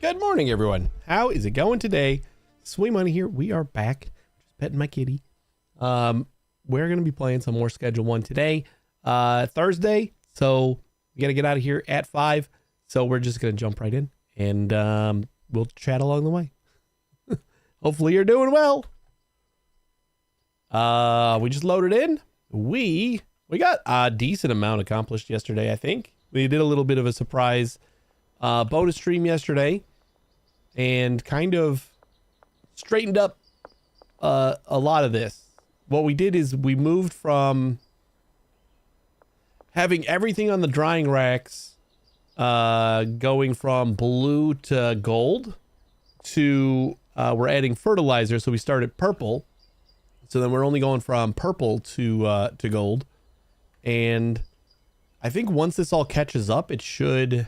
Good morning, everyone. How is it going today? Sweet Money here. We are back. Just petting my kitty. We're going to be playing some more Schedule 1 today. Thursday, so we got to get out of here at 5. So we're just going to jump right in, and we'll chat along the way. Hopefully you're doing well. We just loaded in. We got a decent amount accomplished yesterday, I think. We did a little bit of a surprise bonus stream yesterday and kind of straightened up a lot of this. What we did is we moved from having everything on the drying racks going from blue to gold to we're adding fertilizer, so we started purple. So then we're only going from purple to gold. And I think once this all catches up, it should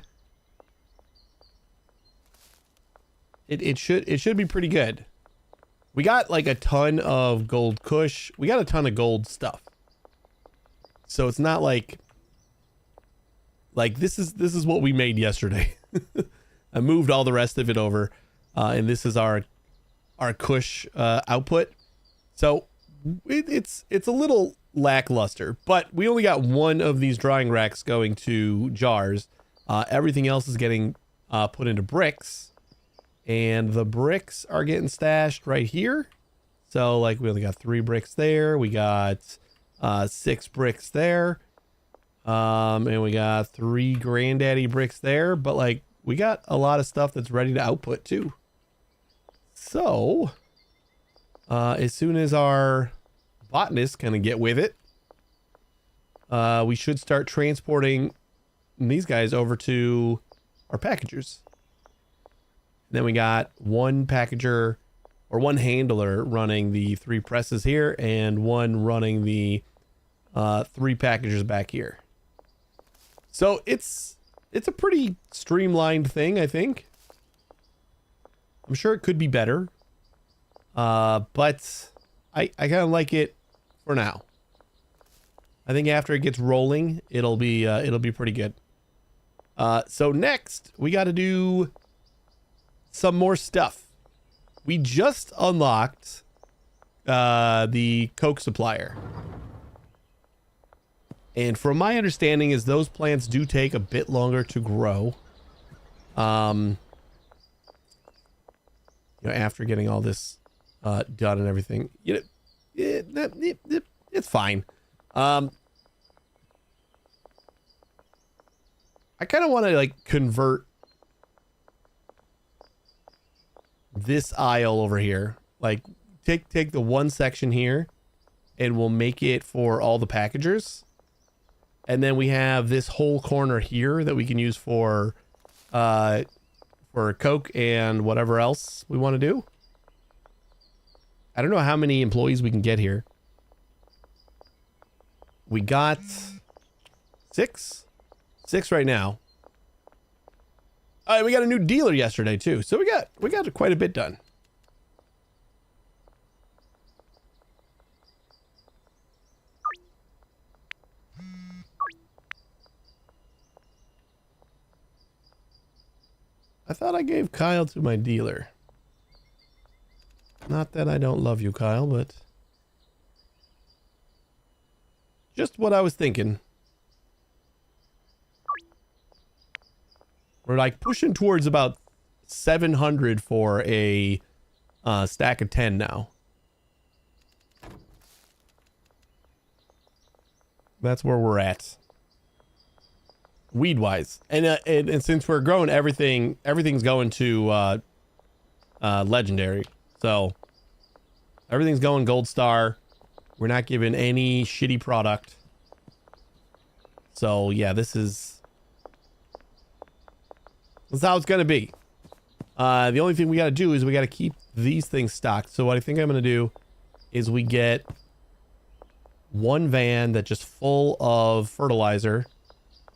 be pretty good. We got like a ton of gold kush. We got a ton of gold stuff. So it's not like this is what we made yesterday. I moved all the rest of it over, and this is our kush output. So it's a little lackluster, but we only got one of these drying racks going to jars. Everything else is getting put into bricks, and the bricks are getting stashed right here. So like we only got 3 bricks there. We got 6 bricks there. And we got 3 granddaddy bricks there, but like we got a lot of stuff that's ready to output too. So as soon as our botanists kind of get with it, we should start transporting these guys over to our packagers. And then we got one packager or one handler running the 3 presses here and one running the 3 packagers back here. So it's a pretty streamlined thing, I think. I'm sure it could be better. But I kind of like it for now. I think after it gets rolling, it'll be pretty good. So next we got to do some more stuff. We just unlocked the Coke supplier. And from my understanding is those plants do take a bit longer to grow. You know, after getting all this done and everything, you know, it's fine. I kind of want to like convert this aisle over here. Like take the one section here and we'll make it for all the packagers. And then we have this whole corner here that we can use for Coke and whatever else we want to do. I don't know how many employees we can get here. We got 6 right now. All right, we got a new dealer yesterday too, so we got quite a bit done. I thought I gave Kyle to my dealer. Not that I don't love you, Kyle, but just what I was thinking. We're like pushing towards about 700 for a stack of 10 now. That's where we're at. Weed wise, and since we're growing everything's going to legendary, so everything's going gold star. We're not giving any shitty product. So yeah, that's how it's gonna be. The only thing we got to do is we got to keep these things stocked. So what I think I'm gonna do is we get one van that's just full of fertilizer,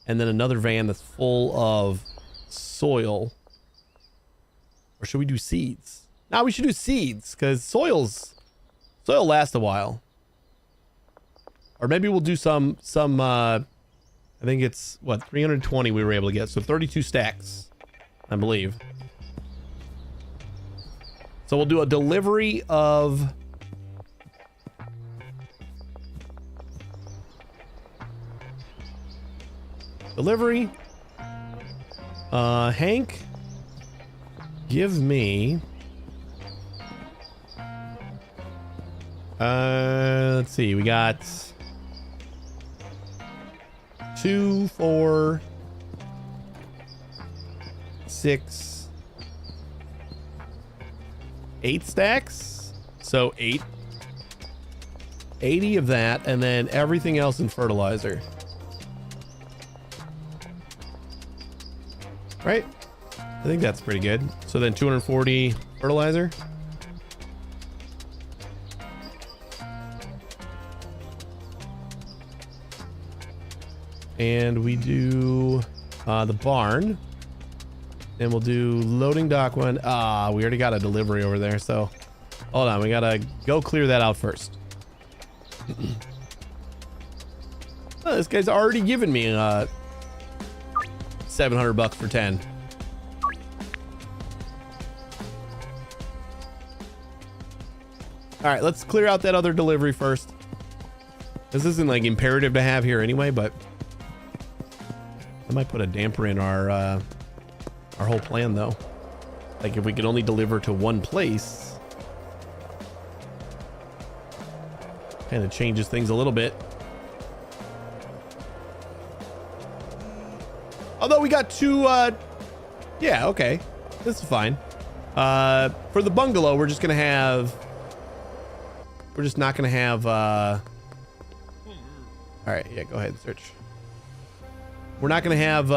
and then another van that's full of soil. Or should we do seeds? No, we should do seeds, because soil lasts a while. Or maybe we'll do some I think it's what, 320 we were able to get, so 32 stacks, I believe. So we'll do a delivery of Hank, give me let's see, we got 2, 4, 6, 8 stacks, so 80 of that, and then everything else in fertilizer, right? I think that's pretty good. So then 240 fertilizer. And we do the barn. And we'll do loading dock 1. We already got a delivery over there, so hold on, we gotta go clear that out first. Oh, this guy's already given me $700 for 10. All right, let's clear out that other delivery first. This isn't like imperative to have here anyway, but I might put a damper in our whole plan though. Like if we could only deliver to one place, kind of changes things a little bit. Although we got 2, yeah, okay, this is fine. For the bungalow, we're just not gonna have, all right, yeah, go ahead and search. We're not gonna have,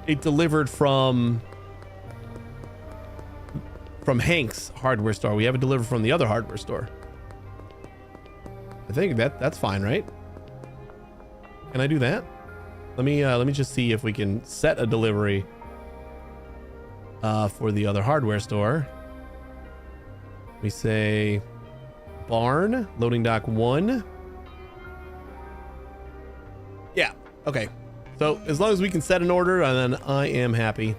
it delivered from Hank's hardware store. We have it delivered from the other hardware store. I think that's fine, right? Can I do that? Let me just see if we can set a delivery for the other hardware store. We say barn, loading dock 1. Yeah, okay. So as long as we can set an order, and then I am happy.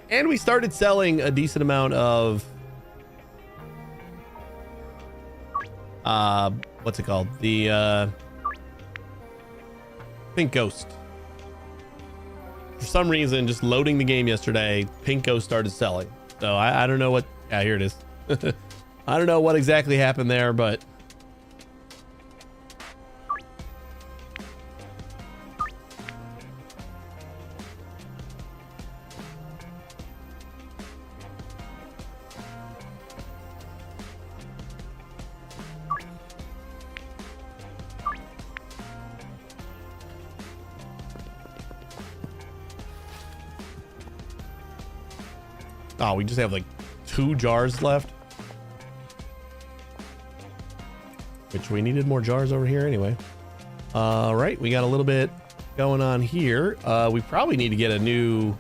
And we started selling a decent amount of what's it called? The Pink Ghost. For some reason, just loading the game yesterday, Pink Ghost started selling. So I don't know what, yeah, here it is. I don't know what exactly happened there, but oh, we just have like 2 jars left. Which we needed more jars over here anyway. All right, we got a little bit going on here. We probably need to get a new...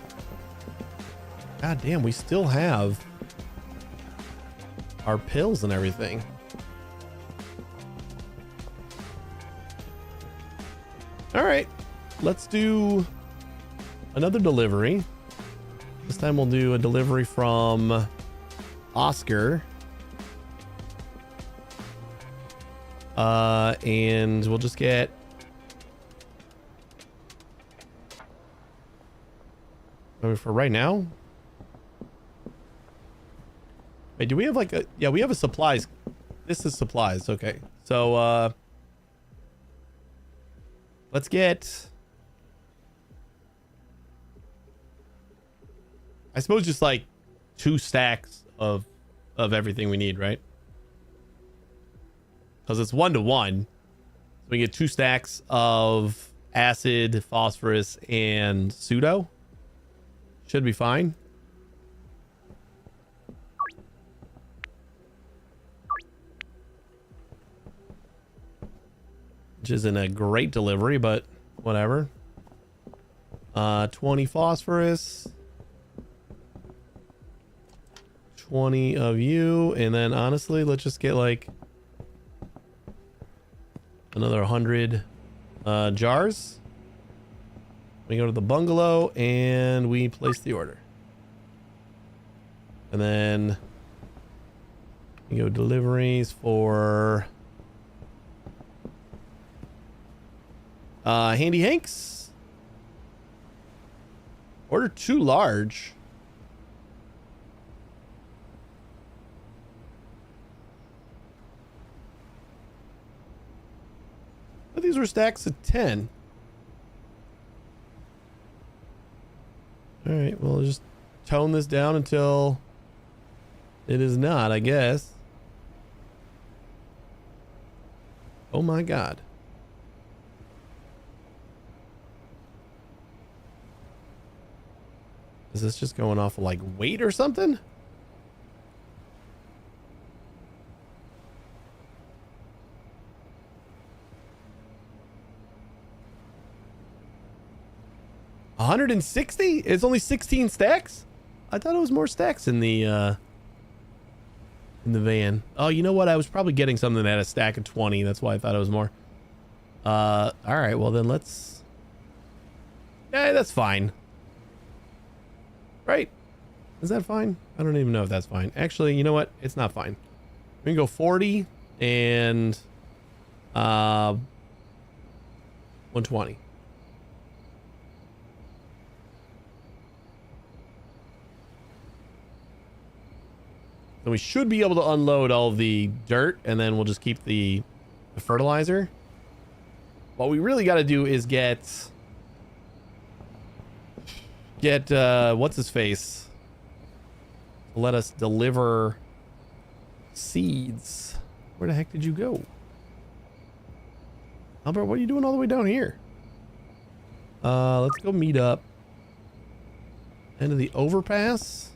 God damn, we still have our pills and everything. All right, let's do another delivery. This time we'll do a delivery from Oscar. And we'll just get... for right now? Wait, do we have like a... Yeah, we have a supplies. This is supplies. Okay. So, let's get... I suppose just like 2 stacks of everything we need, right? Because it's 1 to 1. So we get 2 stacks of acid, phosphorus, and pseudo. Should be fine. Which isn't a great delivery, but whatever. 20 phosphorus. 20 of you, and then honestly, let's just get like another 100 jars. We go to the bungalow and we place the order. And then we go deliveries for Handy Hanks. Order 2 large. But these were stacks of 10. All right, well, just tone this down until it is not, I guess. Oh my God. Is this just going off of like weight or something? $160? It's only 16 stacks? I thought it was more stacks in the van. Oh, you know what? I was probably getting something that had a stack of 20. That's why I thought it was more. All right. Well, then let's... Yeah, that's fine. Right? Is that fine? I don't even know if that's fine. Actually, you know what? It's not fine. We can go 40 and 120. So we should be able to unload all of the dirt, and then we'll just keep the fertilizer. What we really got to do is get what's his face to let us deliver seeds. Where the heck did you go, Albert? What are you doing all the way down here? Let's go meet up end of the overpass.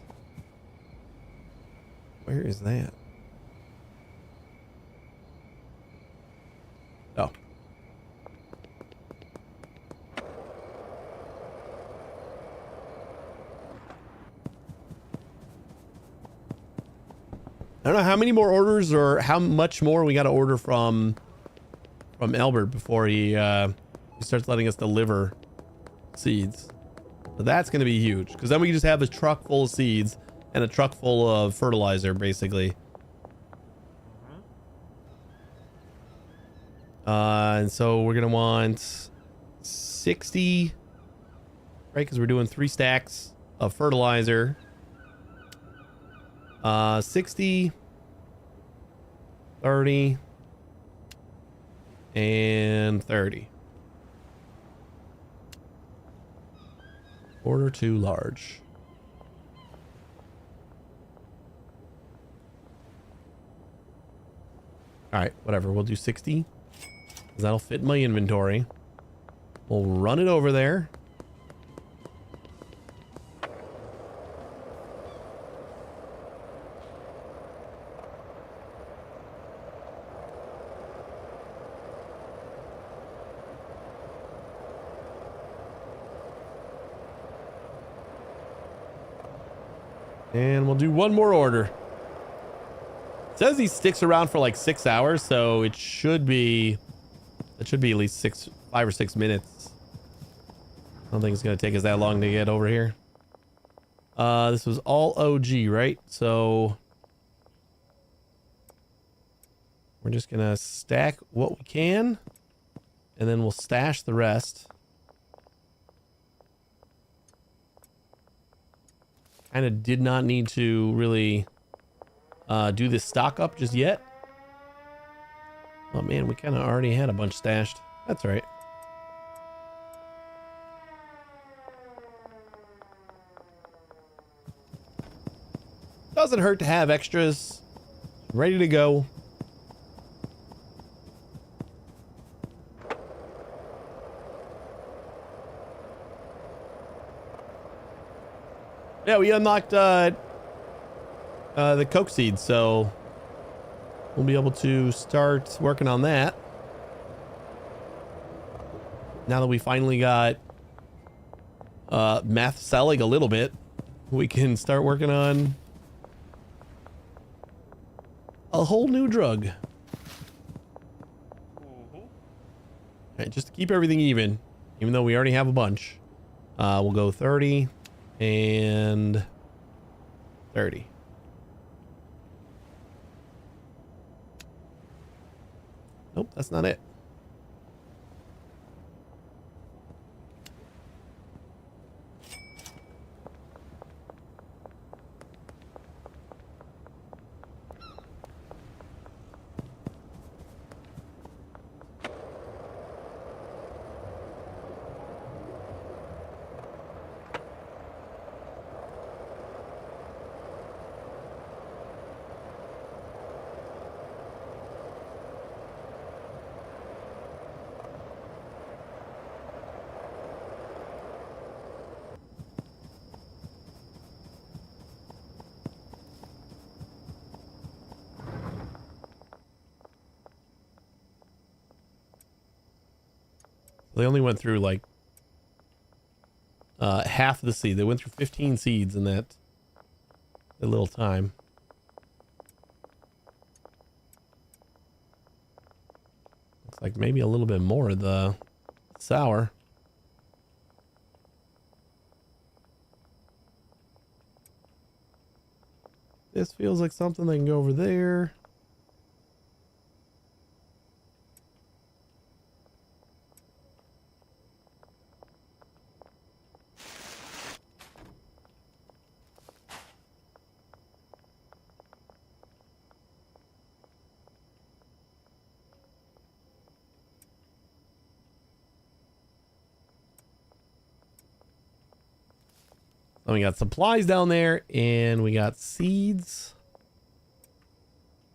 Where is that? Oh. I don't know how many more orders or how much more we got to order from Albert before he starts letting us deliver seeds. So that's going to be huge, because then we can just have a truck full of seeds and a truck full of fertilizer, basically. And so we're going to want 60, right? Because we're doing 3 stacks of fertilizer. 60, 30, and 30. Order 2 large. All right, whatever. We'll do 60. 'Cause that'll fit in my inventory. We'll run it over there. And we'll do one more order. It says he sticks around for like 6 hours, so it should be at least 5 or 6 minutes. I don't think it's gonna take us that long to get over here. This was all OG, right? So we're just gonna stack what we can, and then we'll stash the rest. Kind of did not need to really do this stock up just yet. Oh man, we kind of already had a bunch stashed. That's right. Doesn't hurt to have extras ready to go. Yeah, we unlocked the Coke seeds, so we'll be able to start working on that. Now that we finally got math selling a little bit, we can start working on a whole new drug. Okay, just to keep everything even though we already have a bunch, we'll go 30 and 30. Nope, that's not it. They only went through like half of the seed. They went through 15 seeds in that little time. Looks like maybe a little bit more of the sour. This feels like something that can go over there. Then we got supplies down there, and we got seeds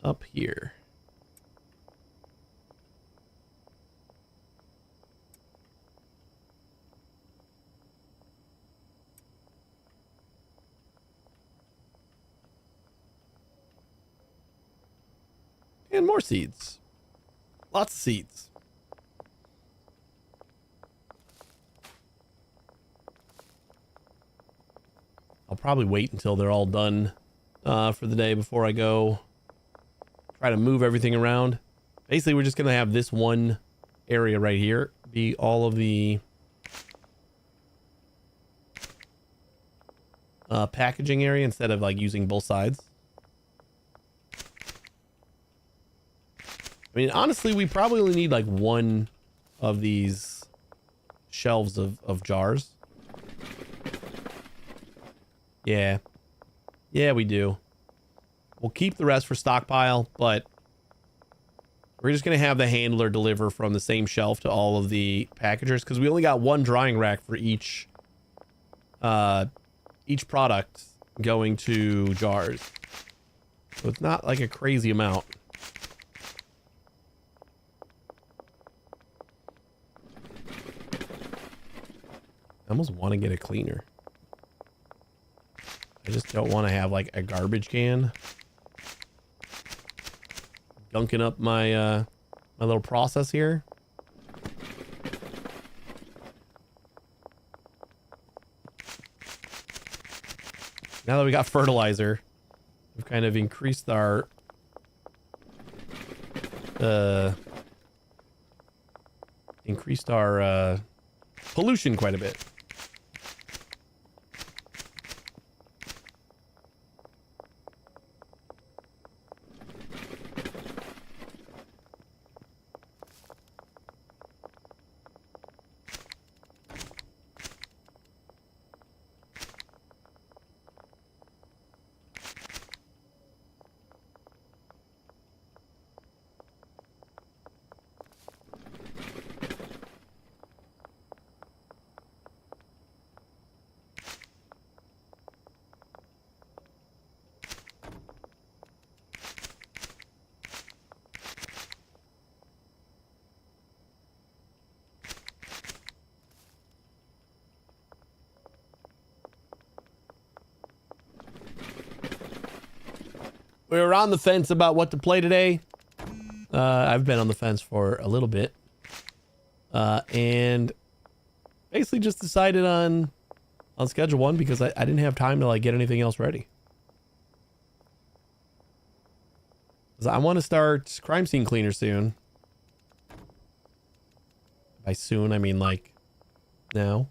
up here. And more seeds. Lots of seeds. I'll probably wait until they're all done for the day before I go try to move everything around. Basically, we're just going to have this one area right here be all of the packaging area instead of like using both sides. I mean, honestly, we probably only need like one of these shelves of jars. Yeah. Yeah, we do. We'll keep the rest for stockpile, but we're just going to have the handler deliver from the same shelf to all of the packagers because we only got one drying rack for each product going to jars. So it's not like a crazy amount. I almost want to get a cleaner. I just don't want to have like a garbage can gunking up my my little process here. Now that we got fertilizer, we've kind of increased our pollution quite a bit. We were on the fence about what to play today. I've been on the fence for a little bit. And basically just decided on schedule one because I didn't have time to like get anything else ready. 'Cause I want to start crime scene cleaner soon. By soon, I mean like now.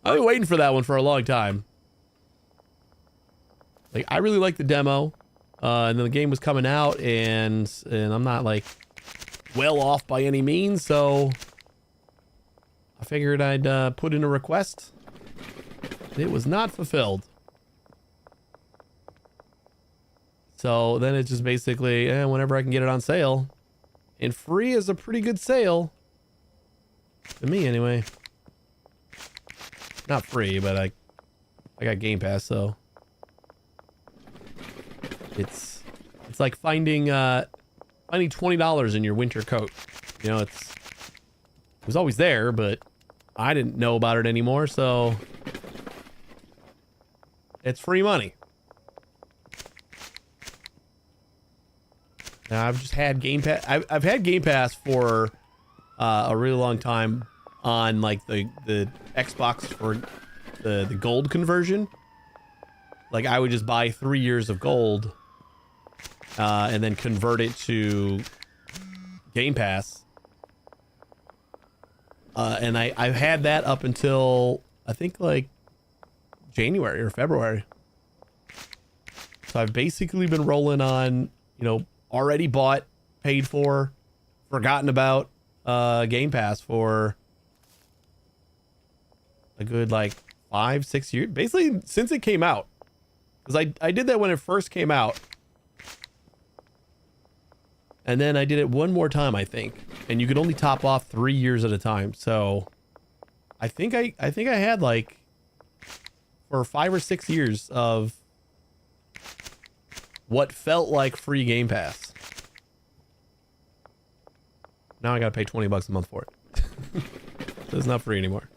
I've been waiting for that one for a long time. Like, I really like the demo. And then the game was coming out, and I'm not like well off by any means, so I figured I'd put in a request. It was not fulfilled. So then it's just basically, whenever I can get it on sale. And free is a pretty good sale. To me, anyway. Not free, but I got Game Pass, so it's like finding $20 in your winter coat. You know, it was always there, but I didn't know about it anymore, so it's free money. Now, I've just had Game Pass. I've had Game Pass for a really long time on like the Xbox for the gold conversion. Like, I would just buy 3 years of gold and then convert it to Game Pass. And I've had that up until I think like January or February. So I've basically been rolling on, you know, already bought, paid for, forgotten about Game Pass for a good like 5-6 years, basically since it came out. Because I did that when it first came out, and then I did it one more time, I think, and you could only top off 3 years at a time. So I think I had like for 5 or 6 years of what felt like free Game Pass. Now I gotta pay $20 a month for it. So it's not free anymore.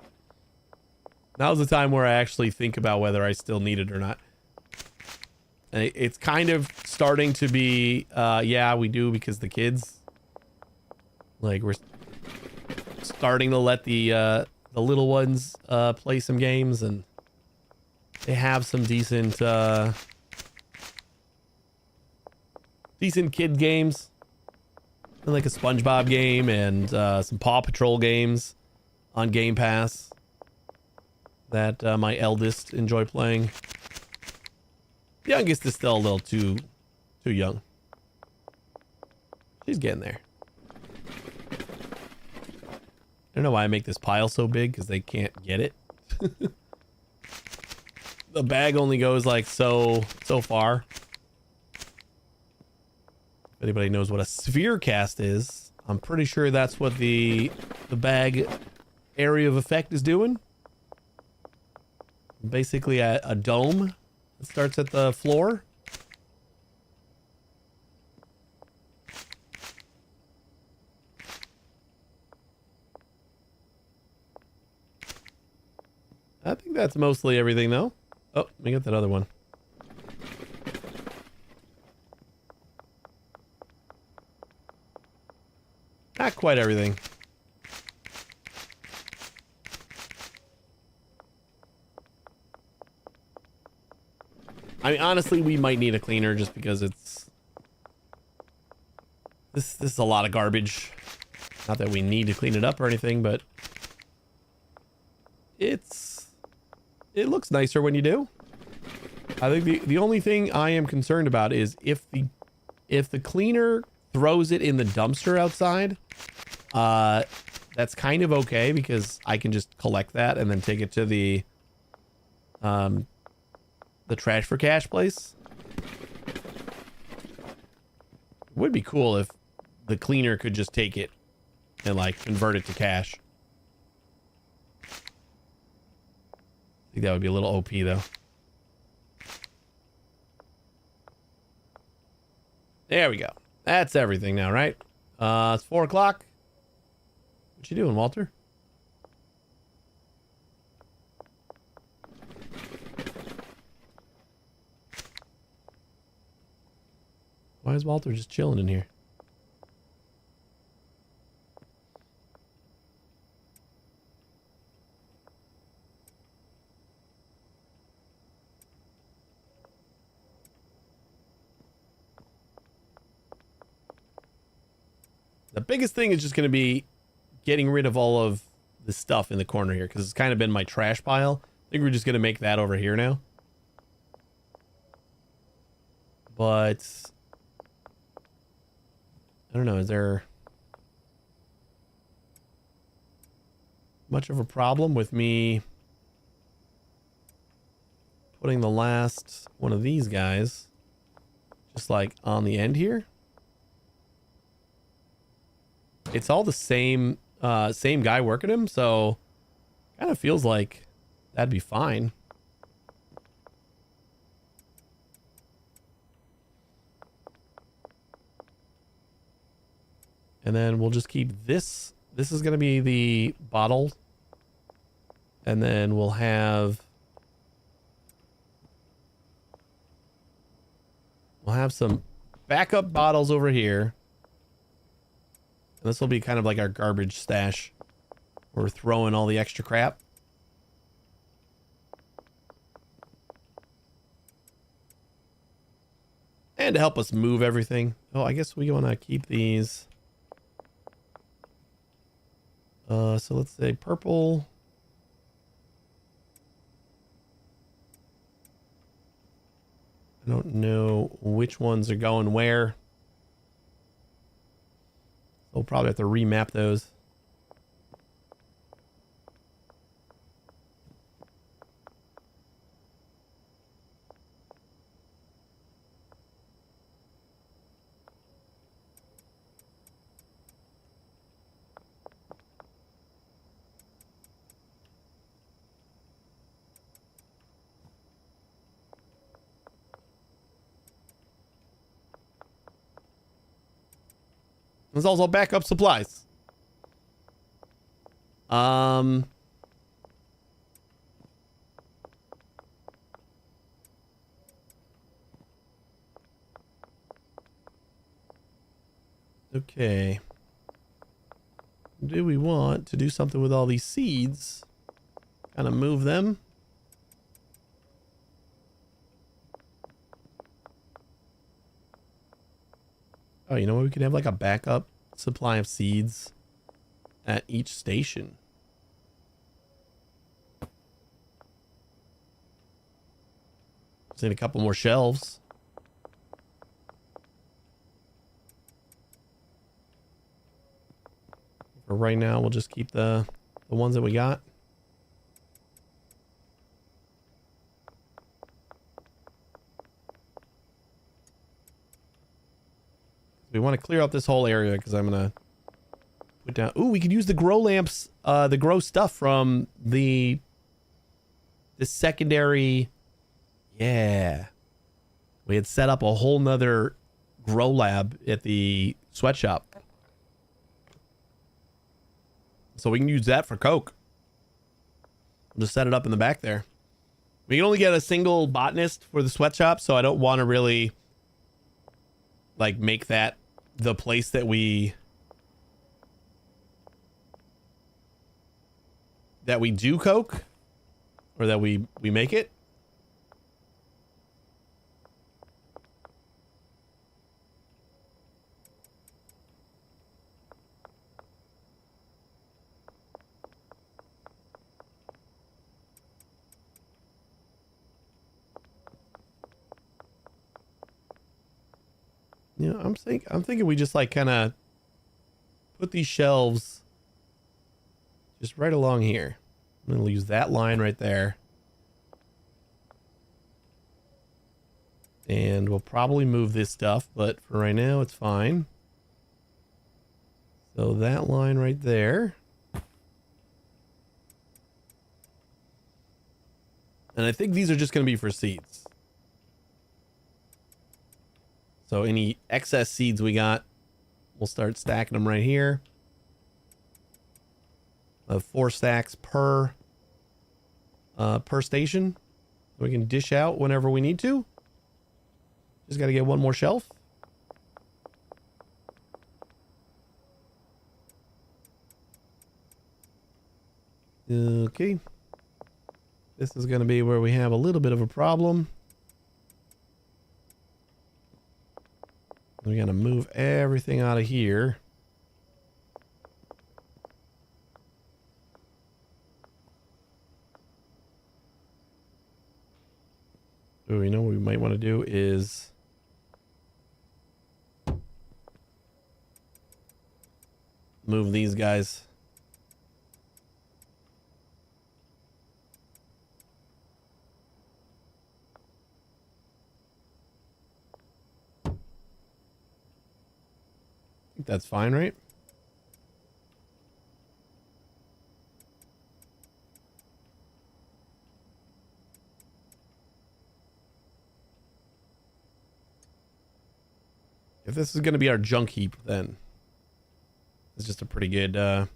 Now's the time where I actually think about whether I still need it or not. And it's kind of starting to be, yeah, we do, because the kids, like, we're starting to let the little ones play some games, and they have some decent kid games, and like a SpongeBob game and some Paw Patrol games on Game Pass that my eldest enjoy playing. Youngest is still a little too young. She's getting there. I don't know why I make this pile so big, because they can't get it. The bag only goes like so far. If anybody knows what a sphere cast is, I'm pretty sure that's what the bag area of effect is doing. Basically a dome. It starts at the floor. I think that's mostly everything, though. Oh, let me get that other one. Not quite everything. I mean, honestly, we might need a cleaner just because it's... This is a lot of garbage. Not that we need to clean it up or anything, but... It looks nicer when you do. I think the only thing I am concerned about is if the cleaner throws it in the dumpster outside, that's kind of okay, because I can just collect that and then take it to the trash for cash place. It would be cool if the cleaner could just take it and like convert it to cash. I think that would be a little OP though. There we go. That's everything now, right? It's 4 o'clock. What you doing, Walter? Why is Walter just chilling in here? The biggest thing is just going to be getting rid of all of the stuff in the corner here, because it's kind of been my trash pile. I think we're just going to make that over here now. But I don't know, is there much of a problem with me putting the last one of these guys just like on the end here? It's all the same guy working him, so kind of feels like that'd be fine. And then we'll just keep this. This is going to be the bottle. And then we'll have some backup bottles over here. And this will be kind of like our garbage stash. We're throwing all the extra crap. And to help us move everything. Oh, I guess we want to keep these. So let's say purple. I don't know which ones are going where. We'll probably have to remap those. There's also backup supplies. Okay. Do we want to do something with all these seeds? Kind of move them. Oh, you know what? We could have like a backup supply of seeds at each station. Just need a couple more shelves. For right now, we'll just keep the ones that we got. We want to clear out this whole area because I'm gonna put down. Ooh, we could use the grow lamps, the grow stuff from the secondary. Yeah, we had set up a whole nother grow lab at the sweatshop, so we can use that for Coke. We'll just set it up in the back there. We can only get a single botanist for the sweatshop, so I don't want to really like make that the place that we do Coke, or that we make it. You know, I'm thinking we just like kind of put these shelves just right along here. I'm gonna use that line right there. And we'll probably move this stuff, but for right now it's fine. So that line right there. And I think these are just gonna be for seeds. So any excess seeds we got, we'll start stacking them right here. 4 stacks per station. We can dish out whenever we need to. Just got to get one more shelf. Okay. This is going to be where we have a little bit of a problem. We got to move everything out of here. do is move these guys. I think that's fine, right? If this is going to be our junk heap, then it's just a pretty good, what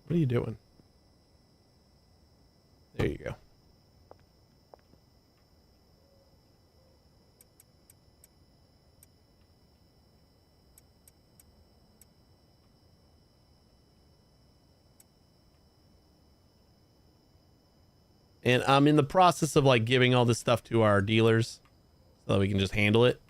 are you doing? There you go. And I'm in the process of like giving all this stuff to our dealers so that we can just handle it.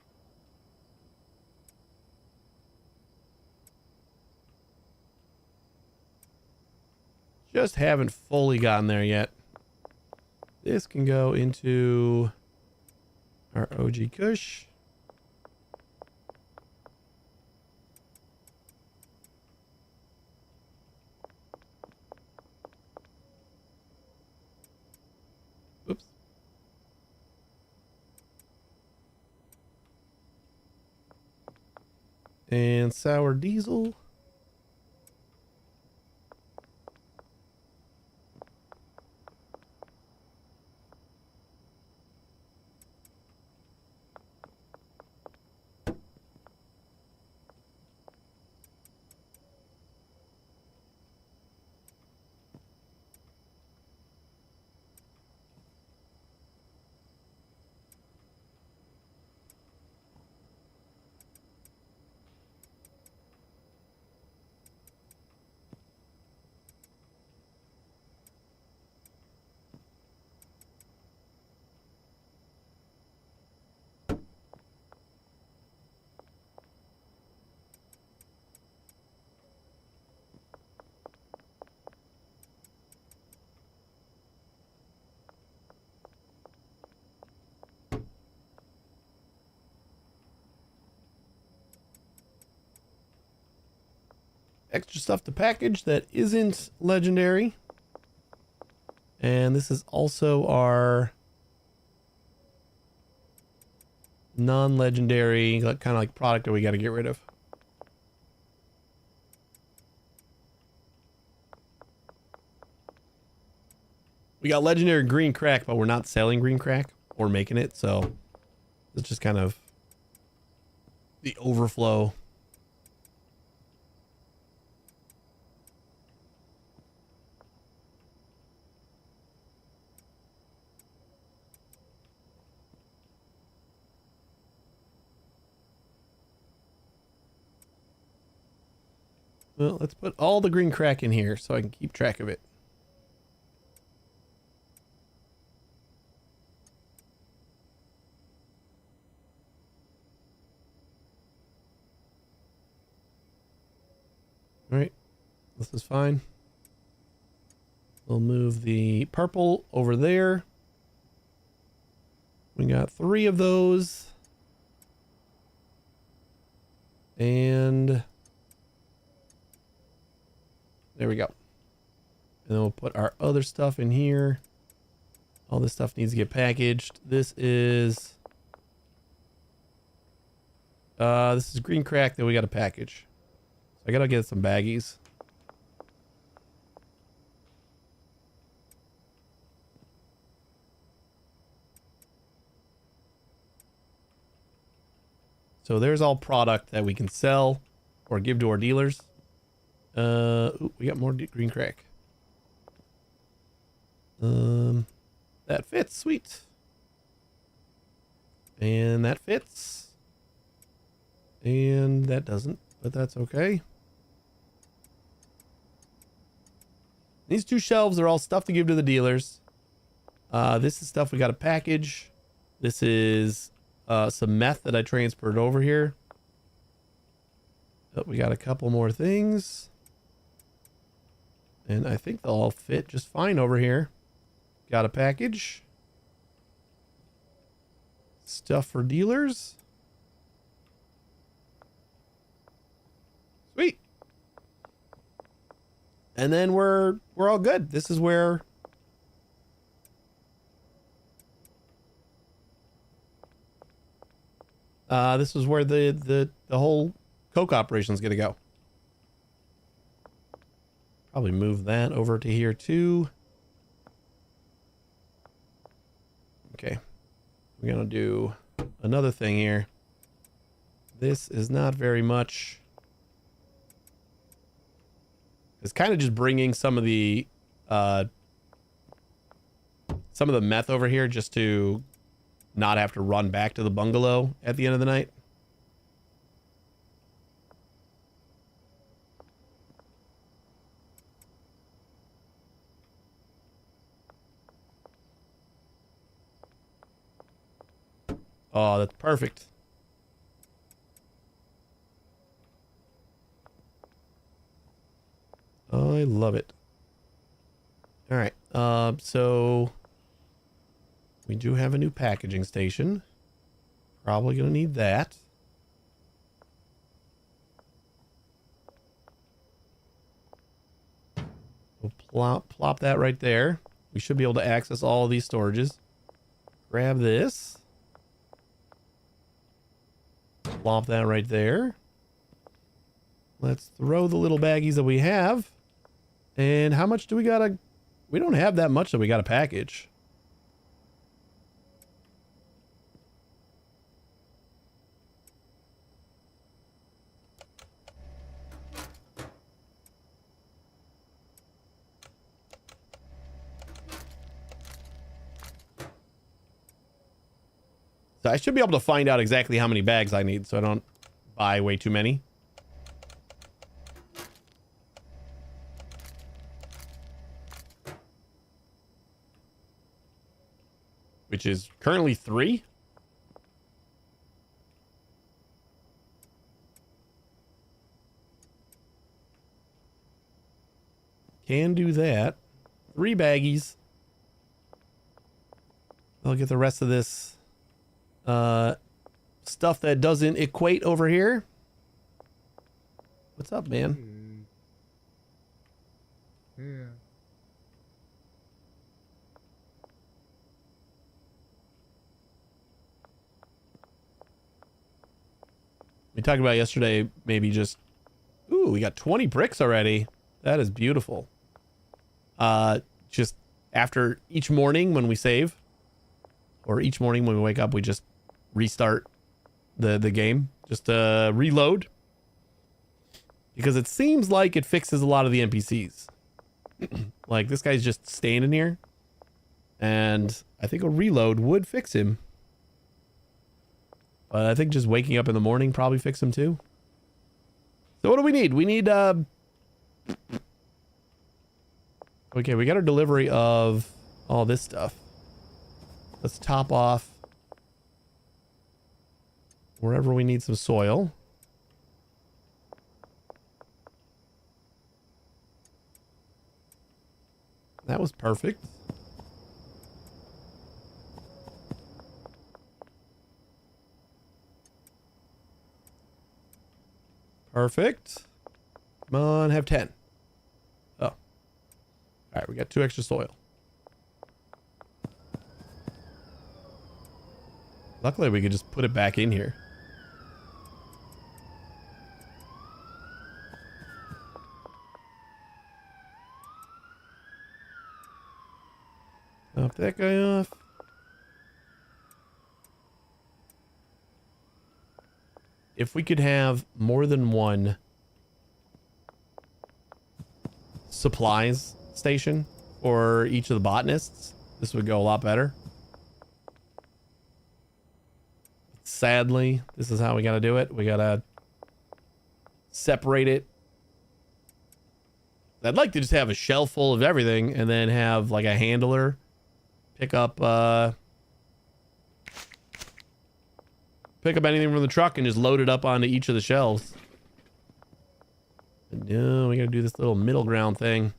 Just haven't fully gotten there yet. This can go into our OG Kush. Oops. And sour diesel. Extra stuff to package that isn't legendary. And this is also our non-legendary kind of like product that we got to get rid of. We got legendary green crack, but we're not selling green crack or making it, so it's just kind of the overflow. Well, let's put all the green crack in here so I can keep track of it. All right, this is fine. We'll move the purple over there. We got 3 of those. And there we go. And then we'll put our other stuff in here. All this stuff needs to get packaged. This is green crack that we got to package. So I got to get some baggies. So there's all product that we can sell or give to our dealers. Ooh, we got more green crack. That fits, sweet. And that fits. And that doesn't, but that's okay. These 2 shelves are all stuff to give to the dealers. This is stuff we got to package. This is some meth that I transferred over here. But we got a couple more things. And I think they'll all fit just fine over here. Got a package. stuff for dealers. Sweet. And then we're all good. This is where the whole Coke operation is going to go. Probably move that over to here too. Okay. We're going to do another thing here. This is not very much. It's kind of just bringing some of the meth over here just to not have to run back to the bungalow at the end of the night. Oh, that's perfect. I love it. All right. So we do have a new packaging station. Probably going to need that. We'll plop that right there. We should be able to access all of these storages. Grab this. Plop that right there. Let's throw the little baggies that we have. And how much do we gotta... We don't have that much that we gotta package. So I should be able to find out exactly how many bags I need so I don't buy way too many. Which is currently 3. Can do that. 3 baggies. I'll get the rest of this stuff that doesn't equate over here. What's up, man? Yeah. We talked about yesterday, maybe just... Ooh, we got 20 bricks already. That is beautiful. Just after each morning when we save, or each morning when we wake up, we just restart the game. Just reload. Because it seems like it fixes a lot of the NPCs. Like, this guy's just standing here. And I think a reload would fix him. But I think just waking up in the morning probably fix him too. So what do we need? We need... Okay, we got our delivery of all this stuff. Let's top off wherever we need some soil. That was perfect. Perfect. Come on, have 10. Oh. All right, we got 2 extra soil. Luckily, we could just put it back in here. Top that guy off. If we could have more than one supplies station for each of the botanists, this would go a lot better. Sadly, this is how we got to do it. We got to separate it. I'd like to just have a shelf full of everything and then have like a handler pick up anything from the truck and just load it up onto each of the shelves. But no, we got to do this little middle ground thing.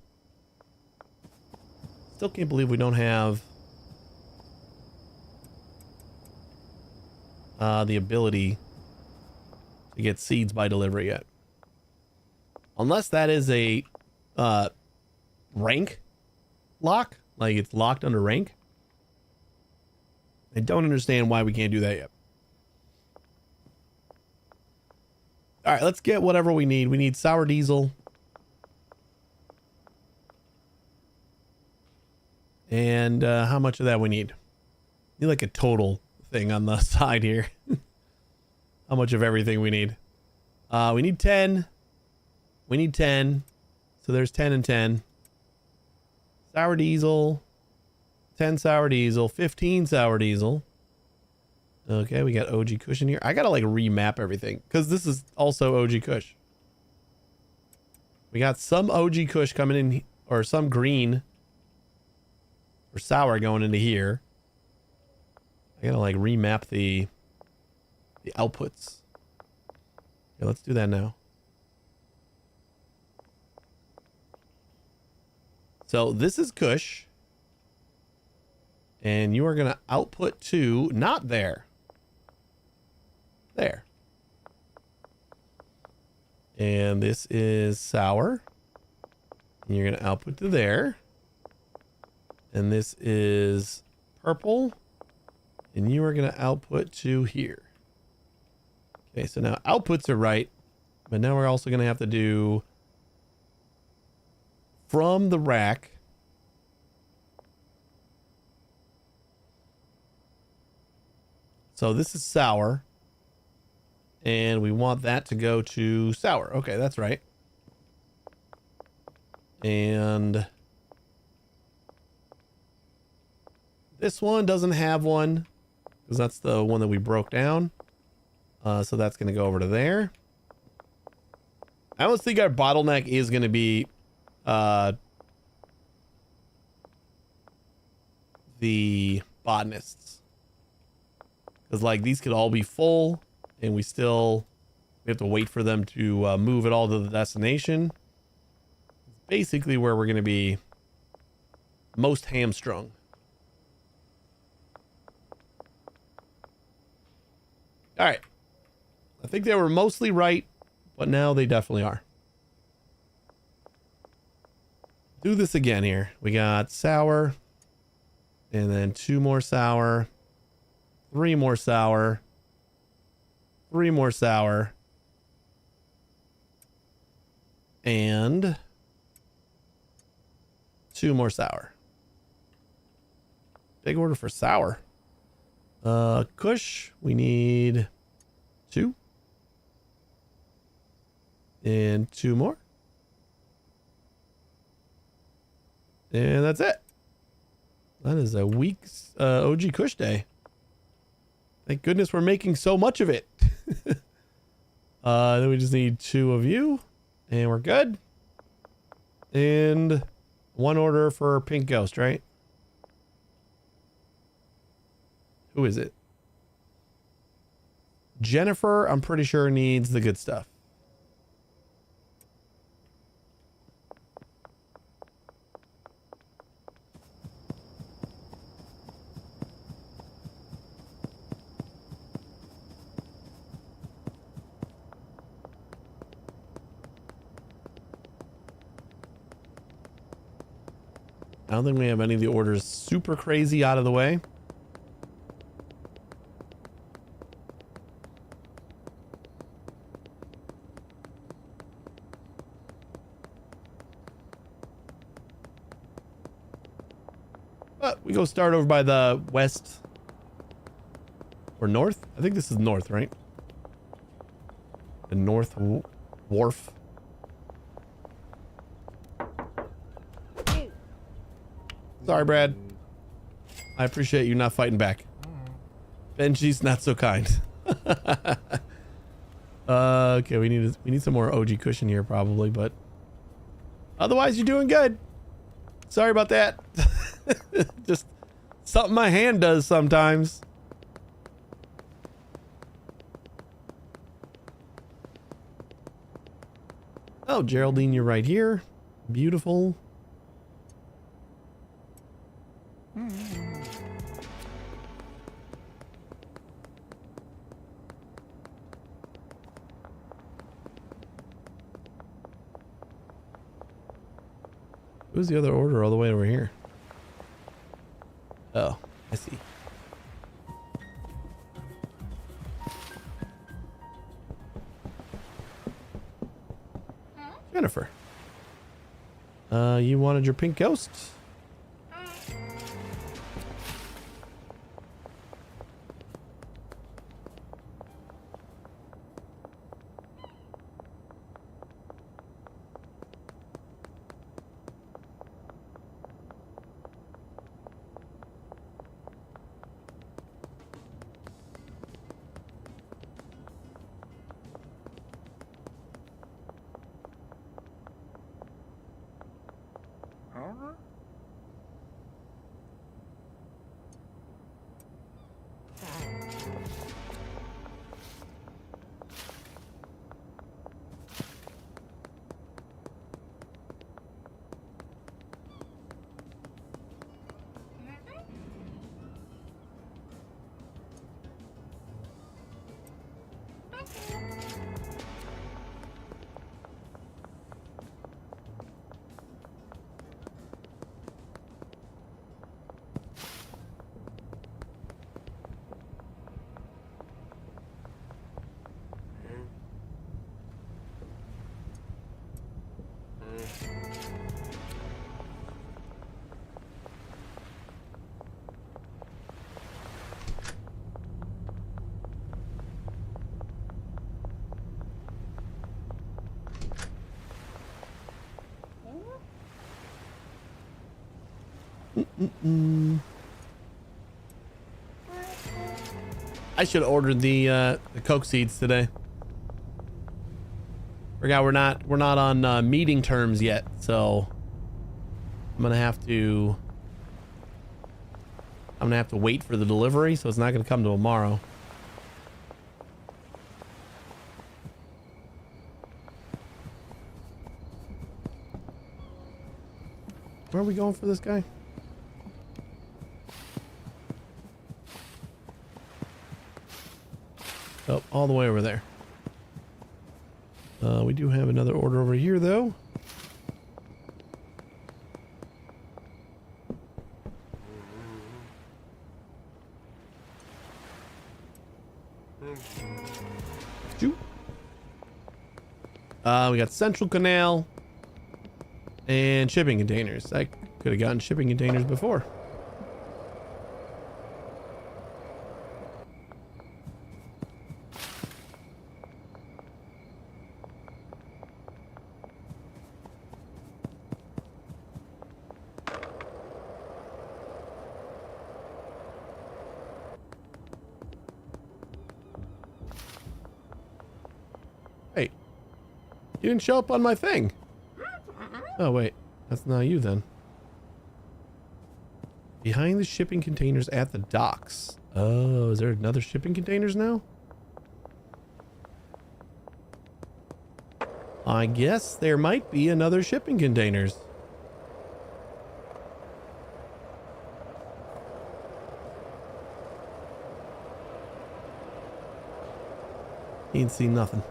Still can't believe we don't have the ability to get seeds by delivery yet. Unless that is a rank lock, like it's locked under rank. I don't understand why we can't do that yet. All right, let's get whatever we need. We need sour diesel. And how much of that we need? Need like a total thing on the side here. How much of everything we need? We need 10. We need 10. So there's 10 and 10. Sour diesel. 10 sour diesel. 15 sour diesel. Okay, we got OG Kush in here. I gotta like remap everything because this is also OG Kush. We got some OG Kush coming in, or some green or sour going into here. I gotta like remap the outputs. Okay, let's do that now. So this is Kush. And you are gonna output to not there. There. And this is sour. And you're gonna output to there. And this is purple. And you are gonna output to here. Okay, so now outputs are right. But now we're also gonna have to do from the rack. So this is sour. And we want that to go to sour. Okay, that's right. And this one doesn't have one because that's the one that we broke down. So that's going to go over to there. I almost think our bottleneck is going to be the botanists. Because like these could all be full. And we have to wait for them to move it all to the destination. It's basically where we're going to be most hamstrung. All right. I think they were mostly right, but now they definitely are. Do this again here. We got sour, and then 2 more sour, 3 more sour, 3 more sour, and 2 more sour. Big order for sour. Kush, we need 2. And 2 more. And that's it. That is a week's OG Kush day. Thank goodness we're making so much of it. Then we just need 2 of you. And we're good. And 1 order for Pink Ghost, right? Who is it? Jennifer, I'm pretty sure needs the good stuff. I don't think we have any of the orders super crazy out of the way. But we go start over by the west or north. I think this is north, right? The North Wharf. Sorry, Brad. I appreciate you not fighting back. Benji's not so kind. Okay, we need some more OG cushion here probably, but otherwise you're doing good. Sorry about that. Just something my hand does sometimes. Oh, Geraldine, you're right here. Beautiful. Who's the other order all the way over here? Oh, I see. Jennifer. You wanted your pink ghost? I should have ordered the Coke seeds today. Forgot we're not on meeting terms yet, so I'm gonna have to wait for the delivery, so it's not gonna come tomorrow. Where are we going for this guy? Oh, all the way over there. We do have another order over here, though. Shoot. We got Central Canal and shipping containers. I could have gotten shipping containers before. Hey, you didn't show up on my thing. Oh, wait. That's not you then. Behind the shipping containers at the docks. Oh, is there another shipping containers now? I guess there might be another shipping containers. Ain't seen nothing.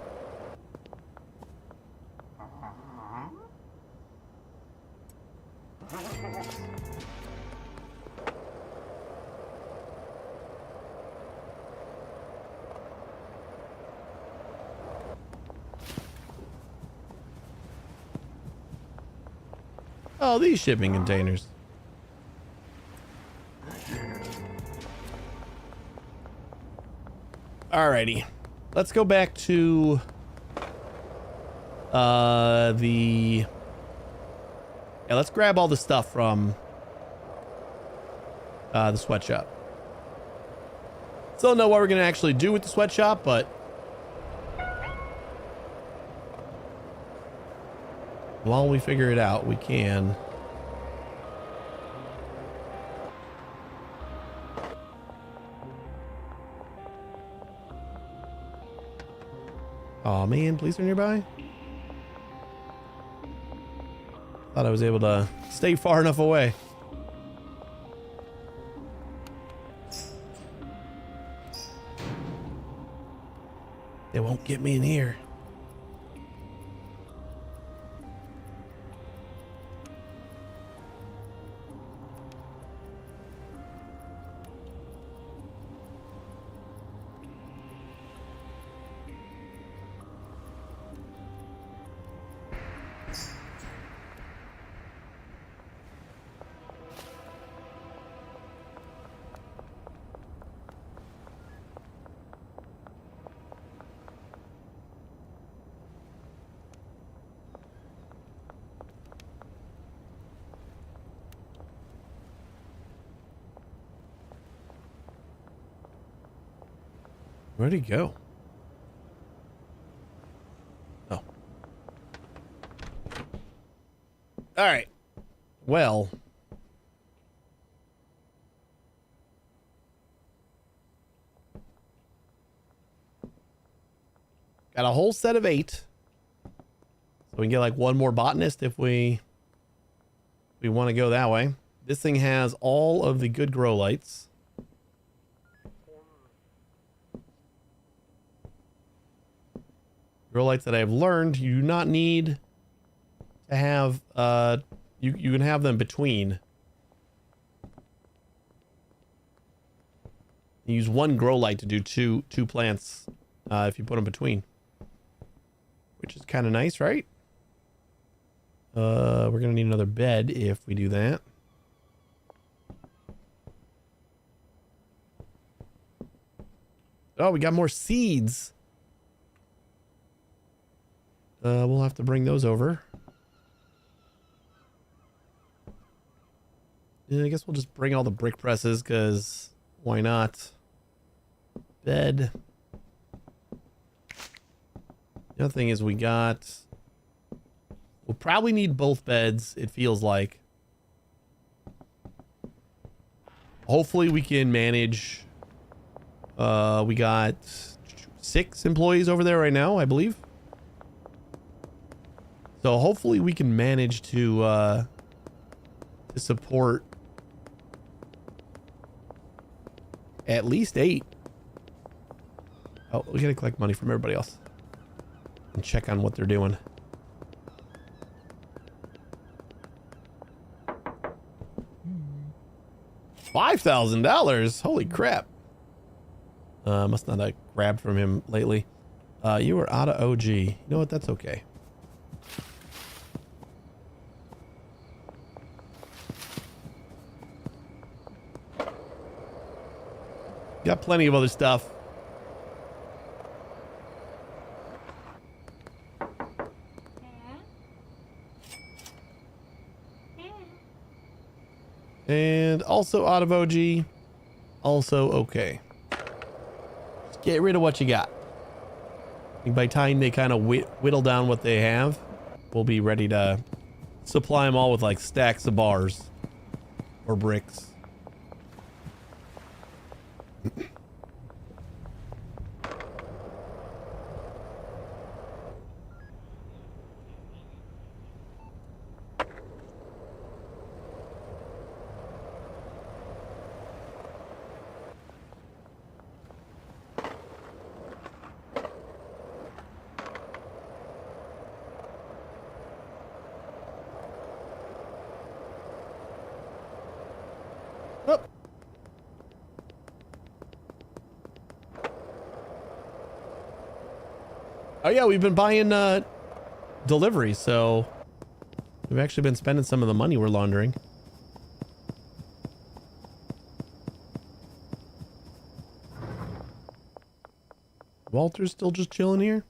Oh, these shipping containers. Alrighty. Let's go back to yeah, let's grab all the stuff from the sweatshop. Still don't know what we're gonna actually do with the sweatshop, but while we figure it out, we can. Oh man, police are nearby. Thought I was able to stay far enough away. They won't get me in here. Where'd he go? Oh. All right. Well. Got a whole set of 8. So we can get like one more botanist if we want to go that way. This thing has all of the good grow lights. Grow lights that I've learned you do not need to have, you can have them between. You use one grow light to do two plants if you put them between. Which is kind of nice, right? We're going to need another bed if we do that. Oh, we got more seeds. We'll have to bring those over. Yeah, I guess we'll just bring all the brick presses because why not? Bed. The other thing is we'll probably need both beds, it feels like. Hopefully we can manage. We got 6 employees over there right now, I believe. So hopefully we can manage to support at least 8. Oh, we gotta collect money from everybody else and check on what they're doing. $5,000. Holy crap. Must not have grabbed from him lately. You were out of OG. You know what? That's okay. Got plenty of other stuff. And also out of OG. Also okay. Just get rid of what you got. And by the time they kind of whittle down what they have, we'll be ready to supply them all with like stacks of bars or bricks. Oh yeah, we've been buying deliveries, so we've actually been spending some of the money we're laundering. Walter's still just chilling here?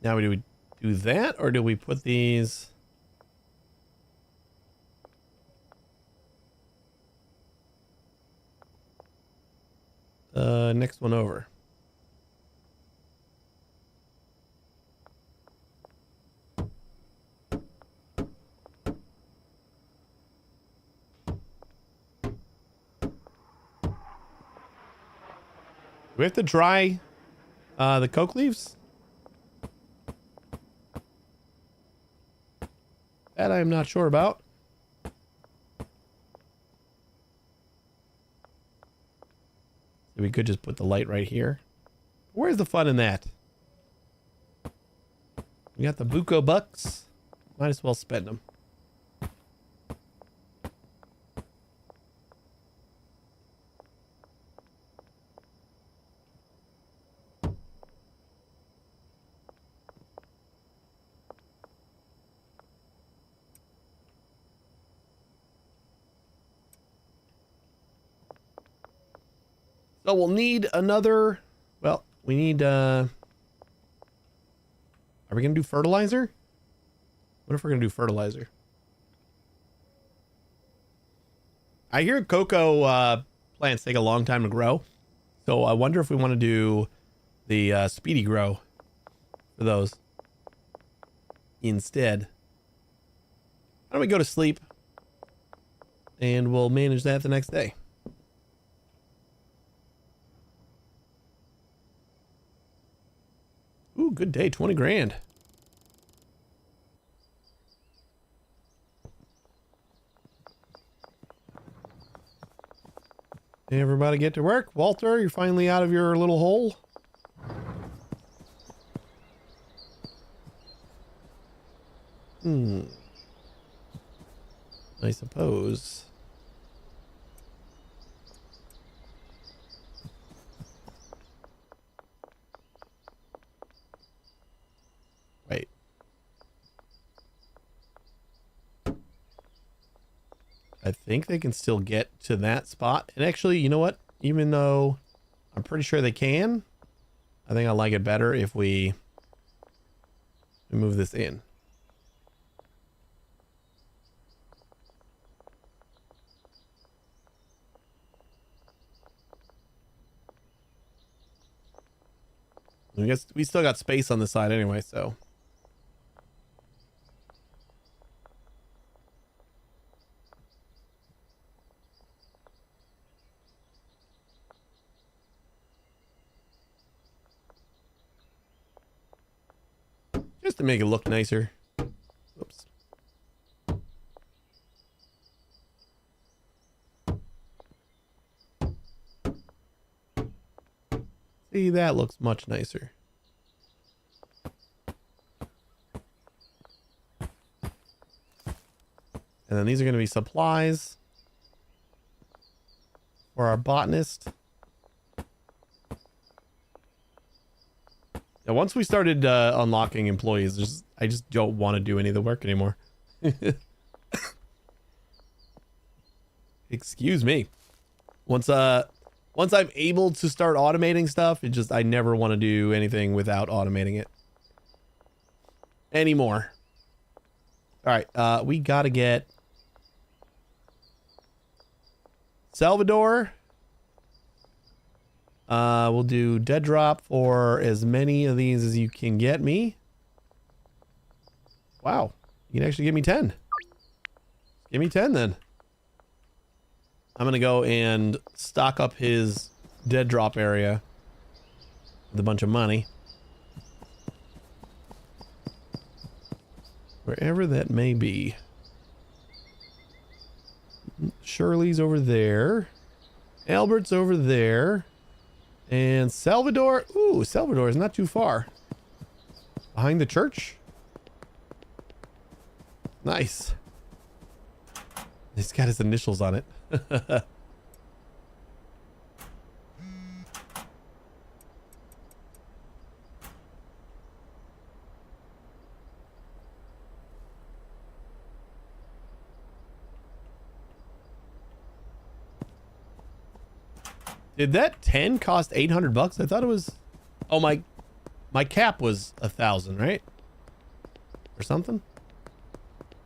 Now, do we do that, or do we put these? Next one over. Do we have to dry the coke leaves? That I'm not sure about. We could just put the light right here. Where's the fun in that? We got the buco bucks. Might as well spend them. So we'll need another, well, we need, are we going to do fertilizer? What if we're going to do fertilizer? I hear cocoa plants take a long time to grow. So I wonder if we want to do the speedy grow for those instead. Why don't we go to sleep and we'll manage that the next day. Ooh, good day, 20 grand. Everybody get to work. Walter, you're finally out of your little hole. I suppose. Wait. I think they can still get to that spot. And actually, you know what? Even though I'm pretty sure they can, I think I like it better if we move this in. I guess we still got space on the side anyway, so. Just to make it look nicer. Oops. See, that looks much nicer. And then these are going to be supplies for our botanist. Now, once we started unlocking employees, I just don't want to do any of the work anymore. Excuse me. Once I'm able to start automating stuff, I never want to do anything without automating it anymore. All right, we got to get Salvador. We'll do dead drop for as many of these as you can get me. Wow, you can actually give me 10. Give me 10 then. I'm gonna go and stock up his dead drop area with a bunch of money. Wherever that may be. Shirley's over there. Albert's over there. And Salvador. Ooh, Salvador is not too far. Behind the church. Nice. He's got his initials on it. Did that 10 cost 800 bucks? I thought it was. Oh, my cap was 1,000, right? Or something.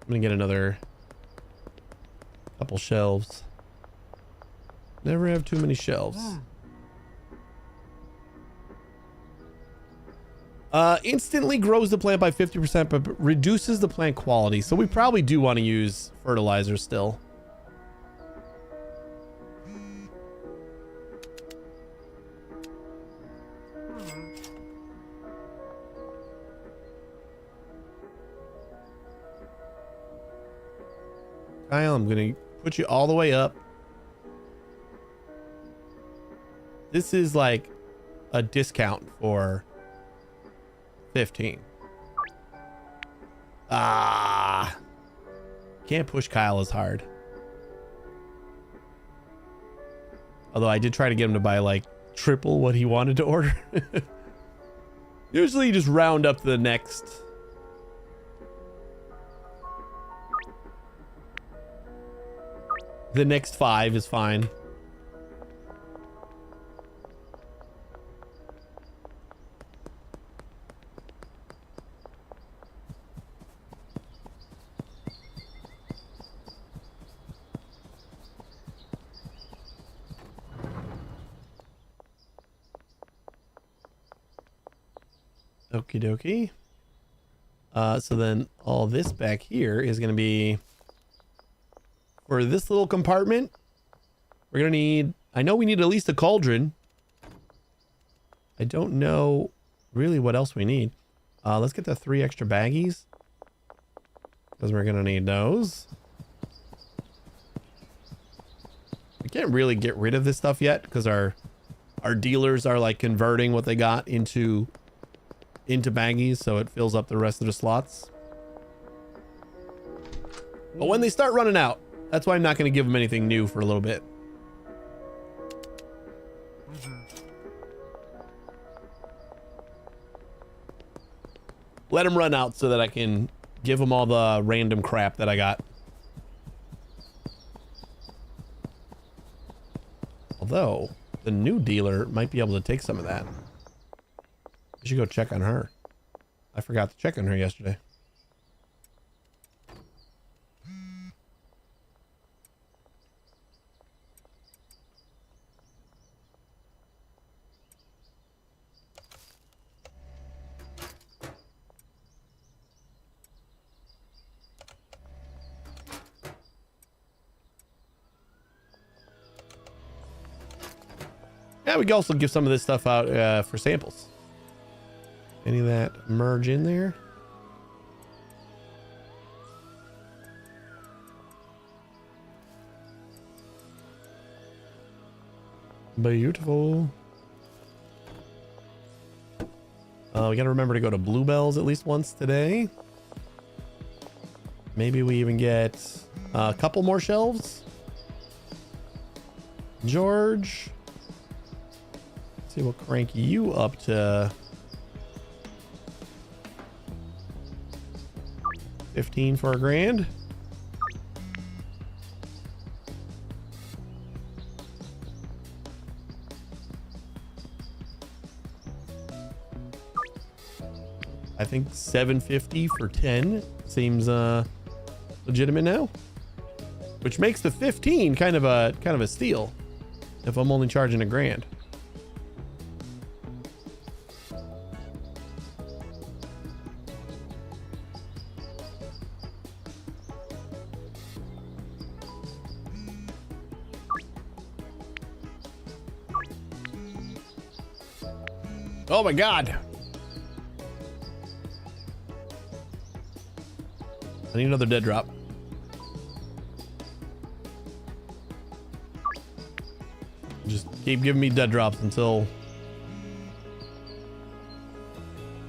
I'm gonna get another couple shelves. Never have too many shelves. Instantly grows the plant by 50%, but reduces the plant quality. So we probably do want to use fertilizer still. Kyle, I'm gonna put you all the way up. This is like a discount for 15. Ah, can't push Kyle as hard. Although I did try to get him to buy like triple what he wanted to order. Usually you just round up to the next. The next 5 is fine. Okie dokie. So then all this back here is going to be for this little compartment. We're going to need, I know we need at least a cauldron. I don't know really what else we need. Let's get the 3 extra baggies, because we're going to need those. We can't really get rid of this stuff yet because our dealers are like converting what they got into baggies, so it fills up the rest of the slots. But when they start running out, that's why I'm not going to give them anything new for a little bit. Let them run out so that I can give them all the random crap that I got. Although the new dealer might be able to take some of that. I should go check on her. I forgot to check on her yesterday. Yeah, we can also give some of this stuff out for samples. Any of that merge in there? Beautiful. We gotta remember to go to Bluebell's at least once today. Maybe we even get a couple more shelves. George. Let's see, we'll crank you up to 15 for $1,000. I think 750 for 10 seems legitimate now, which makes the 15 kind of a steal if I'm only charging $1,000. Oh my God. I need another dead drop. Just keep giving me dead drops until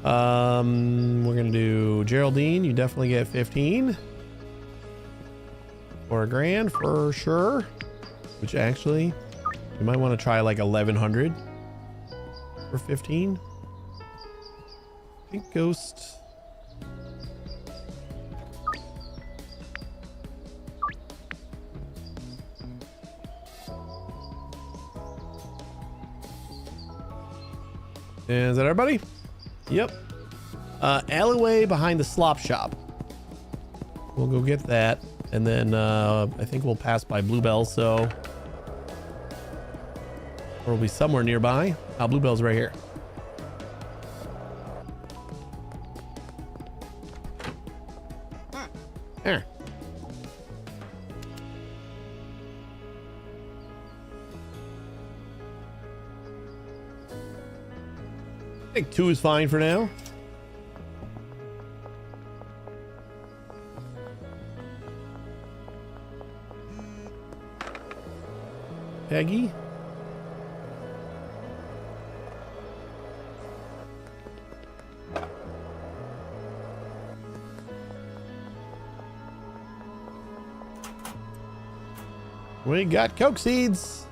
we're gonna do Geraldine. You definitely get 15 for $1,000 for sure, which actually you might want to try like 1,100 for 15. Pink Ghost. Is that everybody? Yep. Alleyway behind the slop shop. We'll go get that. And then I think we'll pass by Bluebell, so or we'll be somewhere nearby. Bluebell's right here. There. I think 2 is fine for now. Peggy. We got Coke seeds.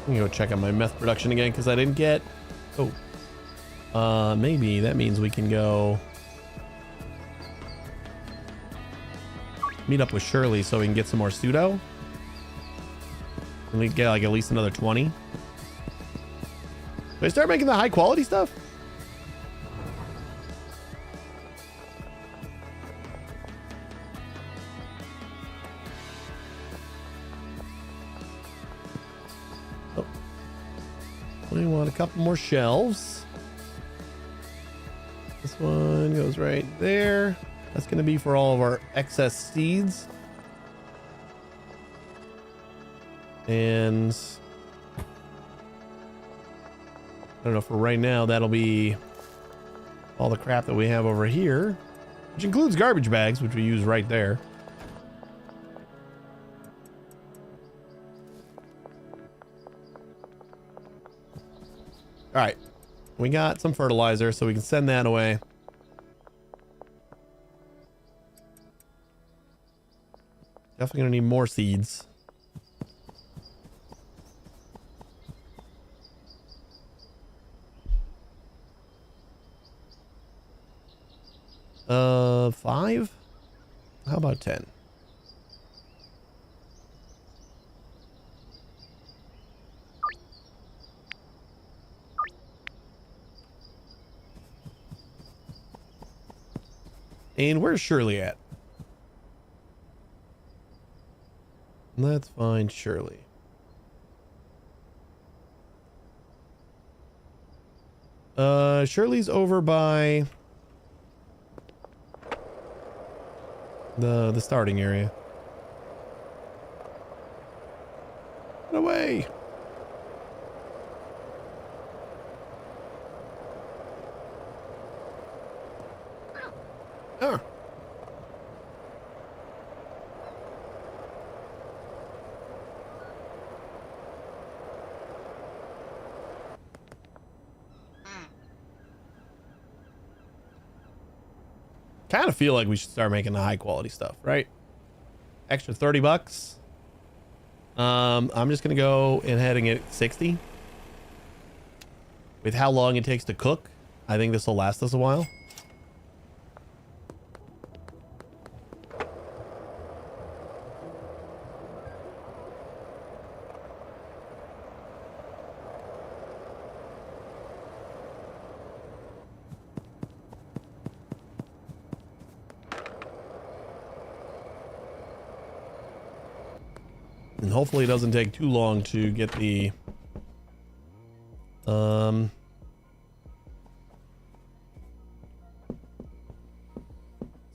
I'm gonna go check on my meth production again because I didn't get. Oh, maybe that means we can go meet up with Shirley so we can get some more pseudo. And we get like at least another 20. Do I start making the high quality stuff? We want a couple more shelves. This one goes right there. That's going to be for all of our excess seeds. And I don't know, for right now, that'll be all the crap that we have over here, which includes garbage bags, which we use right there. All right, we got some fertilizer, so we can send that away. Definitely gonna need more seeds. Five? How about 10? And where's Shirley at? Let's find Shirley. Shirley's over by the starting area. Get away. Oh. Kind of feel like we should start making the high quality stuff, right? Extra 30 bucks. I'm just gonna go ahead and get 60. With how long it takes to cook, I think this will last us a while. And hopefully it doesn't take too long to get the so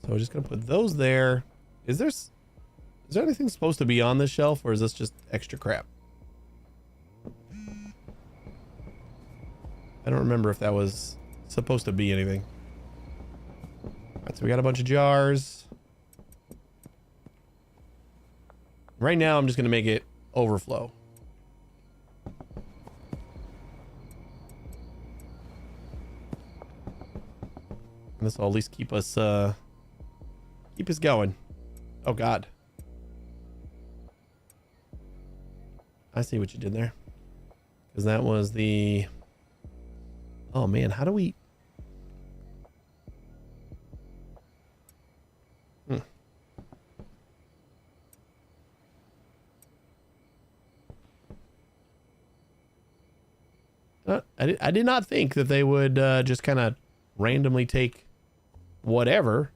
we're just gonna put those there. Is there anything supposed to be on this shelf, or is this just extra crap? I don't remember if that was supposed to be anything. All right, so we got a bunch of jars. Right now, I'm just going to make it overflow. And this will at least keep us going. Oh, God. I see what you did there. Because that was the... Oh, man, how do we... I did not think that they would just kind of randomly take whatever.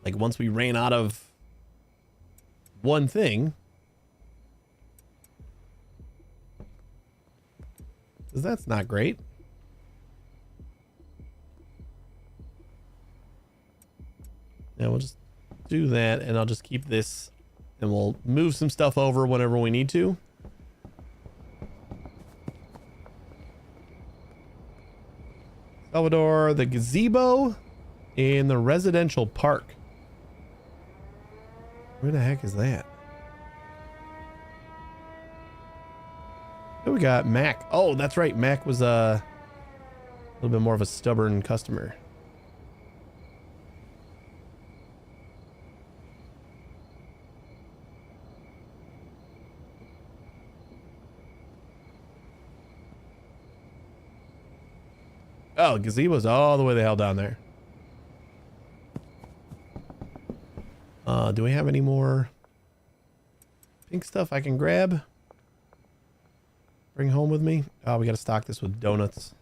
Like once we ran out of one thing. Because that's not great. Now we'll just do that, and I'll just keep this. And we'll move some stuff over whenever we need to. Salvador, the gazebo, and the residential park. Where the heck is that? Oh, we got Mac. Oh, that's right. Mac was a little bit more of a stubborn customer. Oh, gazebo's all the way the hell down there. Do we have any more pink stuff I can grab? Bring home with me? Oh, we got to stock this with donuts.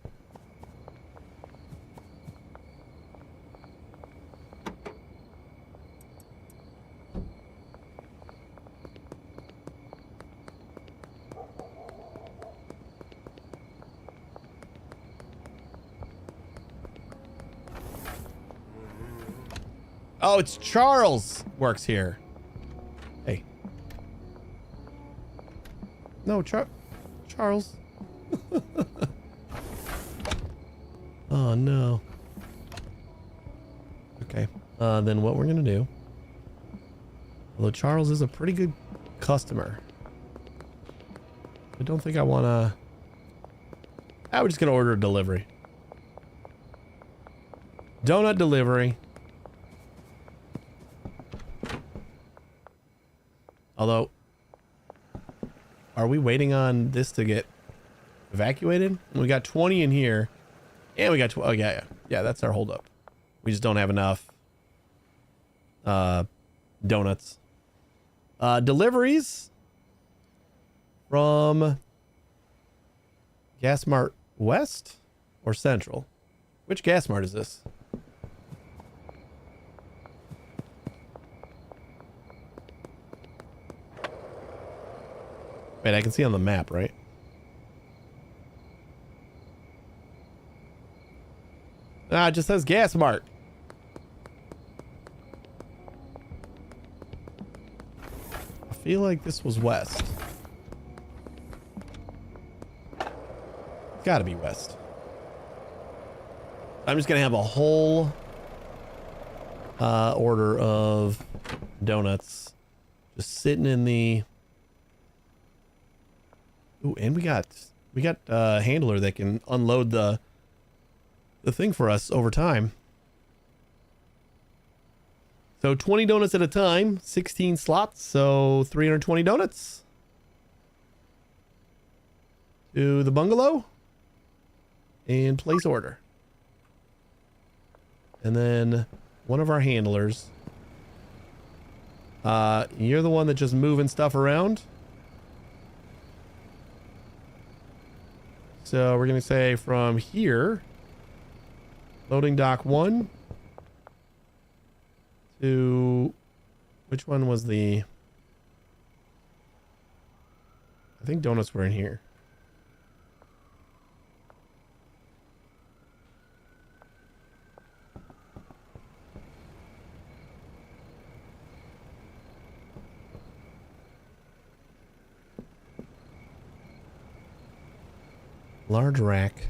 Oh, it's Charles works here. Hey. No, Charles. Oh, no. Okay. Then what we're going to do. Although Charles is a pretty good customer. I don't think I want to... we're just going to order a delivery. Donut delivery. Although, are we waiting on this to get evacuated? We got 20 in here. And we got... Oh, yeah. Yeah, that's our holdup. We just don't have enough donuts. Deliveries from Gas Mart West or Central? Which Gas Mart is this? Wait, I can see on the map, right? Ah, it just says Gas Mart. I feel like this was west. It's gotta be west. I'm just gonna have a whole order of donuts just sitting in the... Ooh, and we got a handler that can unload the thing for us over time. So 20 donuts at a time, 16 slots, so 320 donuts to the bungalow and place order. And then one of our handlers, you're the one that just moving stuff around. So we're going to say from here, loading dock 1 to, which one was the, I think donuts were in here. Large rack.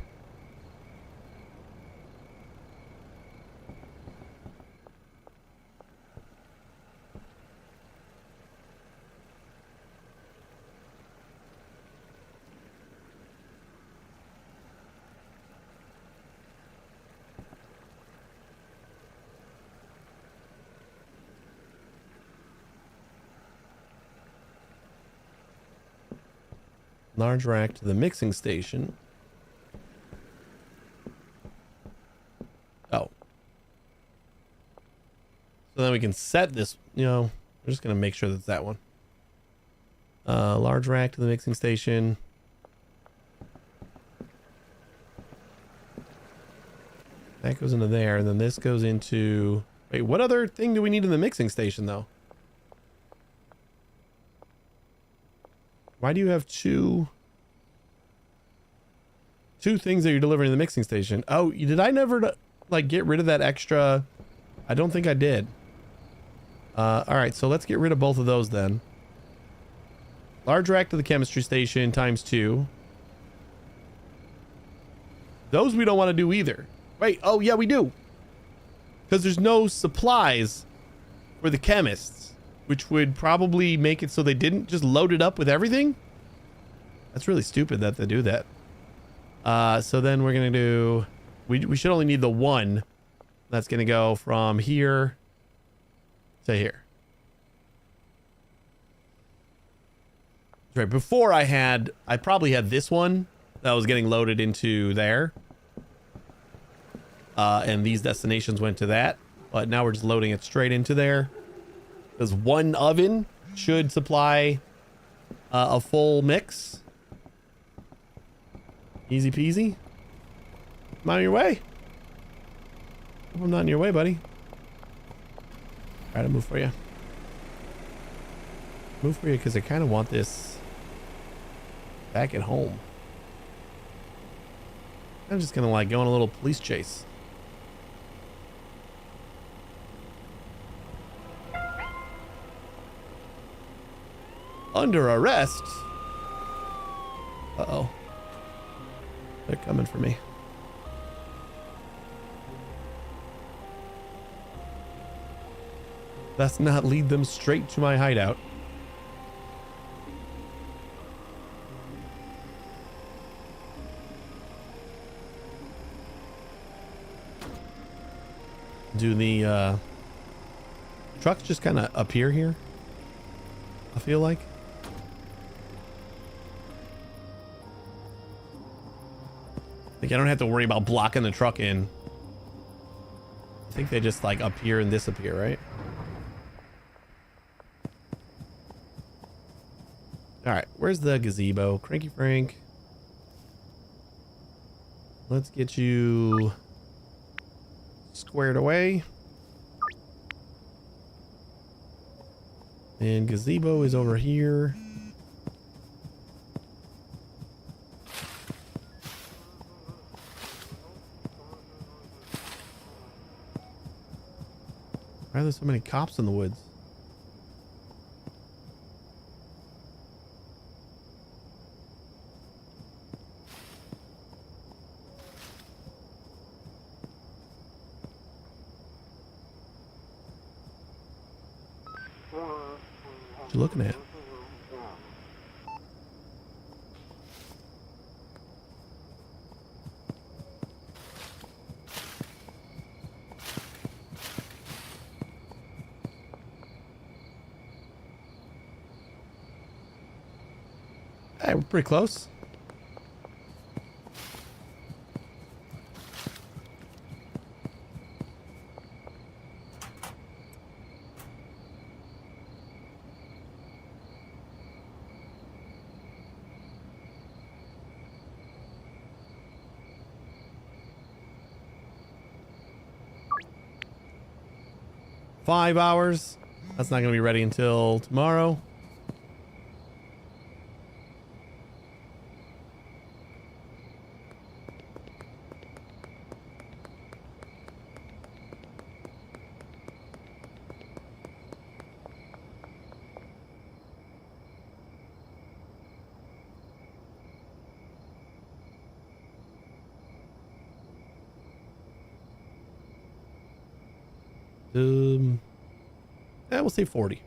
Large rack to the mixing station. Oh. So then we can set this, you know, we're just going to make sure that's that one. Large rack to the mixing station. That goes into there, and then this goes into... Wait, what other thing do we need in the mixing station, though? Why do you have two things that you're delivering to the mixing station? Oh, did I never, like, get rid of that extra? I don't think I did. All right, so let's get rid of both of those then. Large rack to the chemistry station ×2. Those we don't want to do either. Wait, oh yeah, we do. Because there's no supplies for the chemists, which would probably make it so they didn't just load it up with everything. That's really stupid that they do that. So then we're going to do... We should only need the one. That's going to go from here to here. Right, before I probably had this one that was getting loaded into there. And these destinations went to that. But now we're just loading it straight into there. Because one oven should supply a full mix. Easy peasy. I'm on your way. Hope I'm not in your way, buddy. Try to move for you. Move for you because I kind of want this back at home. I'm just gonna like go on a little police chase. under arrest. Uh-oh. They're coming for me. Best not lead them straight to my hideout. Do the trucks just kind of appear here? I feel like. Like I don't have to worry about blocking the truck in. I think they just like appear and disappear, right? All right, where's the gazebo? Cranky Frank. Let's get you squared away. And gazebo is over here. Why are there so many cops in the woods? What you looking at? Hey, we're pretty close. Five hours. That's not going to be ready until tomorrow. Yeah, we'll say 40.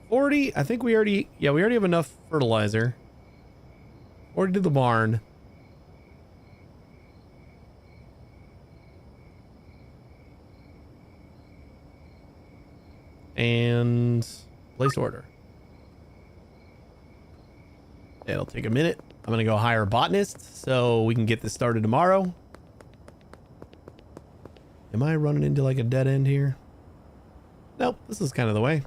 40. I think we already have enough fertilizer. 40 to the barn. And place order. It'll take a minute. I'm going to go hire a botanist so we can get this started tomorrow. Am I running into like a dead end here? Nope, this is kind of the way.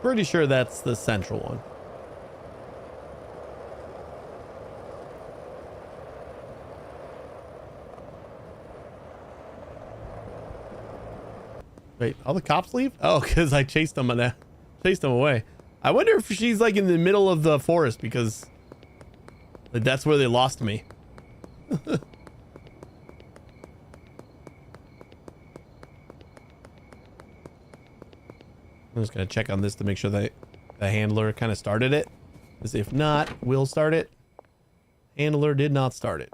Pretty sure that's the central one. Wait, all the cops leave? Oh, because I chased them away. I wonder if she's like in the middle of the forest because like, that's where they lost me. I'm just gonna check on this to make sure that the handler kind of started it. Because if not, we'll start it. Handler did not start it.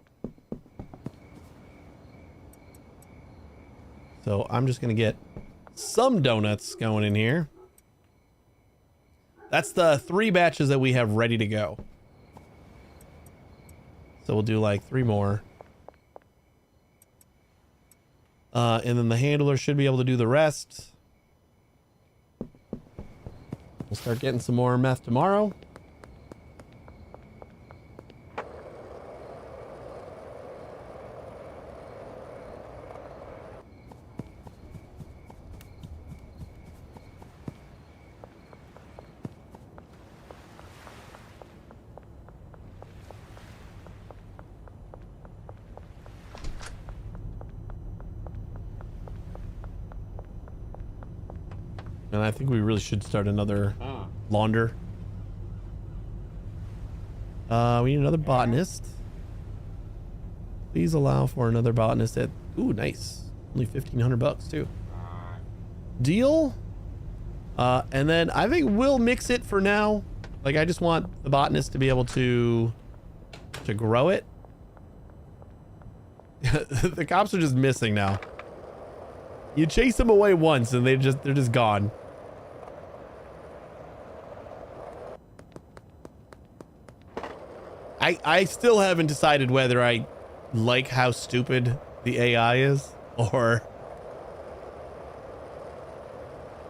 So I'm just gonna get some donuts going in here. That's the 3 batches that we have ready to go. So we'll do like 3 more. And then the handler should be able to do the rest. We'll start getting some more meth tomorrow. And I think we really should start another launder. We need another botanist. Please allow for another botanist at... Ooh, nice. Only 1,500 bucks too. Deal. And then I think we'll mix it for now. Like, I just want the botanist to be able to grow it. The cops are just missing now. You chase them away once and they're just gone. I still haven't decided whether I like how stupid the AI is, or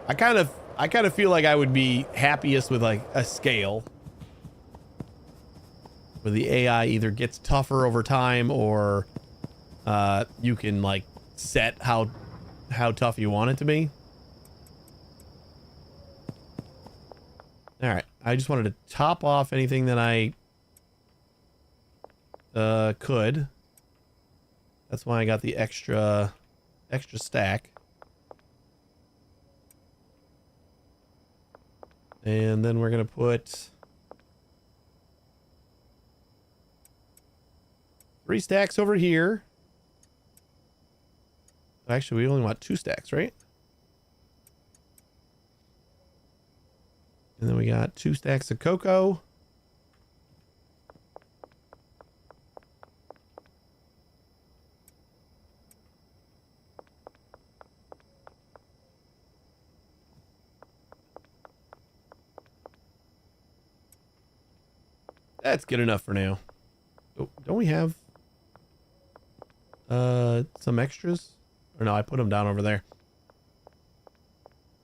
I kind of feel like I would be happiest with like a scale where the AI either gets tougher over time, or you can like set how tough you want it to be. All right, I just wanted to top off anything that I could. That's why I got the extra stack. And then we're gonna put 3 stacks over here. Actually, we only want 2 stacks, right? And then we got 2 stacks of cocoa. That's good enough for now. Oh, don't we have some extras? Or no, I put them down over there.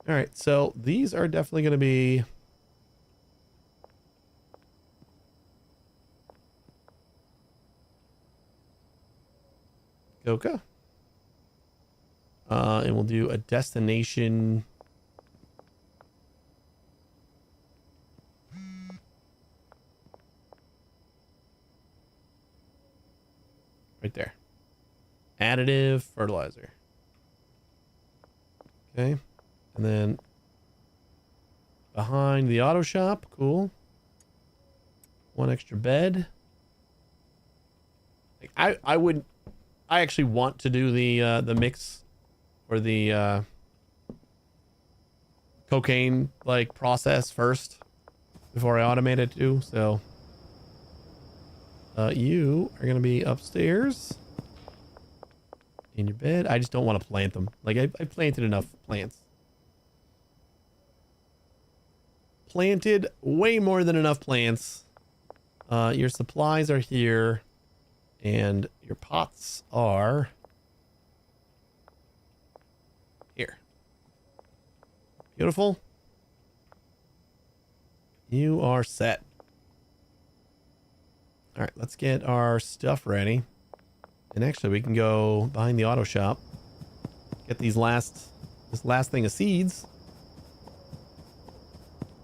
All right, so these are definitely going to be Coca. And we'll do a destination. Right there. Additive fertilizer. Okay. And then behind the auto shop. Cool. 1 extra bed. Like I actually want to do the mix or the cocaine like process first before I automate it too. So you are gonna be upstairs in your bed. I just don't want to plant them. Like I planted enough plants. Planted way more than enough plants. Your supplies are here, and your pots are here. Beautiful. You are set. All right, let's get our stuff ready. And actually, we can go behind the auto shop. Get this last thing of seeds.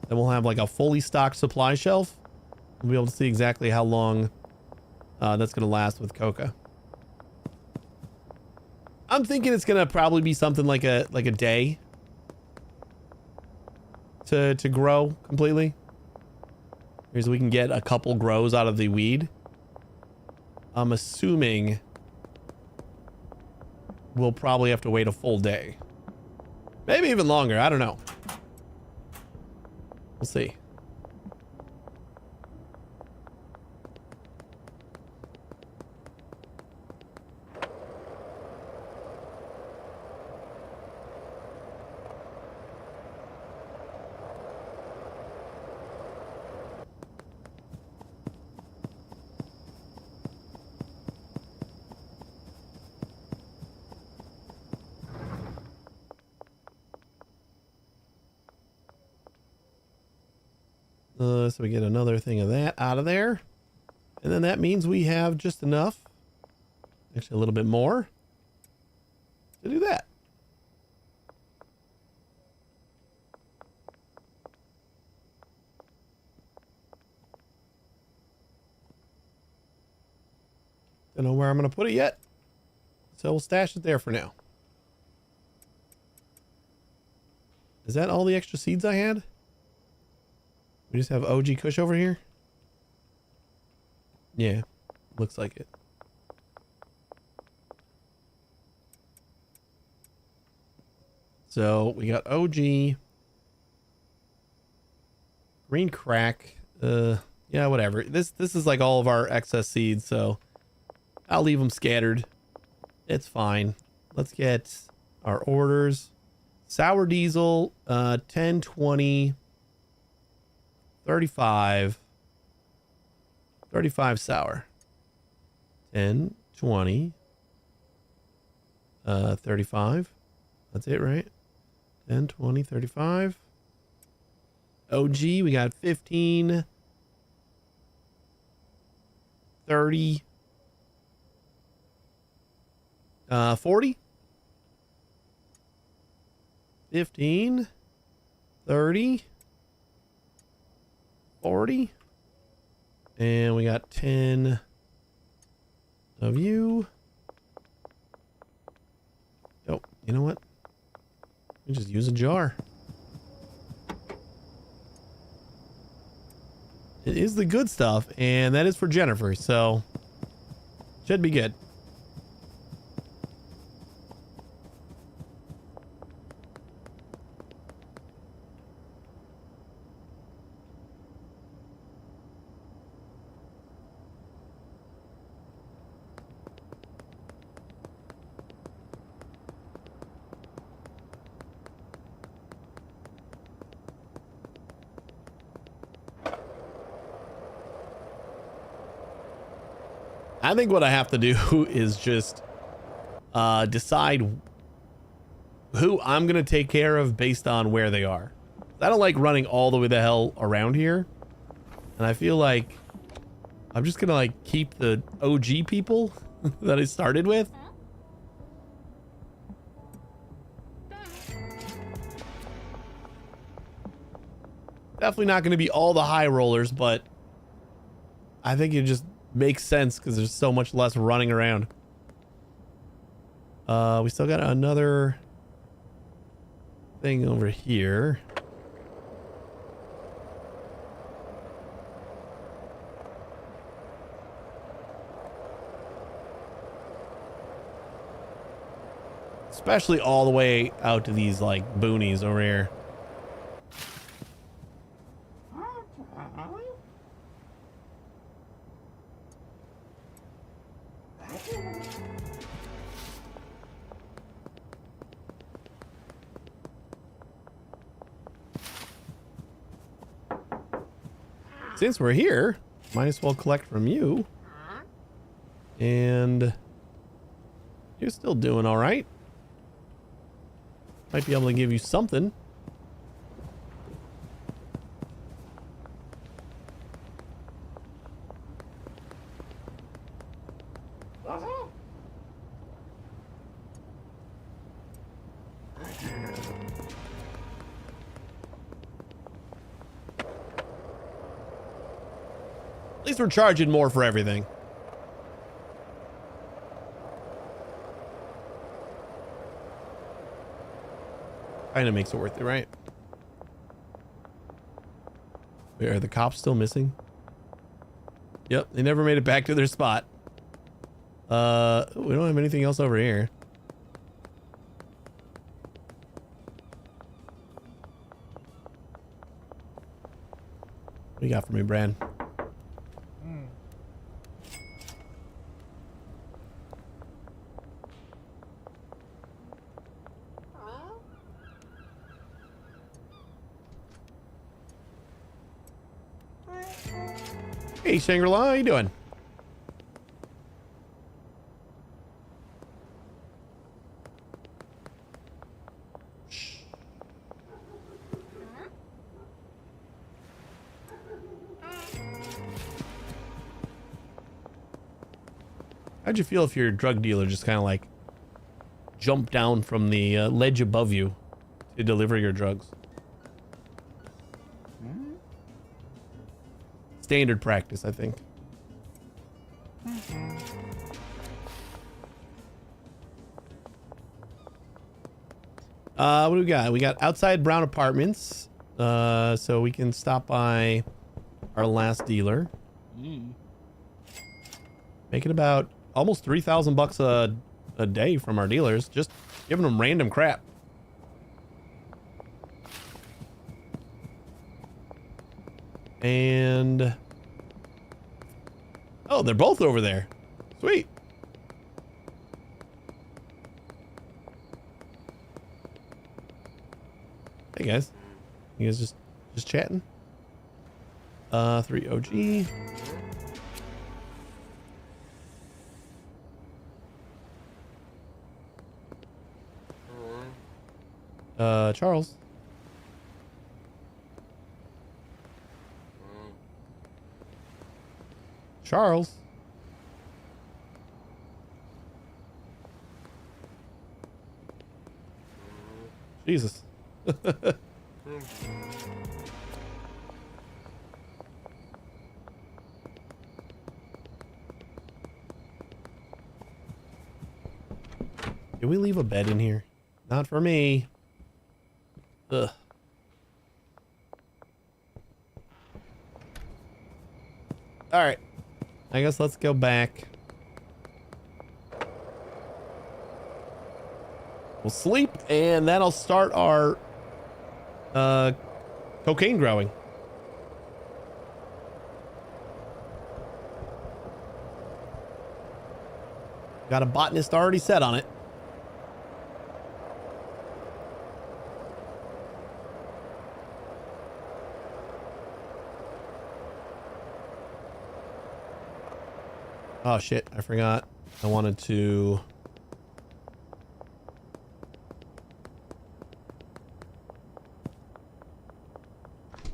Then we'll have like a fully stocked supply shelf. We'll be able to see exactly how long that's going to last with Coca. I'm thinking it's going to probably be something like a day to grow completely. Here's we can get a couple grows out of the weed. I'm assuming we'll probably have to wait a full day. Maybe even longer. I don't know. We'll see. So we get another thing of that out of there. And then that means we have just enough, actually a little bit more, to do that. Don't know where I'm going to put it yet. So we'll stash it there for now. Is that all the extra seeds I had? We just have OG Kush over here. Yeah, looks like it. So we got OG, green crack. Yeah, whatever. This is like all of our excess seeds, so I'll leave them scattered. It's fine. Let's get our orders. Sour diesel, 10, 20, 35. 35 sour. 10, 20, 35. That's it, right? 10, 20, 35. OG, we got 15, 30, 40, 15, 30, 40, and we got 10 of you. Oh, you know what? We just use a jar. It is the good stuff, and that is for Jennifer, so should be good. I think what I have to do is just decide who I'm going to take care of based on where they are. I don't like running all the way the hell around here. And I feel like I'm just going to like keep the OG people that I started with. Definitely not going to be all the high rollers, but I think it just makes sense because there's so much less running around. We still got another thing over here. Especially all the way out to these like boonies over here. Since we're here, might as well collect from you. And you're still doing all right. Might be able to give you something. At least we're charging more for everything. Kind of makes it worth it, right? Wait, are the cops still missing? Yep, they never made it back to their spot. We don't have anything else over here. What do you got for me, Brad? Hey, Shangri-La, how you doing? How'd you feel if your drug dealer just kind of like jumped down from the ledge above you to deliver your drugs? Standard practice, I think. What do we got? We got outside brown apartments. So we can stop by our last dealer. Making about almost $3,000 a day from our dealers, just giving them random crap. And oh, they're both over there. Sweet. Hey guys, you guys just chatting? 3 OG. Charles. Charles. Jesus. Did we leave a bed in here? Not for me. Ugh. All right. I guess let's go back. We'll sleep, and that'll start our cocaine growing. Got a botanist already set on it. Oh shit, I forgot. I wanted to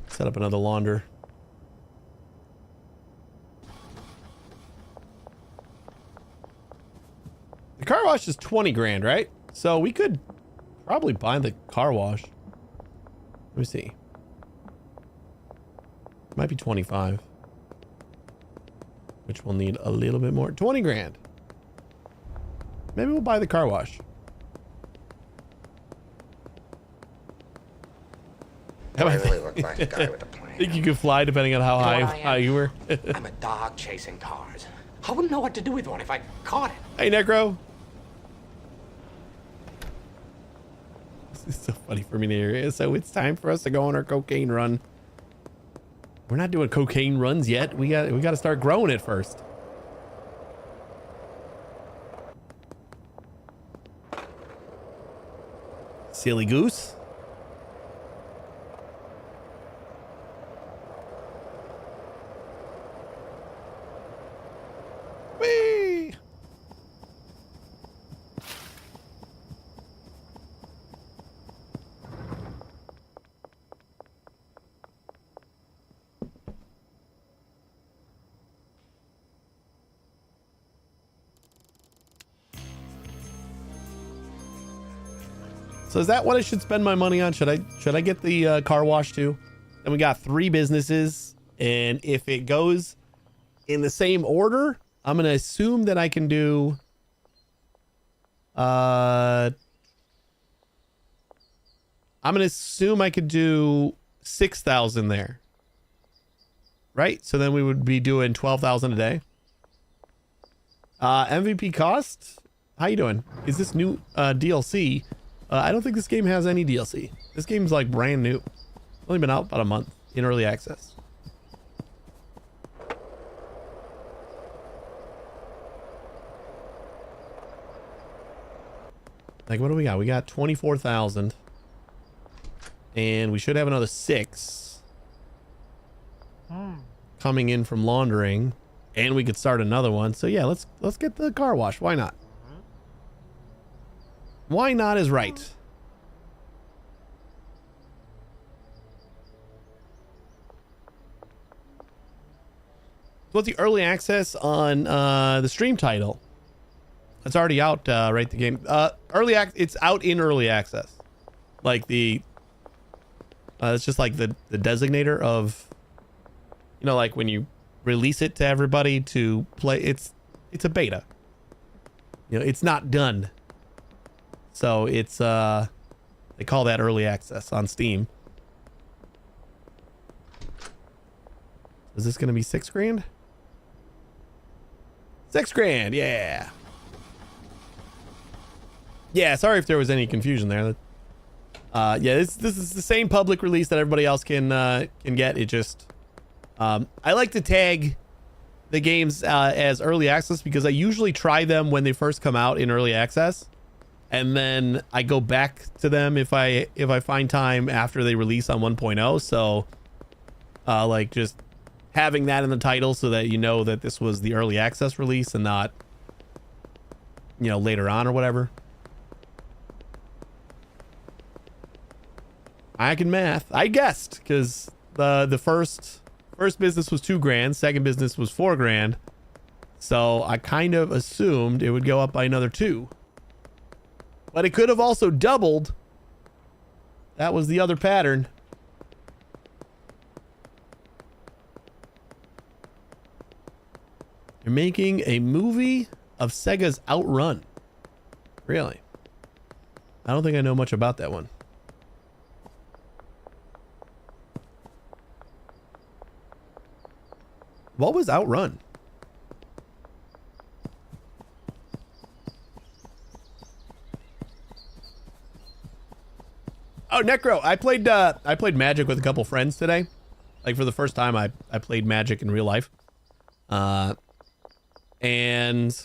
set up another launder. The car wash is 20 grand, right? So we could probably buy the car wash. Let me see. Might be 25. Which will need a little bit more. 20 grand. Maybe we'll buy the car wash. I really look like a guy with a plan. Think you could fly depending on how high you were? I'm a dog chasing cars. I wouldn't know what to do with one if I caught it. Hey, Necro. This is so funny for me to hear. So it's time for us to go on our cocaine run. We're not doing cocaine runs yet. We got to start growing it first. Silly goose. Whee! So is that what I should spend my money on? Should I get the car wash too? And we got 3 businesses, and if it goes in the same order, I'm gonna assume that I can do I'm gonna assume I could do 6,000 there, right? So then we would be doing 12,000 a day. MVP cost, how you doing? Is this new DLC? I don't think this game has any DLC. This game's like brand new. It's only been out about a month in early access. Like, what do we got? We got 24,000. And we should have another 6 coming in from laundering. And we could start another one. So yeah, let's get the car wash. Why not? Why not is right. What's the early access on the stream title? It's already out, right? The game it's out in early access. Like the it's just like the designator of, you know, like when you release it to everybody to play, it's a beta. You know, it's not done. So it's they call that early access on Steam. Is this gonna be 6 grand? $6,000. Yeah. Yeah. Sorry if there was any confusion there. Yeah, this is the same public release that everybody else can get. It just, I like to tag the games as early access because I usually try them when they first come out in early access, and then I go back to them if I find time after they release on 1.0. So, like just having that in the title so that you know that this was the early access release and not, you know, later on or whatever. I can math. I guessed because the first business was $2,000, second business was $4,000, so I kind of assumed it would go up by another 2. But it could have also doubled. That was the other pattern. You're making a movie of Sega's Outrun. Really? I don't think I know much about that one. What was Outrun? Oh, Necro, I played Magic with a couple friends today. Like for the first time I played Magic in real life. And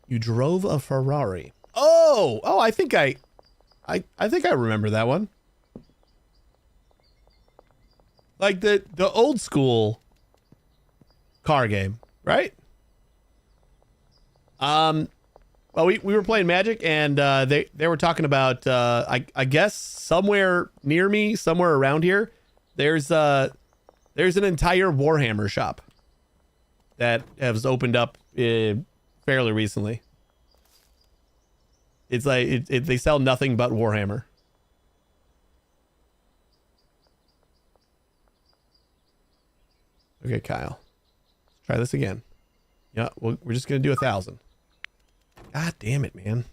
you drove a Ferrari. Oh, I think I remember that one. Like the old school car game, right? Well, we were playing Magic, and they were talking about I guess somewhere near me, somewhere around here, there's an entire Warhammer shop that has opened up fairly recently. It's like they sell nothing but Warhammer. Okay, Kyle. Let's try this again. Yeah, we're just gonna do 1,000. God damn it, man.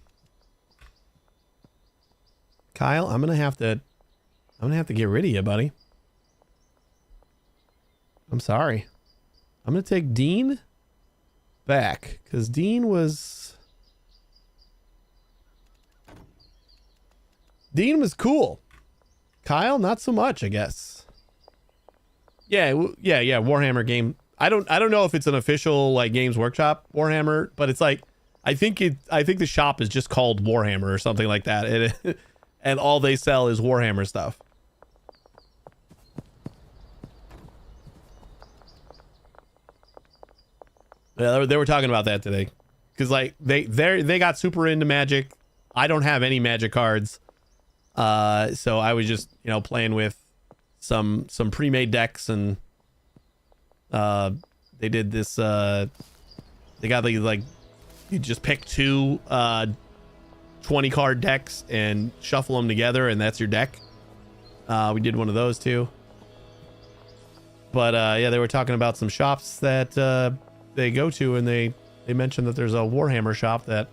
Kyle, I'm gonna have to get rid of you, buddy. I'm sorry. I'm gonna take Dean back because Dean was cool. Kyle, not so much, I guess. Yeah, Warhammer game. I don't know if it's an official like Games Workshop Warhammer, but it's like I think the shop is just called Warhammer or something like that, and all they sell is Warhammer stuff. Yeah, they were talking about that today because like they got super into Magic. I don't have any Magic cards, so I was just playing with some pre-made decks, and they did this. They got like you just pick 2 20 card decks and shuffle them together, and that's your deck. We did one of those too. But yeah, they were talking about some shops that they go to, and they mentioned that there's a Warhammer shop that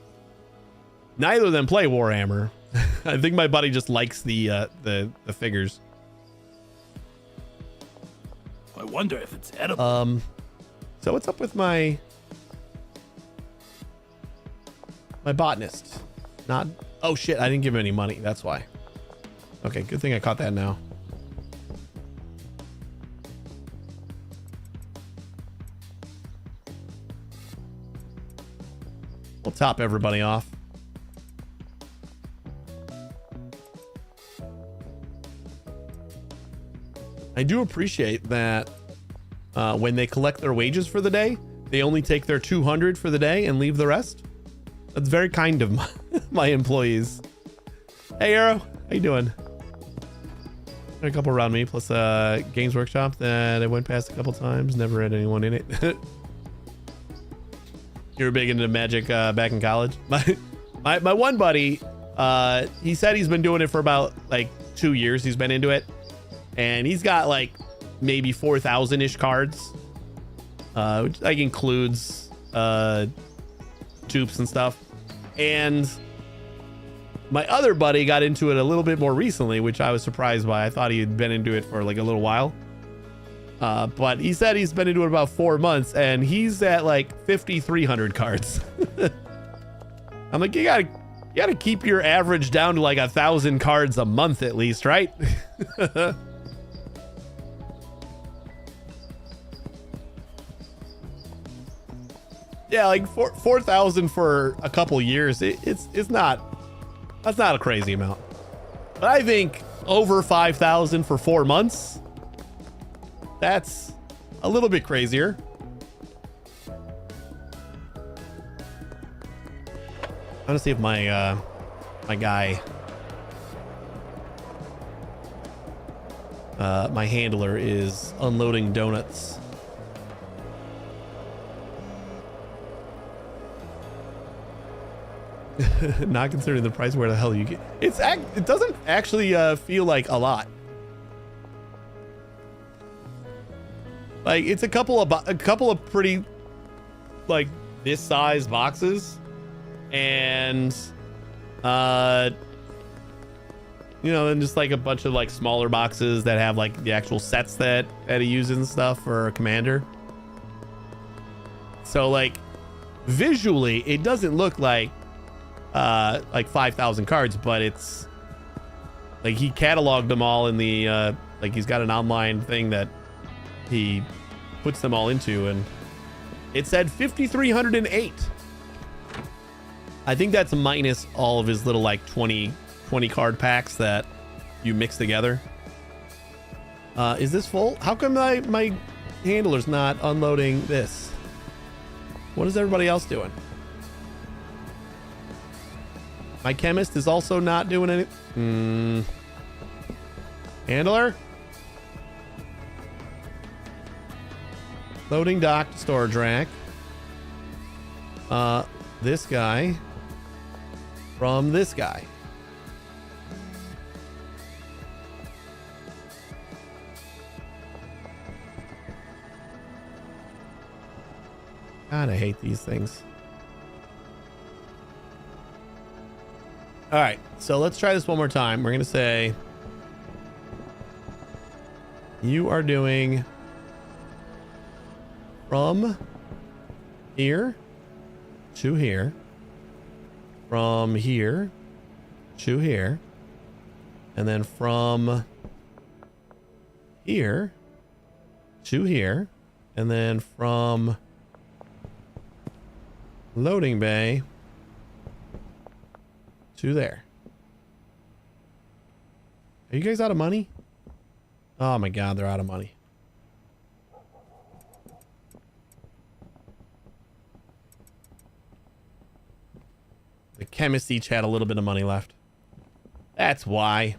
neither of them play Warhammer. I think my buddy just likes the figures. I wonder if it's edible. So what's up with my botanist? Not. Oh shit! I didn't give him any money. That's why. Okay, good thing I caught that now. We'll top everybody off. I do appreciate that when they collect their wages for the day, they only take their 200 for the day and leave the rest. That's very kind of my employees. Hey, Arrow, how you doing? A couple around me, plus Games Workshop that I went past a couple times. Never had anyone in it. You were big into Magic back in college. My one buddy, he said he's been doing it for about like 2 years. He's been into it, and he's got like maybe 4,000-ish cards, which like includes dupes and stuff. And my other buddy got into it a little bit more recently, which I was surprised by. I thought he had been into it for like a little while. But he said he's been into it about 4 months and he's at like 5,300 cards. I'm like, you gotta keep your average down to like 1,000 cards a month at least, right? Yeah, like 4,000 for a couple years. That's not a crazy amount. But I think over 5,000 for 4 months, that's a little bit crazier. I want to see if my my guy, my handler is unloading donuts. Not considering the price, where the hell you get it doesn't actually feel like a lot. Like it's a couple of pretty like this size boxes, and you know, and just like a bunch of like smaller boxes that have like the actual sets that he uses and stuff for a commander. So like visually it doesn't look like 5,000 cards, but it's like he cataloged them all in the like he's got an online thing that he puts them all into, and it said 5,308. I think that's minus all of his little like 20 card packs that you mix together. Is this full? How come my handler's not unloading this? What is everybody else doing? My chemist is also not doing anything. Handler? Loading dock to storage rack. This guy from this guy. God, I hate these things. All right, so let's try this one more time. We're gonna say you are doing from here to here, from here to here, and then from here to here, and then from loading bay to there. Are you guys out of money? Oh my god, they're out of money. The chemists each had a little bit of money left. That's why.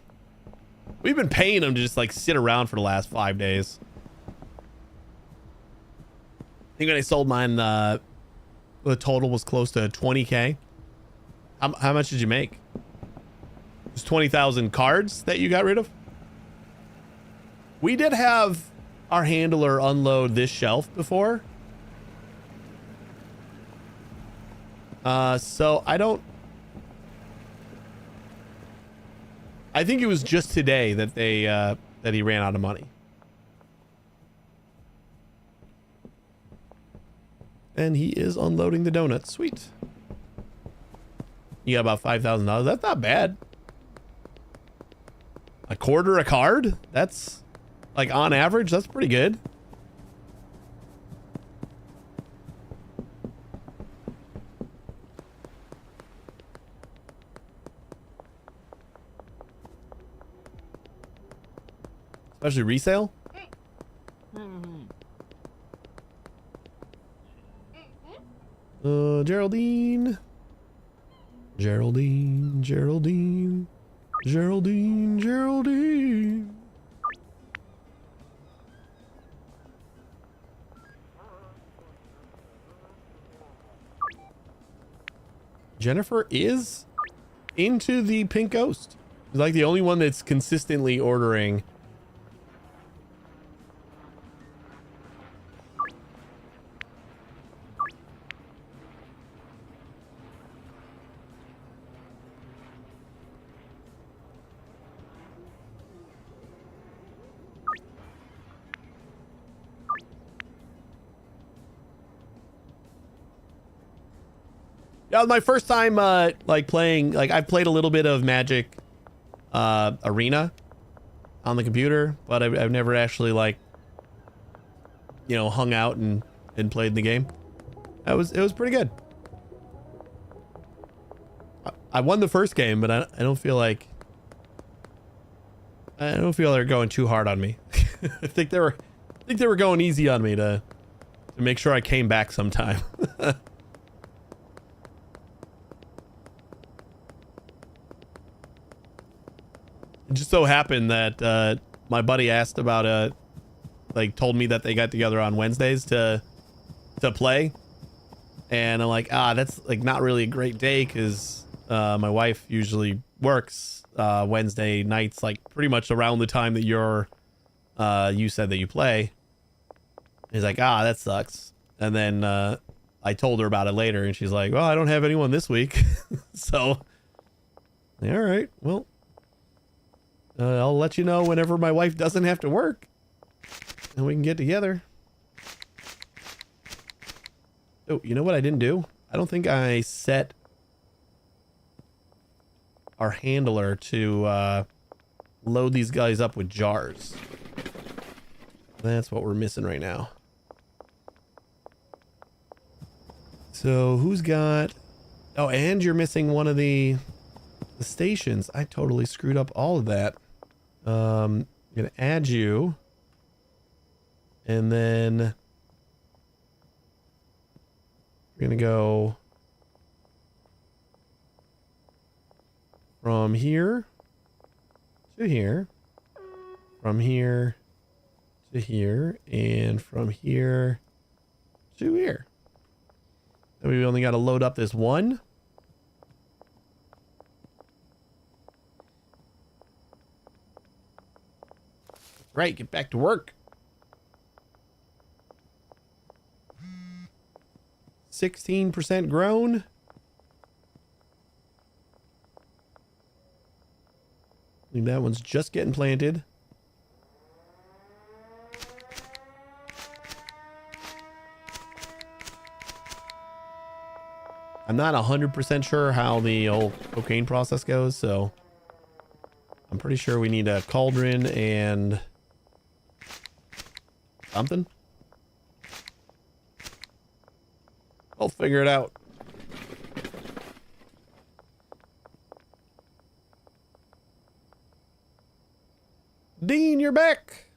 We've been paying them to just like sit around for the last 5 days. I think when I sold mine, the total was close to 20K. How much did you make? It was 20,000 cards that you got rid of. We did have our handler unload this shelf before. So I think it was just today that that he ran out of money. And he is unloading the donuts. Sweet. You got about $5,000. That's not bad. A quarter a card? That's like on average, that's pretty good. Especially resale. Geraldine. Geraldine, Geraldine, Geraldine, Geraldine. Jennifer is into the pink ghost. She's like the only one that's consistently ordering. Yeah, it was my first time like playing. Like I've played a little bit of Magic Arena on the computer, but I've never actually like, you know, hung out and played the game. It was pretty good. I won the first game, but I don't feel like they're going too hard on me. I think they were going easy on me to make sure I came back sometime. It just so happened that my buddy asked about like told me that they got together on Wednesdays to play, and I'm like, that's like not really a great day because my wife usually works Wednesday nights, like pretty much around the time that you said that you play. He's like, that sucks. And then I told her about it later, and she's like, well, I don't have anyone this week. So all right, well, I'll let you know whenever my wife doesn't have to work and we can get together. Oh, you know what I didn't do? I don't think I set our handler to load these guys up with jars. That's what we're missing right now. So who's got... Oh, and you're missing one of the stations. I totally screwed up all of that. I'm gonna add you, and then we're gonna go from here to here, from here to here, and from here to here. And we only got to load up this one. Right, get back to work. 16% grown. I think that one's just getting planted. I'm not 100% sure how the whole cocaine process goes, so I'm pretty sure we need a cauldron and something. I'll figure it out. Dean, you're back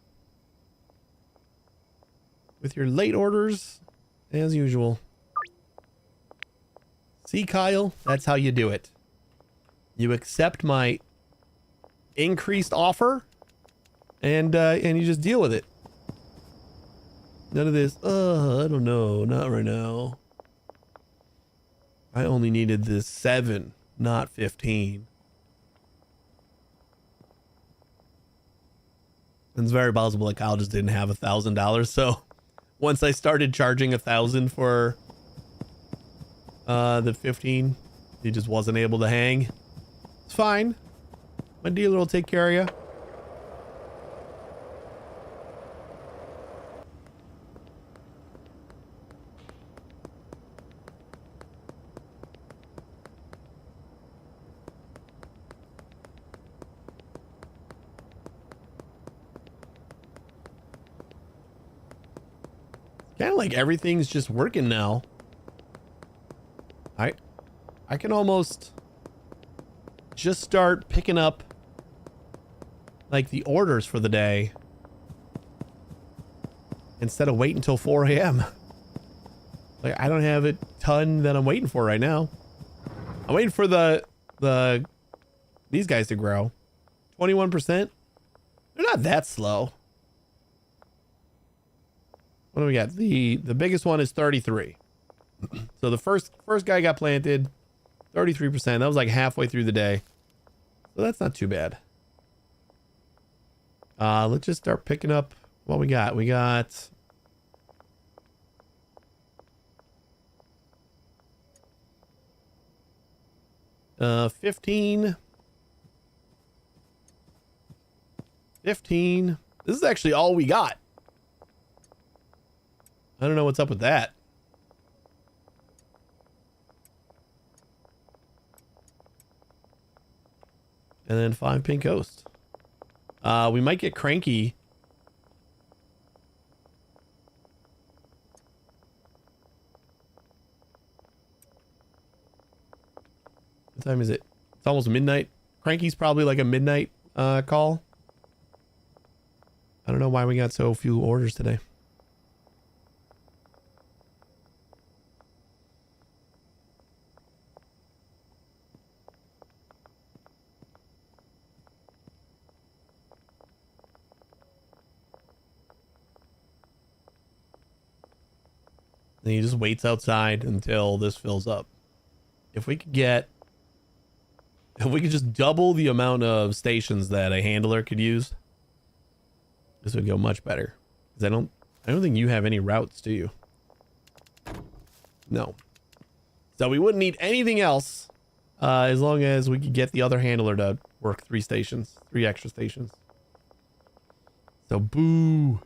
with your late orders as usual. See, Kyle, that's how you do it. You accept my increased offer and you just deal with it. None of this, I don't know, not right now. I only needed this 7, not 15. It's very possible that Kyle just didn't have $1,000. So once I started charging 1,000 for the 15, he just wasn't able to hang. It's fine. My dealer will take care of you. Kind of like everything's just working now. I can almost just start picking up like the orders for the day instead of waiting until 4 a.m. Like I don't have a ton that I'm waiting for right now. I'm waiting for these guys to grow. 21%. They're not that slow. What do we got? The biggest one is 33. So the first guy got planted, 33%. That was like halfway through the day. So that's not too bad. Let's just start picking up what we got. We got 15. This is actually all we got. I don't know what's up with that. And then 5 pink ghosts. We might get cranky. What time is it? It's almost midnight. Cranky's probably like a midnight call. I don't know why we got so few orders today. And he just waits outside until this fills up. If we could just double the amount of stations that a handler could use, this would go much better. 'Cause I don't think you have any routes, do you? No. So we wouldn't need anything else as long as we could get the other handler to work 3 extra stations. So boo.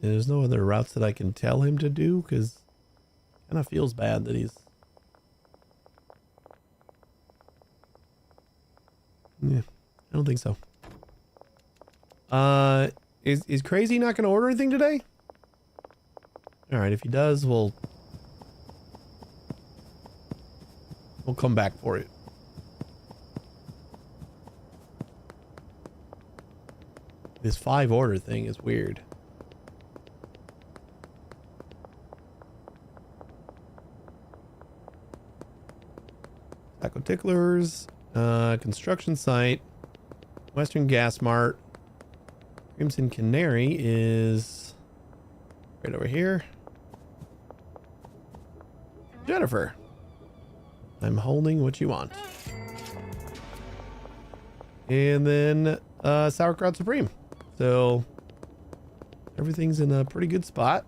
And there's no other routes that I can tell him to do because it kind of feels bad that he's... Yeah, I don't think so. Is Crazy not going to order anything today? All right, if he does, we'll come back for it. This 5 order thing is weird. Taco Ticklers, construction site, Western Gas Mart, Crimson Canary is right over here. Jennifer, I'm holding what you want. And then Sauerkraut Supreme. So everything's in a pretty good spot.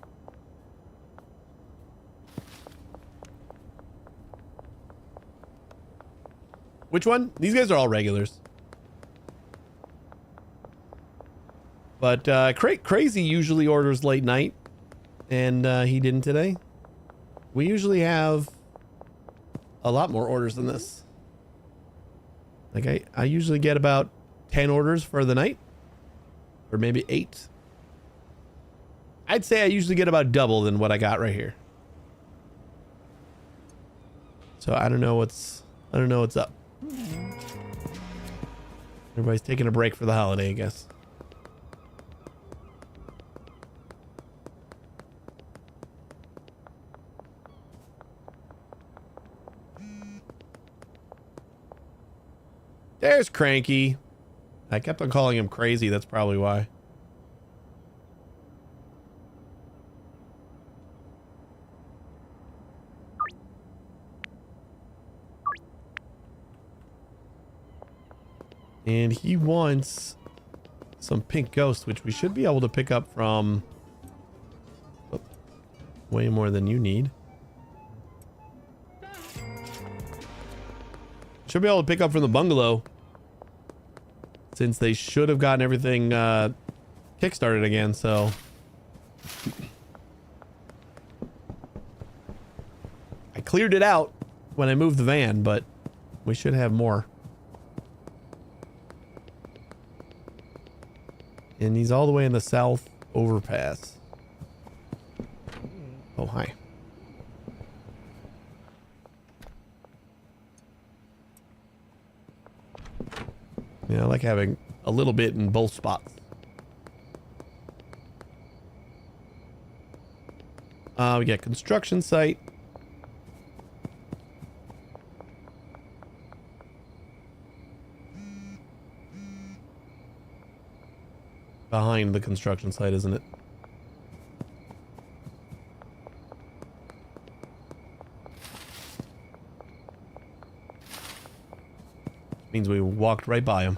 Which one? These guys are all regulars. But Crazy usually orders late night, and he didn't today. We usually have a lot more orders than this. Like I usually get about 10 orders for the night, or maybe 8. I'd say I usually get about double than what I got right here. So I don't know what's up. Everybody's taking a break for the holiday, I guess. There's Cranky. I kept on calling him Crazy. That's probably why. And he wants some pink ghost, which we should be able to pick up from way more than you need. Should be able to pick up from the bungalow, since they should have gotten everything kickstarted again. So I cleared it out when I moved the van, but we should have more. And he's all the way in the south overpass. Oh, hi. Yeah, I like having a little bit in both spots. We got construction site. Behind the construction site, isn't it? Means we walked right by him.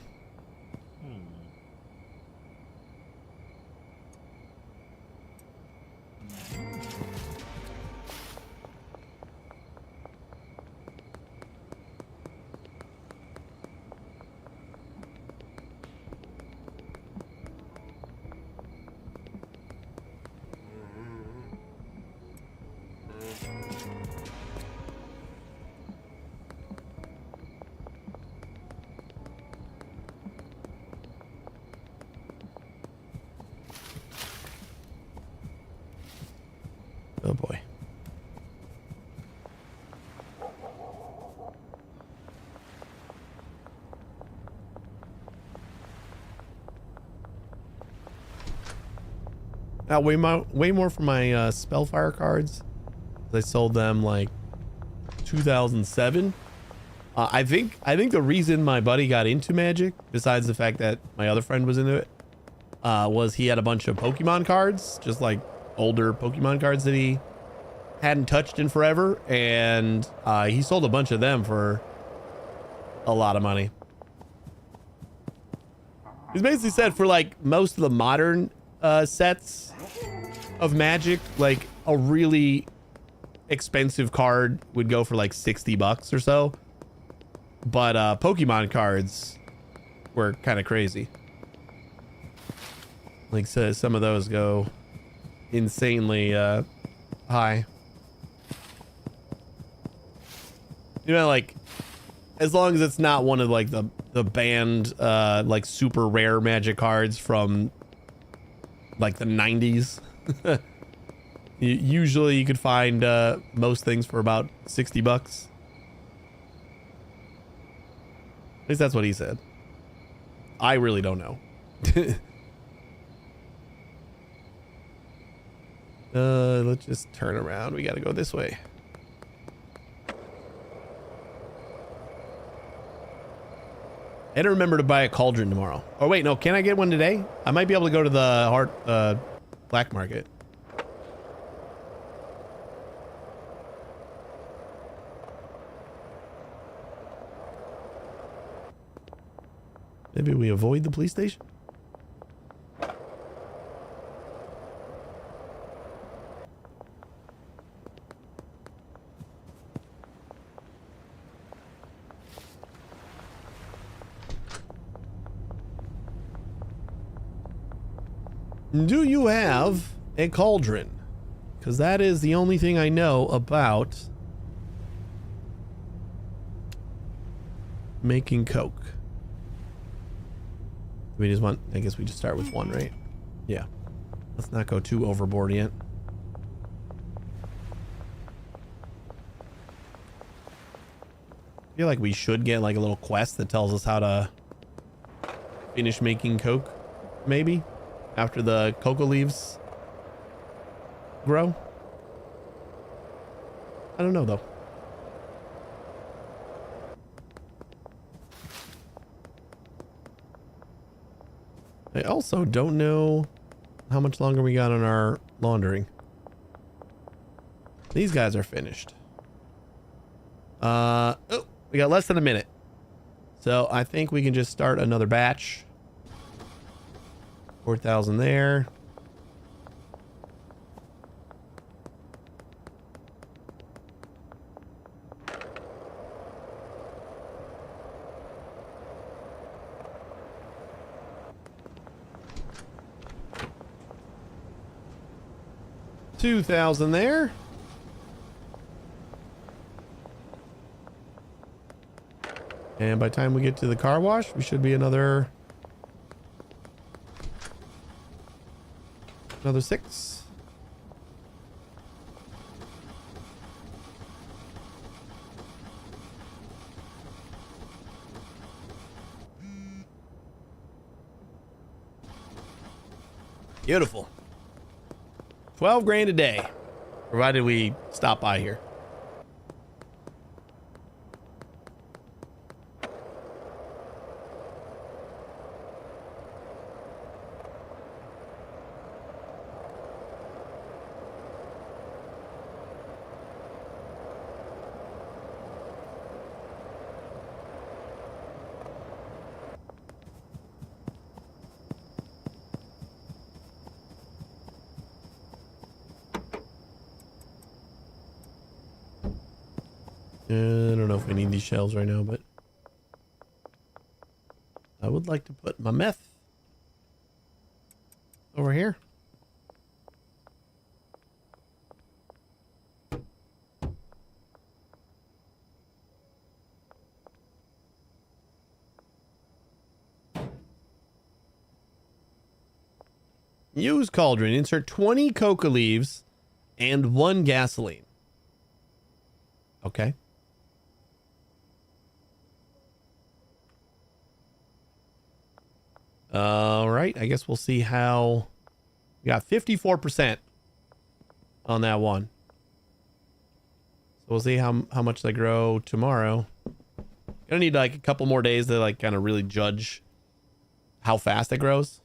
Oh boy. Now way more for my Spellfire cards. I sold them like 2007. I think the reason my buddy got into Magic, besides the fact that my other friend was into it, was he had a bunch of Pokemon cards, just like older Pokemon cards that he hadn't touched in forever, and he sold a bunch of them for a lot of money. He's basically said for like most of the modern sets of Magic, like a really expensive card would go for like $60 or so, but Pokemon cards were kind of crazy. Like, so some of those go insanely high. You know, like, as long as it's not one of like the banned like super rare Magic cards from like the 90s. Usually you could find most things for about $60. At least that's what he said. I really don't know. Let's just turn around. We gotta go this way. And remember to buy a cauldron tomorrow. Oh wait, no, can I get one today? I might be able to go to the black market. Maybe we avoid the police station? Do you have a cauldron? Because that is the only thing I know about making Coke. We just want, I guess we just start with one, right? Yeah. Let's not go too overboard yet. I feel like we should get like a little quest that tells us how to finish making Coke, maybe, after the cocoa leaves grow. I don't know though. I also don't know how much longer we got on our laundering. These guys are finished. Oh, we got less than a minute. So I think we can just start another batch. 4,000 there. $2,000 there. And by the time we get to the car wash, we should be another 6. Beautiful. 12 grand a day, provided we stop by here. I don't know if we need these shells right now, but I would like to put my meth over here. Use cauldron. Insert 20 coca leaves and 1 gasoline. Okay. All right. I guess we'll see how. We got 54% on that one. So we'll see how much they grow tomorrow. Gonna need like a couple more days to like kind of really judge how fast it grows.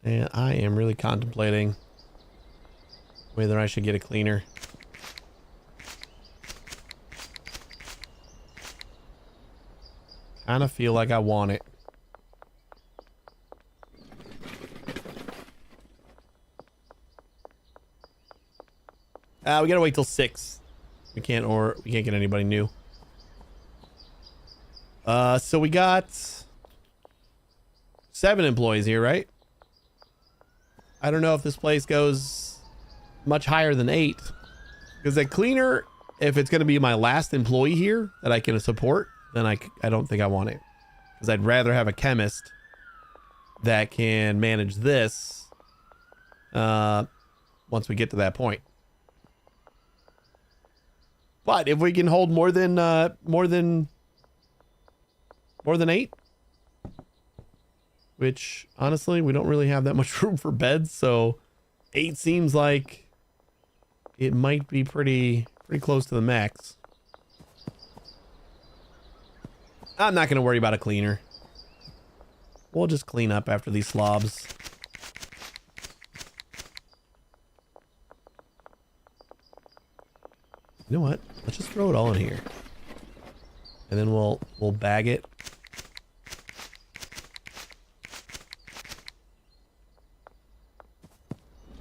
And I am really contemplating whether I should get a cleaner. Kind of feel like I want it. We gotta wait till 6. We can't get anybody new. So we got 7 employees here, right? I don't know if this place goes much higher than 8. Because a cleaner, if it's going to be my last employee here that I can support, then I don't think I want it. Because I'd rather have a chemist that can manage this once we get to that point. But if we can hold more than 8, which honestly we don't really have that much room for beds, so 8 seems like it might be pretty close to the max. I'm not going to worry about a cleaner. We'll just clean up after these slobs. You know what? Let's just throw it all in here. And then we'll bag it.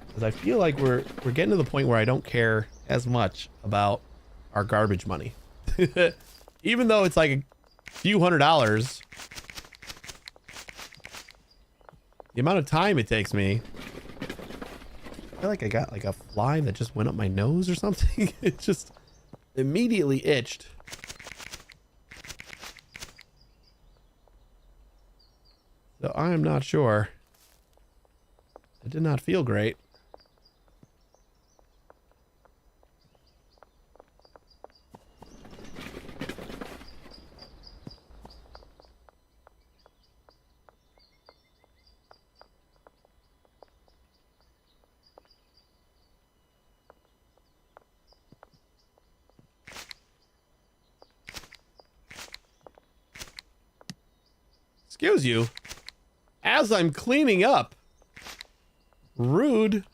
Because I feel like we're getting to the point where I don't care as much about our garbage money. Even though it's like a few $100s. The amount of time it takes me. I feel like I got like a fly that just went up my nose or something. It just immediately itched. So I am not sure. It did not feel great. Excuse you. As I'm cleaning up. Rude.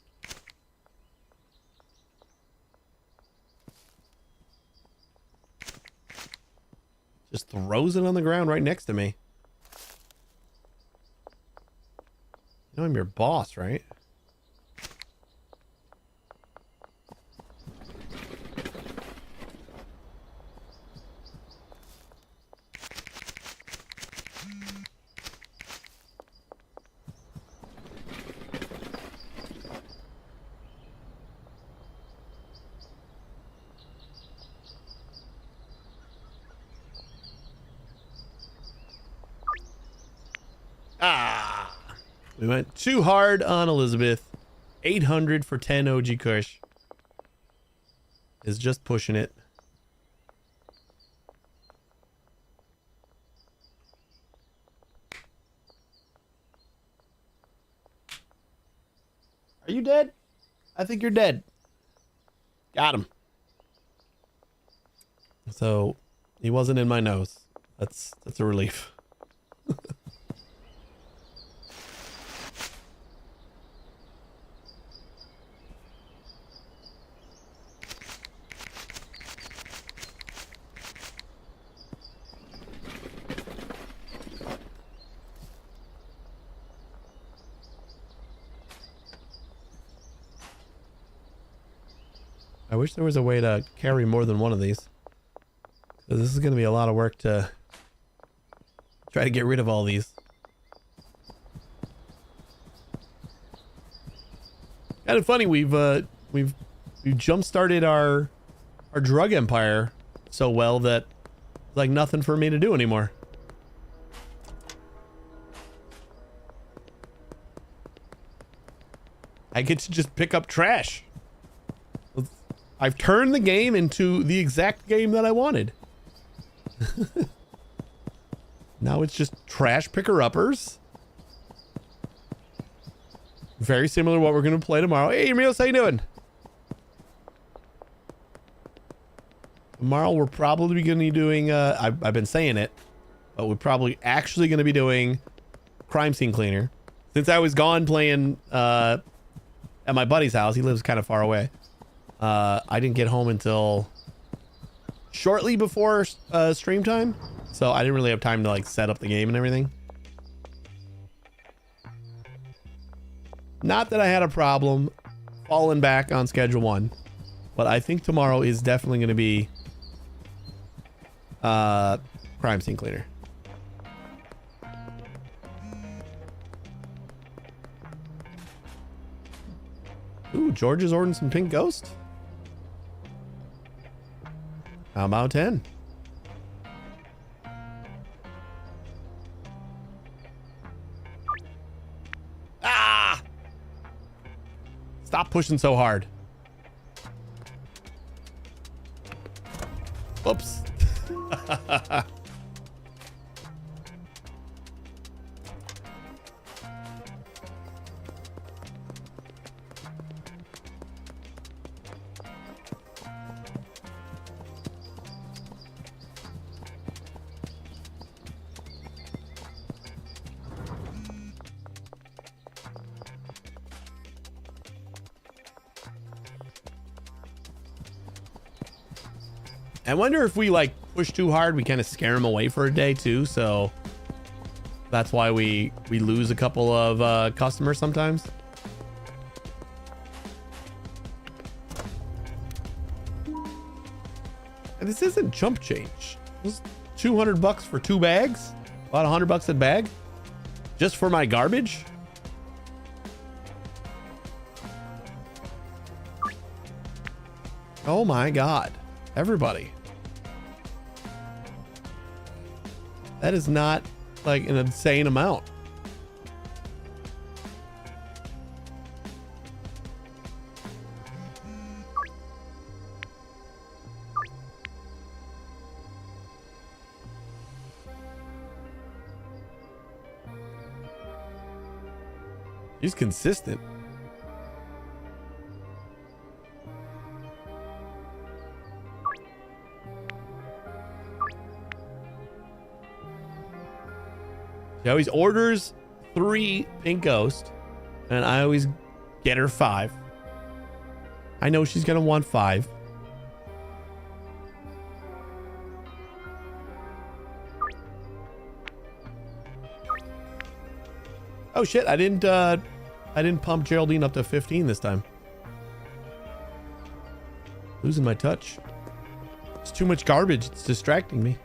Just throws it on the ground right next to me. You know I'm your boss, right? We went too hard on Elizabeth. 800 for 10 OG Kush. Is just pushing it. Are you dead? I think you're dead. Got him. So he wasn't in my nose. That's a relief. I wish there was a way to carry more than one of these. So this is going to be a lot of work to Try to get rid of all these. Kind of funny. We've jump started our drug empire so well that it's like nothing for me to do anymore. I get to just pick up trash. I've turned the game into the exact game that I wanted. Now it's just trash picker-uppers. Very similar to what we're going to play tomorrow. Hey, Emilios, how you doing? Tomorrow we're probably going to be doing, I've been saying it, but we're probably actually going to be doing Crime Scene Cleaner. Since I was gone playing at my buddy's house, he lives kind of far away. I didn't get home until shortly before stream time, so I didn't really have time to like set up the game and everything. Not that I had a problem falling back on schedule 1, but I think tomorrow is definitely going to be Crime Scene Cleaner. Ooh, George is ordering some Pink Ghost. How about 10? Ah! Stop pushing so hard. Whoops. I wonder if we like push too hard, we kind of scare them away for a day too. So that's why we lose a couple of customers sometimes. And this isn't chump change. This is $200 for 2 bags. About $100 a bag just for my garbage. Oh my God, everybody. That is not like an insane amount. He's consistent. She always orders 3 Pink Ghost, and I always get her 5. I know she's gonna want 5. Oh shit! I didn't pump Geraldine up to 15 this time. Losing my touch. It's too much garbage. It's distracting me.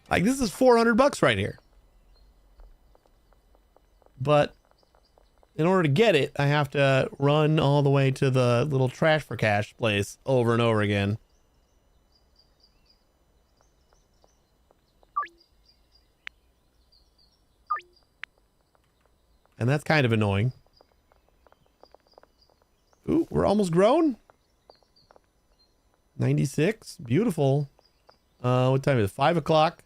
Like, this is 400 bucks right here. But in order to get it, I have to run all the way to the little trash for cash place over and over again. And that's kind of annoying. Ooh, we're almost grown. 96. Beautiful. What time is it? 5 o'clock.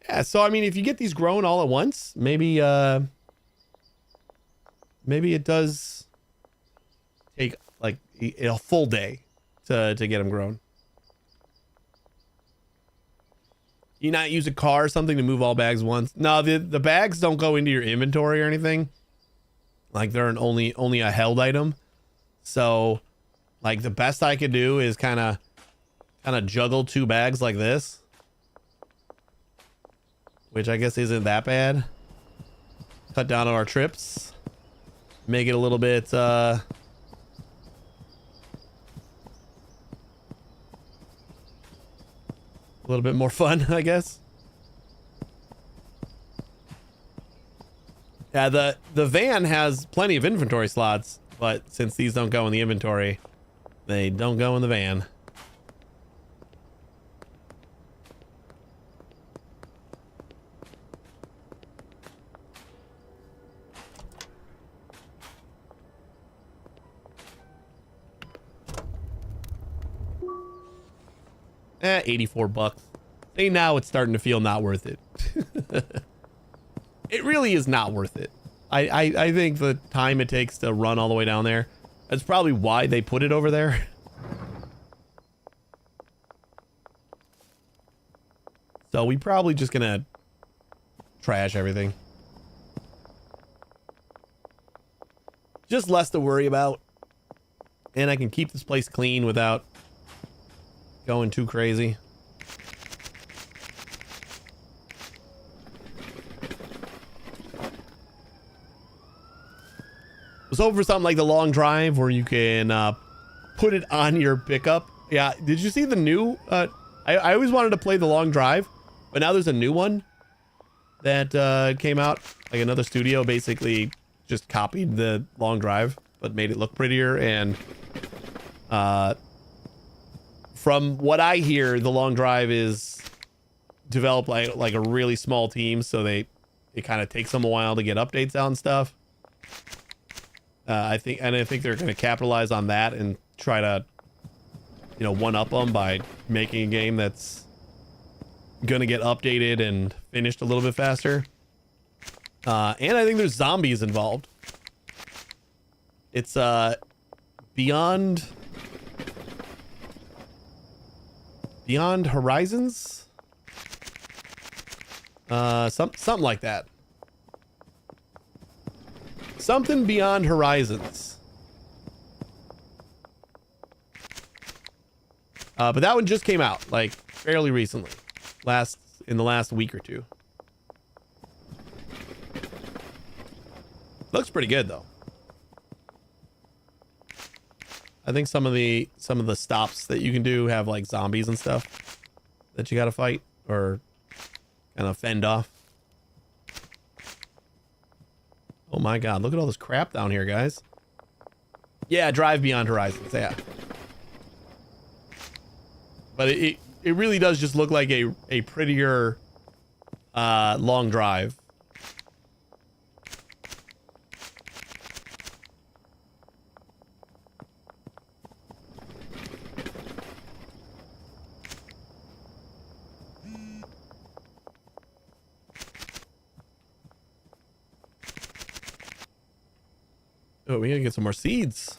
Yeah, so I mean, if you get these grown all at once, maybe maybe it does take like a full day to get them grown. You not use a car or something to move all bags once? No, the bags don't go into your inventory or anything. Like, they're only a held item. So, like, the best I could do is kind of juggle 2 bags like this, which I guess isn't that bad. Cut down on our trips, make it a little bit more fun, I guess. Yeah, the van has plenty of inventory slots, but since these don't go in the inventory, they don't go in the van. Eh, 84 bucks. See, now it's starting to feel not worth it. It really is not worth it. I think the time it takes to run all the way down there, that's probably why they put it over there. So we probably just gonna trash everything. Just less to worry about. And I can keep this place clean without going too crazy. Was hoping for something like the long drive where you can put it on your pickup. Yeah, did you see the new I always wanted to play the long drive, but now there's a new one that came out. Like, another studio basically just copied the long drive but made it look prettier. And from what I hear, the long drive is developed like a really small team, so it kind of takes them a while to get updates out and stuff. I think they're going to capitalize on that and try to, one up them by making a game that's going to get updated and finished a little bit faster. And I think there's zombies involved. It's Beyond Horizons, something like that. Something Beyond Horizons. But that one just came out like fairly recently, in the last week or two. Looks pretty good though. I think some of the stops that you can do have like zombies and stuff that you got to fight or kind of fend off. Oh my god, look at all this crap down here, guys. Yeah, Drive Beyond Horizons, yeah. But it really does just look like a prettier long drive. Oh, we gotta get some more seeds.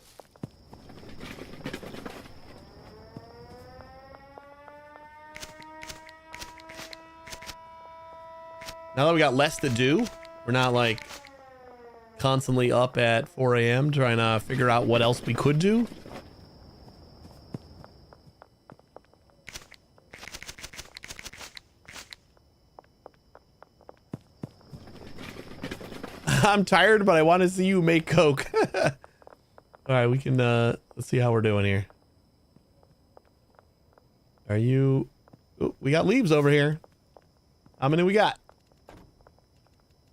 Now that we got less to do, we're not like constantly up at 4 a.m. trying to figure out what else we could do. I'm tired, but I want to see you make Coke. All right, we can let's see how we're doing here. Are you? Oh, we got leaves over here. How many we got?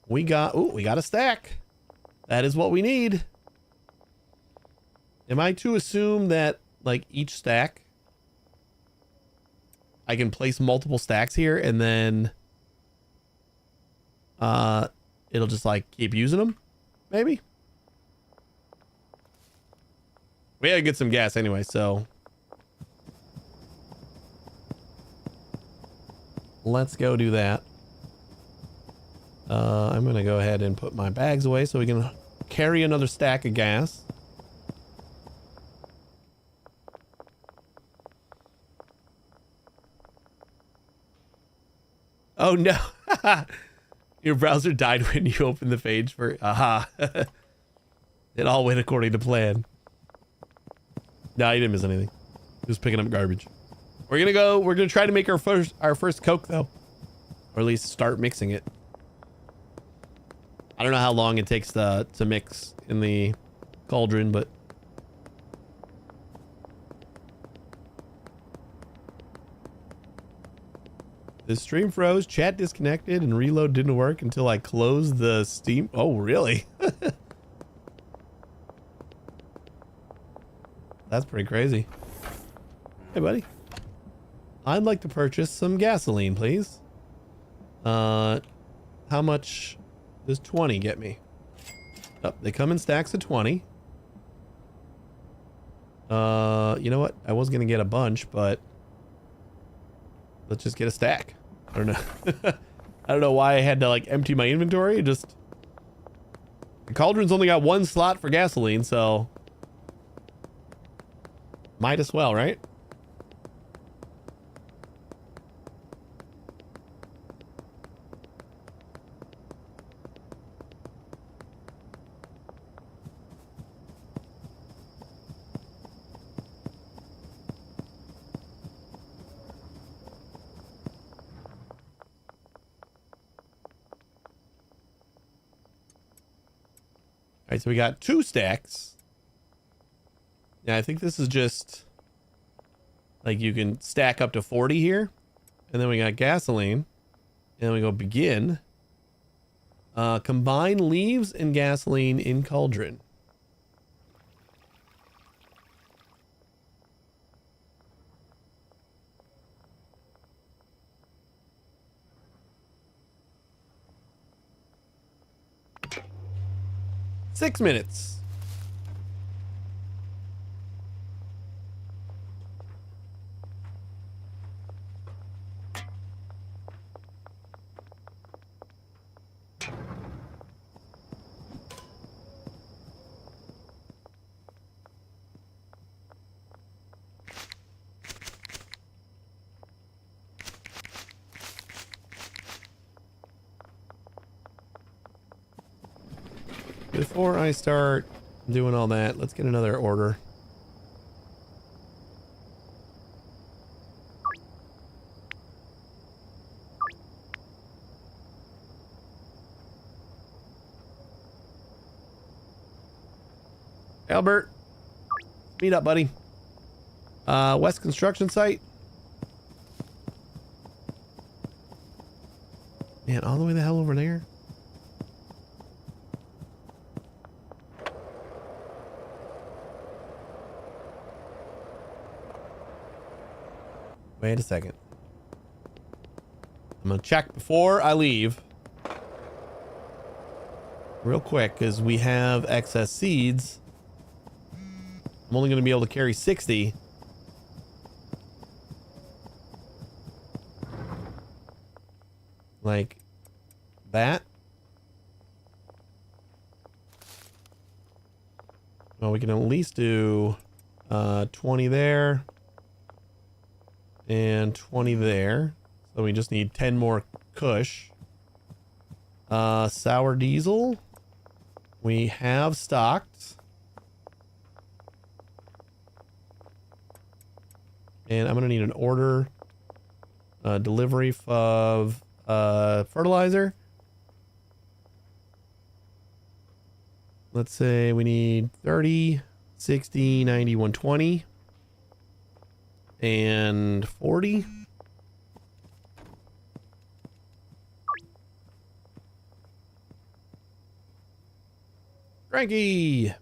We got a stack. That is what we need. Am I to assume that like each stack, I can place multiple stacks here and then it'll just like keep using them? Maybe. We gotta get some gas anyway, so let's go do that. I'm gonna go ahead and put my bags away so we can carry another stack of gas. Oh no. Your browser died when you opened the page for aha. It all went according to plan. No, you didn't miss anything. Just picking up garbage. We're gonna try to make our first Coke though. Or at least start mixing it. I don't know how long it takes to mix in the cauldron, but the stream froze, chat disconnected, and reload didn't work until I closed the Steam. Oh, really? That's pretty crazy. Hey, buddy. I'd like to purchase some gasoline, please. How much does 20 get me? Oh, they come in stacks of 20. You know what? I was gonna get a bunch, but let's just get a stack. I don't know. I don't know why I had to like empty my inventory. The cauldron's only got one slot for gasoline, so might as well, right? All right, so we got 2 stacks. Yeah, I think this is just like you can stack up to 40 here. And then we got gasoline. And then we go begin. Combine leaves and gasoline in cauldron. Six minutes. Before I start doing all that, let's get another order. Albert, meet up, buddy. West construction site. Man, all the way the hell over there. Wait a second. I'm gonna check before I leave. Real quick, because we have excess seeds. I'm only gonna be able to carry 60. Like that. Well, we can at least do 20 there. And 20 there. So we just need 10 more Kush. Sour diesel. We have stocked. And I'm going to need an order. Delivery of fertilizer. Let's say we need 30, 60, 90, 120. And 40. Cranky.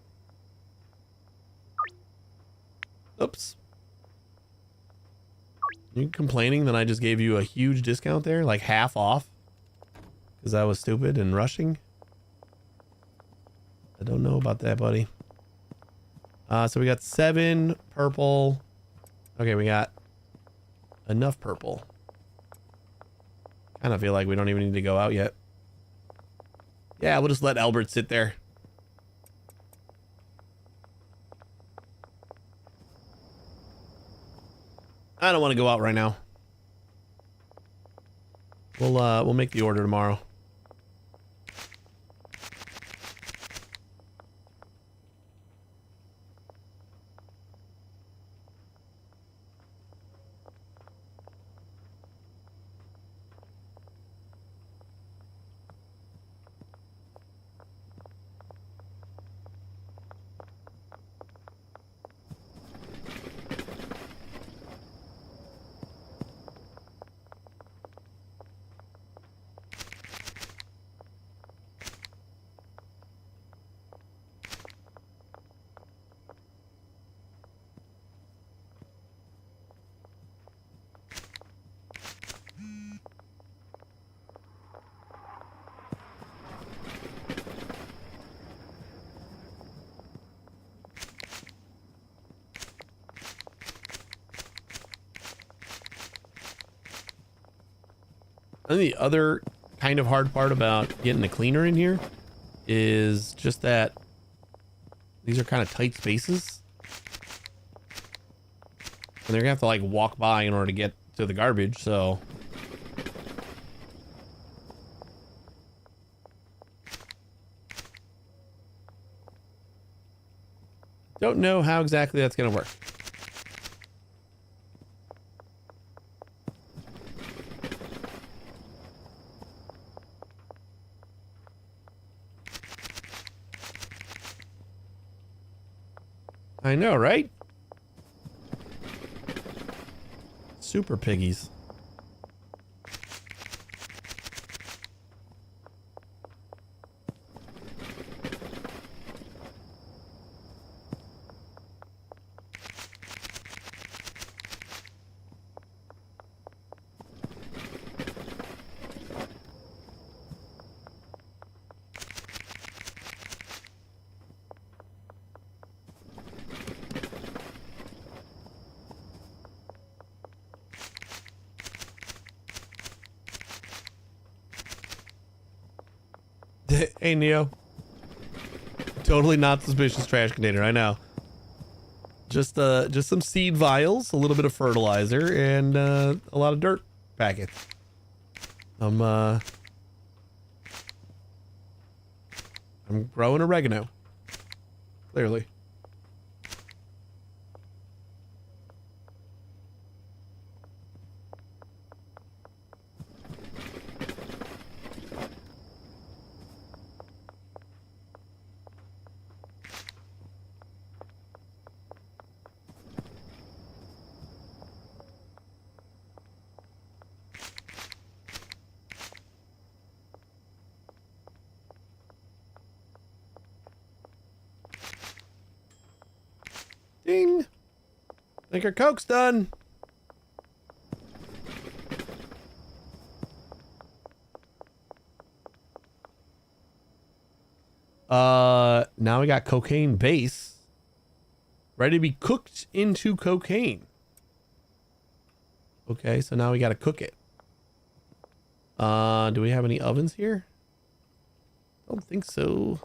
Oops. You complaining that I just gave you a huge discount there? Like half off? Because I was stupid and rushing? I don't know about that, buddy. So we got 7 purple. Okay, we got enough purple. Kind of feel like we don't even need to go out yet. Yeah, we'll just let Albert sit there. I don't want to go out right now. We'll make the order tomorrow. And the other kind of hard part about getting a cleaner in here is just that these are kind of tight spaces. And they're gonna have to like walk by in order to get to the garbage, so. Don't know how exactly that's gonna work. I know, right? Super piggies. Hey, Neo. Totally not suspicious trash container, I know. Just some seed vials, a little bit of fertilizer, and a lot of dirt packets. I'm growing oregano. Clearly. Ding! I think our Coke's done. Now we got cocaine base. Ready to be cooked into cocaine. Okay, so now we gotta cook it. Do we have any ovens here? Don't think so.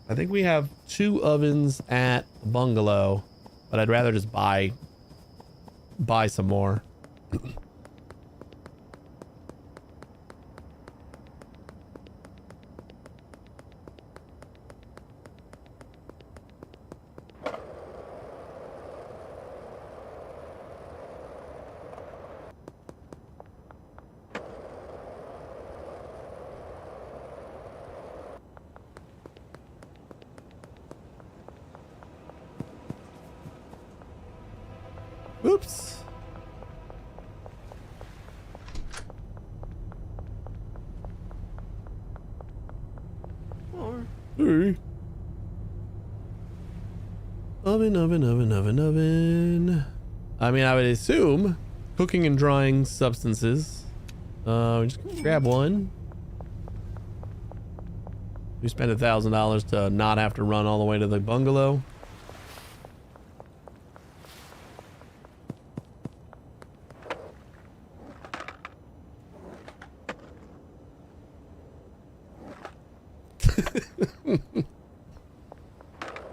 I think we have 2 ovens at the bungalow, but I'd rather just buy some more. Oops. see. Oven. I mean, I would assume cooking and drying substances. Just grab one. We spent $1,000 to not have to run all the way to the bungalow.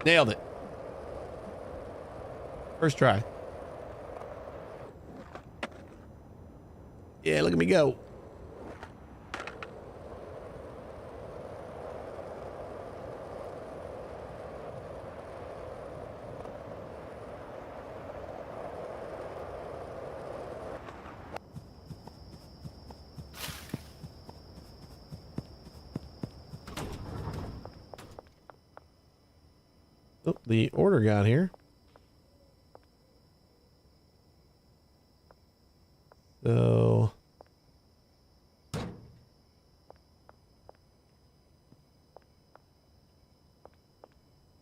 Nailed it. First try. Yeah, look at me go. Oh, the order got here. So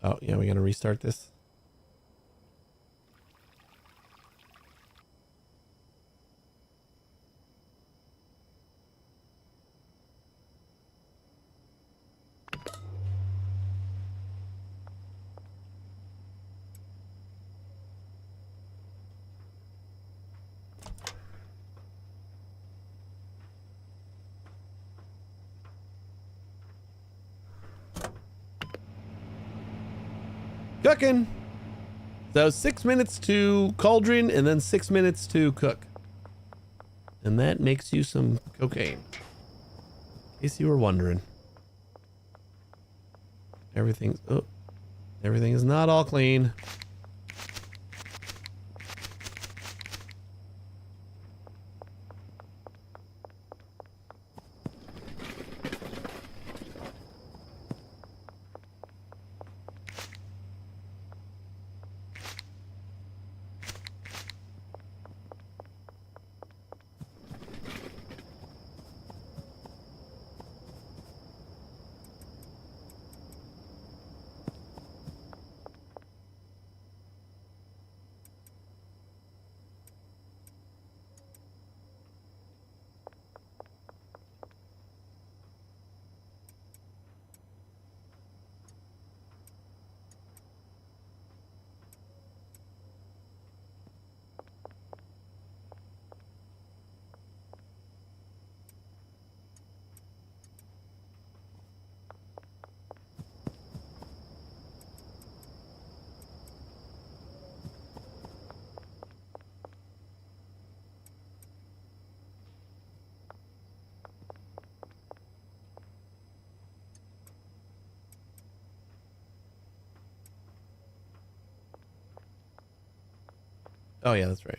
oh yeah, we gotta restart this. Cooking. So 6 minutes to cauldron and then 6 minutes to cook. And that makes you some cocaine. In case you were wondering. Everything is not all clean. Oh yeah, that's right.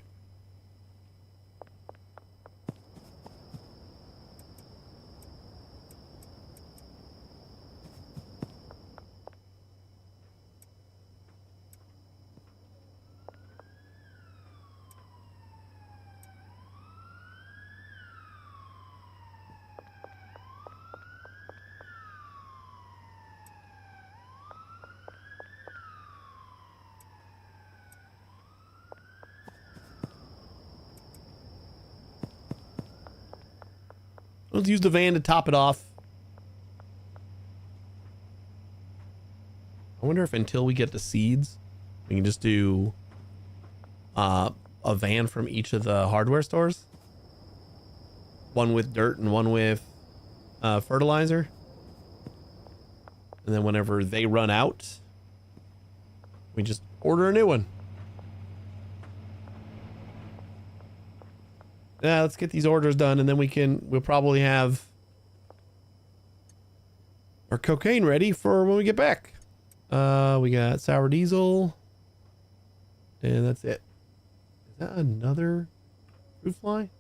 Let's use the van to top it off. I wonder if until we get the seeds, we can just do a van from each of the hardware stores. One with dirt and one with fertilizer. And then whenever they run out, we just order a new one. Yeah, let's get these orders done and then we'll probably have our cocaine ready for when we get back. We got sour diesel and that's it. Is that another fruit fly?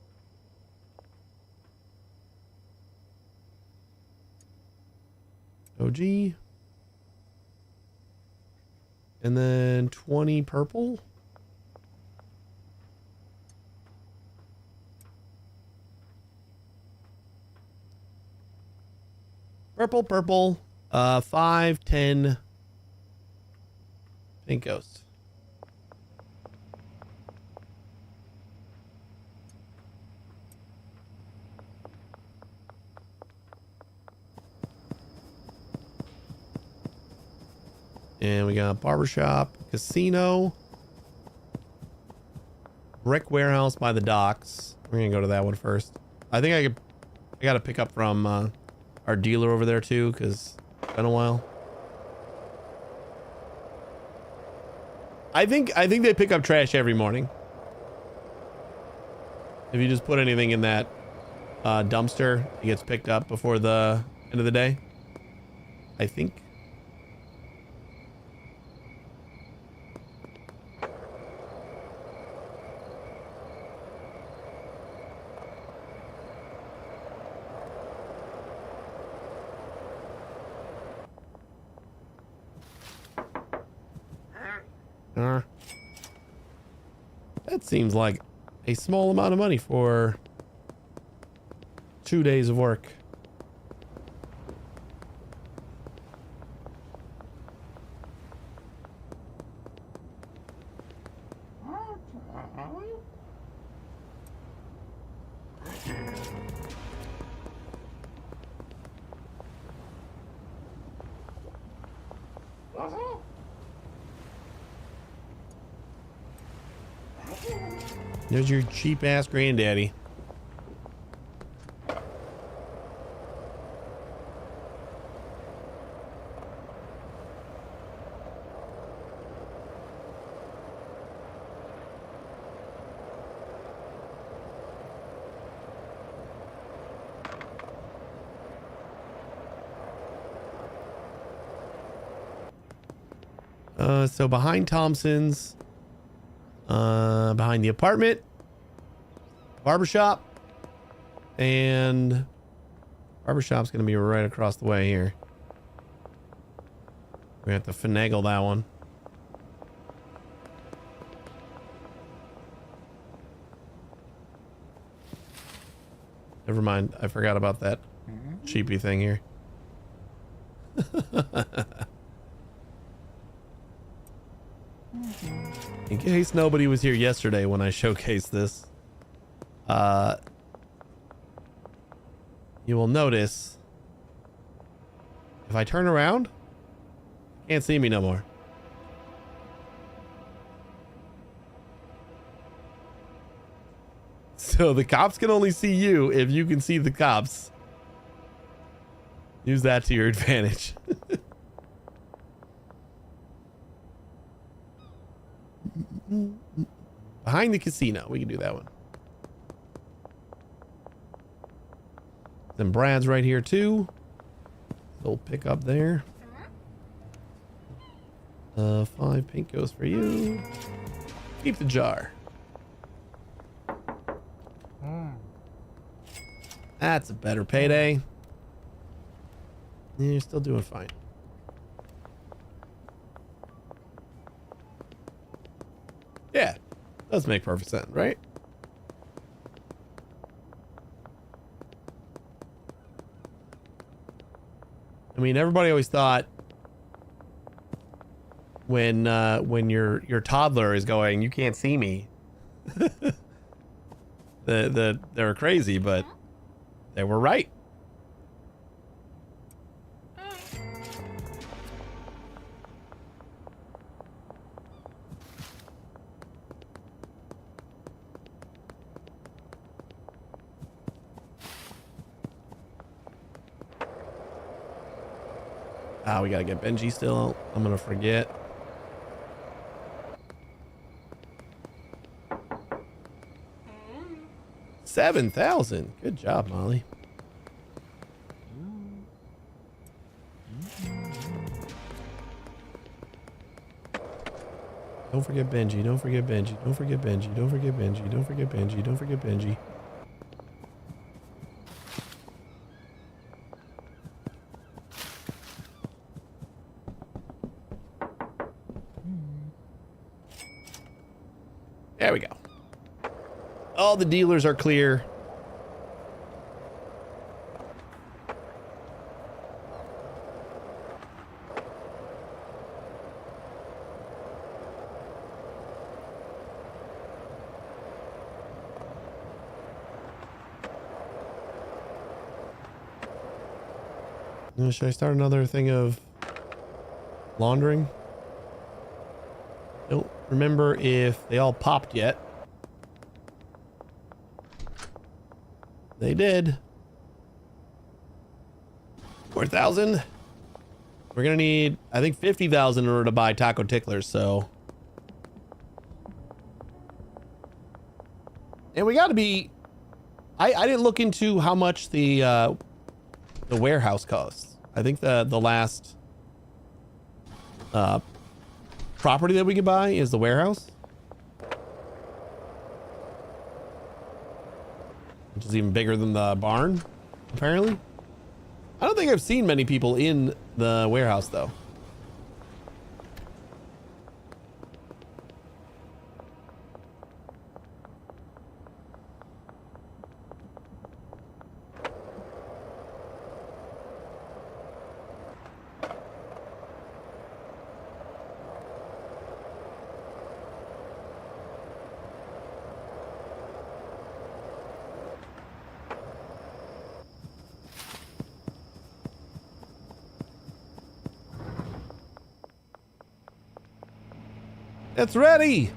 OG. And then 20 purple. Purple. 5, 10 pink ghosts. And we got barbershop, casino, brick warehouse by the docks. We're gonna go to that one first. I think I gotta pick up from our dealer over there too, because it's been a while. I think they pick up trash every morning. If you just put anything in that dumpster, it gets picked up before the end of the day, I think. That seems like a small amount of money for 2 days of work. There's your cheap ass granddaddy. So behind Thompson's, behind the apartment, barbershop, and barbershop's gonna be right across the way here. We have to finagle that one. Never mind, I forgot about that cheapy thing here. In case nobody was here yesterday when I showcased this, you will notice if I turn around, can't see me no more. So the cops can only see you if you can see the cops. Use that to your advantage. Behind the casino, we can do that one. Then Brad's right here too. Little pickup there. 5 pink goes for you. Keep the jar. That's a better payday. Yeah, you're still doing fine. Yeah, does make perfect sense, right? I mean, everybody always thought when your toddler is going, you can't see me. They're crazy, but they were right. We gotta get Benji still. I'm gonna forget. $7,000. Good job, Molly. Don't forget Benji. Don't forget Benji. Don't forget Benji. Don't forget Benji. Don't forget Benji. Don't forget Benji. There we go. All the dealers are clear. Should I start another thing of laundering? Don't remember if they all popped yet. They did. 4,000. We're gonna need, I think, 50,000 in order to buy taco ticklers. So, and we got to be. I didn't look into how much the warehouse costs. I think the last property that we could buy is the warehouse, which is even bigger than the barn, apparently. I don't think I've seen many people in the warehouse, though. It's ready.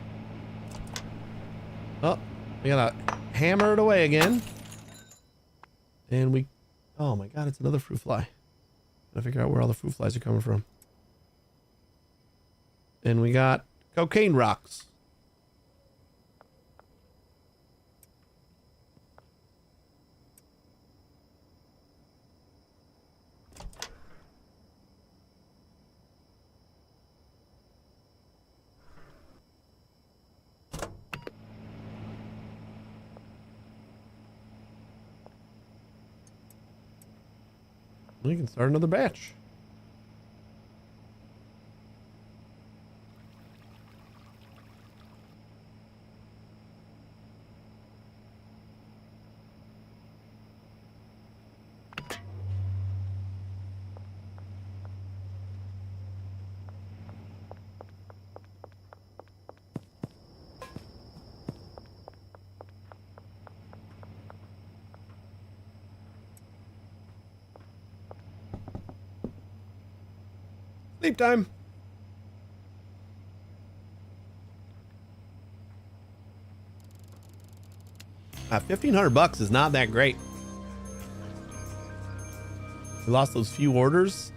Oh, we gotta hammer it away again. And we, oh my God, it's another fruit fly. Gotta figure out where all the fruit flies are coming from. And we got cocaine rocks. We can start another batch. Sleep time. 1,500 bucks is not that great. We lost those few orders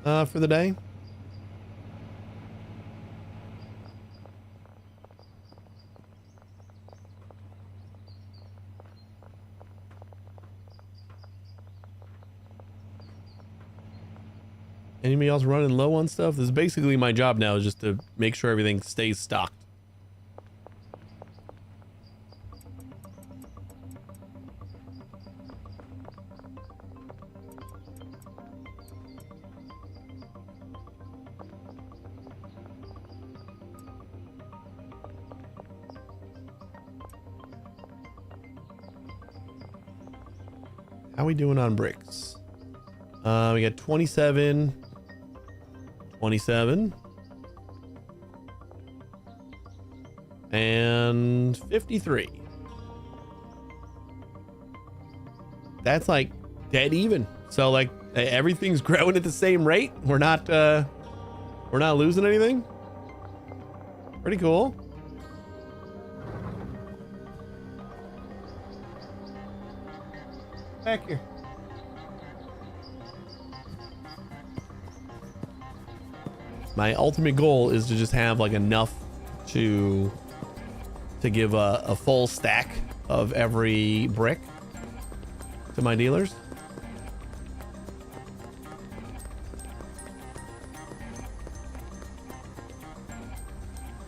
for the day. Anybody else running low on stuff? This is basically my job now, is just to make sure everything stays stocked. How we doing on bricks? We got 27, 27, and 53. That's like dead even. So like everything's growing at the same rate. We're not losing anything. Pretty cool. Back here. My ultimate goal is to just have like enough to give a full stack of every brick to my dealers.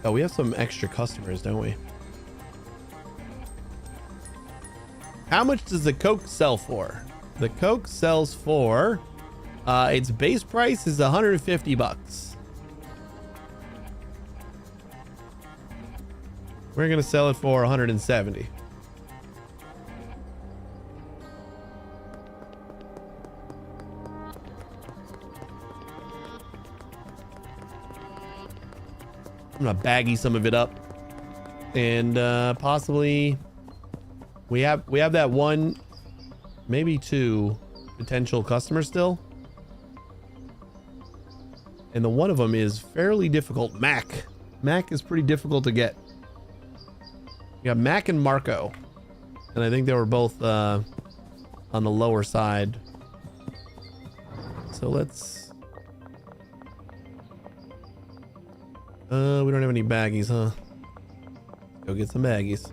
Oh, we have some extra customers, don't we? How much does the Coke sell for? The Coke sells for its base price is 150 bucks. We're gonna sell it for 170. I'm gonna baggy some of it up, and possibly we have that one, maybe two potential customers still. And the one of them is fairly difficult. Mac. Mac is pretty difficult to get. You got Mac and Marco. And I think they were both on the lower side. So let's... we don't have any baggies, huh? Go get some baggies.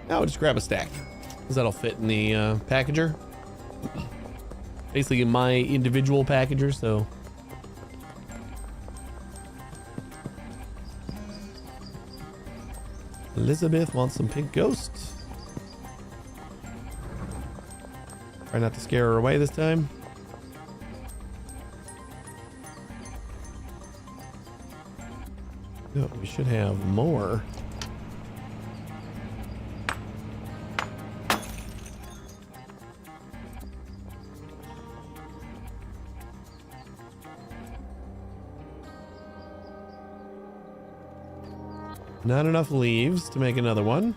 Now we'll just grab a stack, because that'll fit in the packager. Basically my individual packager, so. Elizabeth wants some pink ghosts. Try not to scare her away this time. No, we should have more. Not enough leaves to make another one.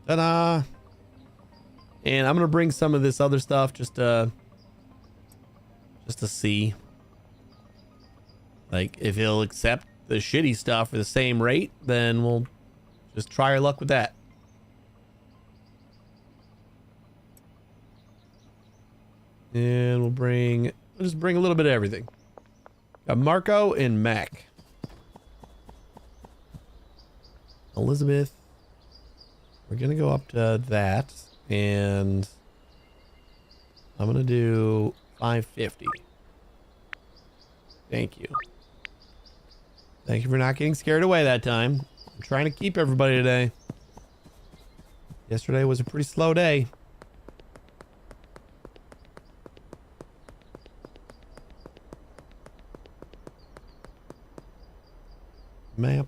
Ta-da! And I'm gonna bring some of this other stuff just to see, like, if he'll accept the shitty stuff for the same rate, then we'll just try our luck with that. And we'll just bring a little bit of everything. Got Marco and Mac. Elizabeth. We're gonna go up to that, and I'm gonna do 550. Thank you. Thank you for not getting scared away that time. I'm trying to keep everybody today. Yesterday was a pretty slow day. Map.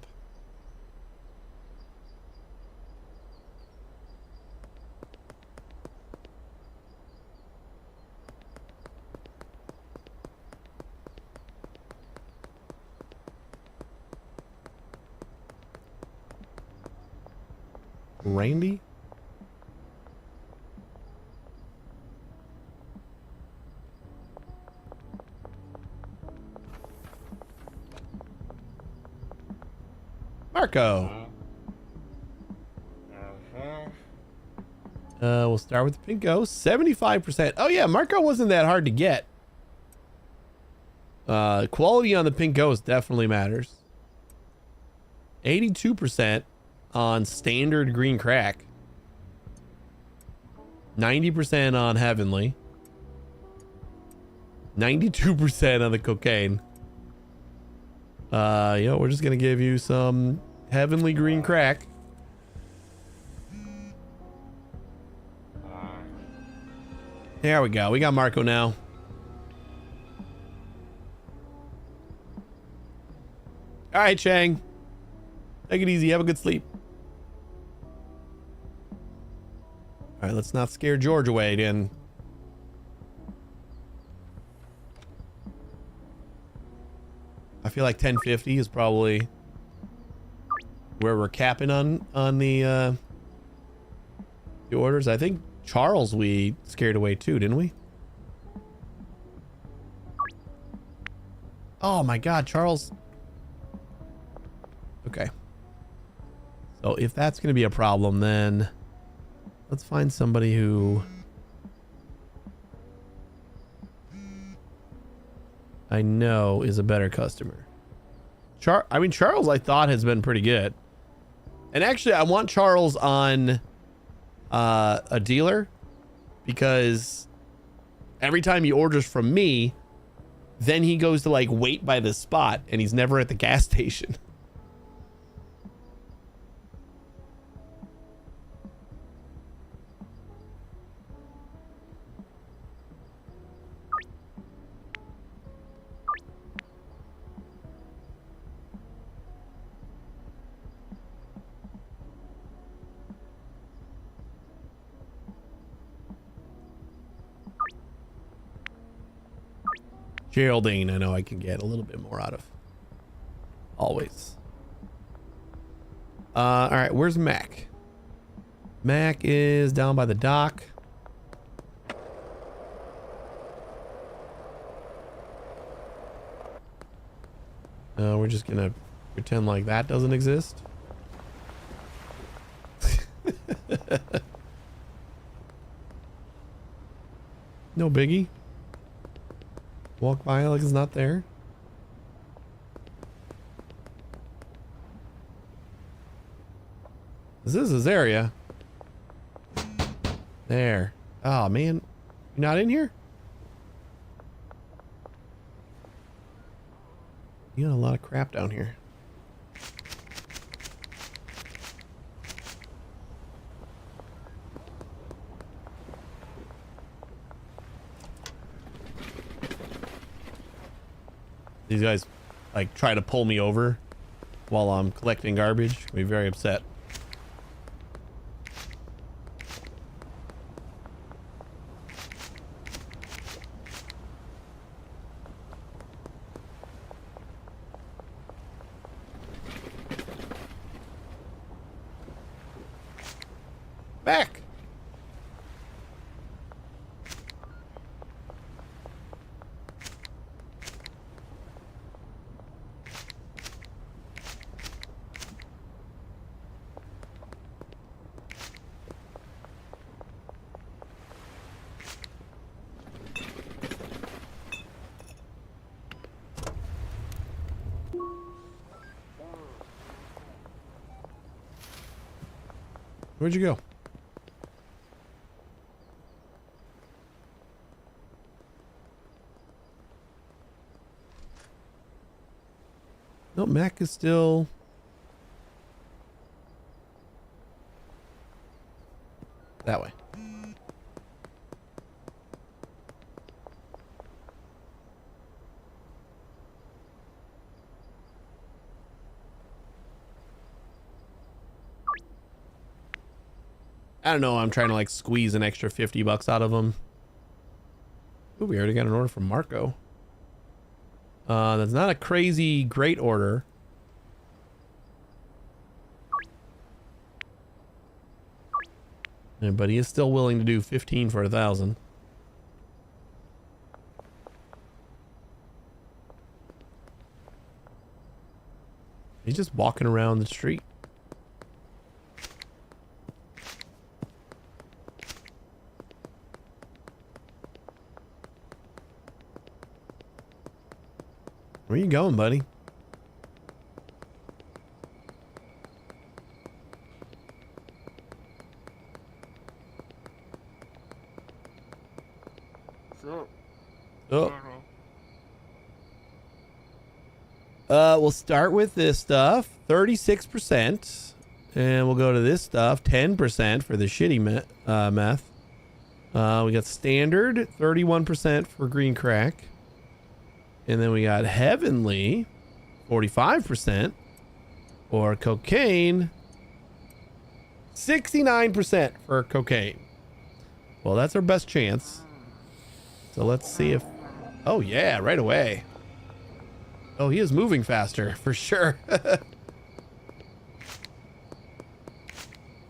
Randy? Marco. We'll start with the pink ghost. 75%. Oh yeah, Marco wasn't that hard to get. Quality on the pink ghost definitely matters. 82% on standard green crack. 90% on heavenly. 92% on the cocaine. We're just gonna give you some heavenly green crack. There we go. We got Marco now. All right, Chang. Take it easy. Have a good sleep. All right, let's not scare George away again. I feel like 1050 is probably where we're capping on the orders. I think Charles we scared away too, didn't we? Oh my God, Charles. Okay. So if that's going to be a problem, then let's find somebody who I know is a better customer. Charles, I thought has been pretty good. And actually, I want Charles on a dealer because every time he orders from me, then he goes to like wait by the spot and he's never at the gas station. Geraldine, I know I can get a little bit more out of. Always. All right, where's Mac? Mac is down by the dock. We're just gonna pretend like that doesn't exist. No biggie. Walk by like it's not there. This is his area. There. Oh man, you're not in here? You got a lot of crap down here. These guys like try to pull me over while I'm collecting garbage. I'll be very upset. Back. Where'd you go? No, Mac is still... that way. I don't know. I'm trying to like squeeze an extra $50 out of them. Ooh, we already got an order from Marco. That's not a crazy great order. Yeah, but he is still willing to do 15 for 1,000. He's just walking around the street. Where you going, buddy? Oh. We'll start with this stuff, 36%, and we'll go to this stuff, 10% for the shitty meth. We got standard, 31% for green crack. And then we got heavenly, 45%, or cocaine, 69% for cocaine. Well, that's our best chance. So let's see if, oh yeah, right away. Oh, he is moving faster, for sure.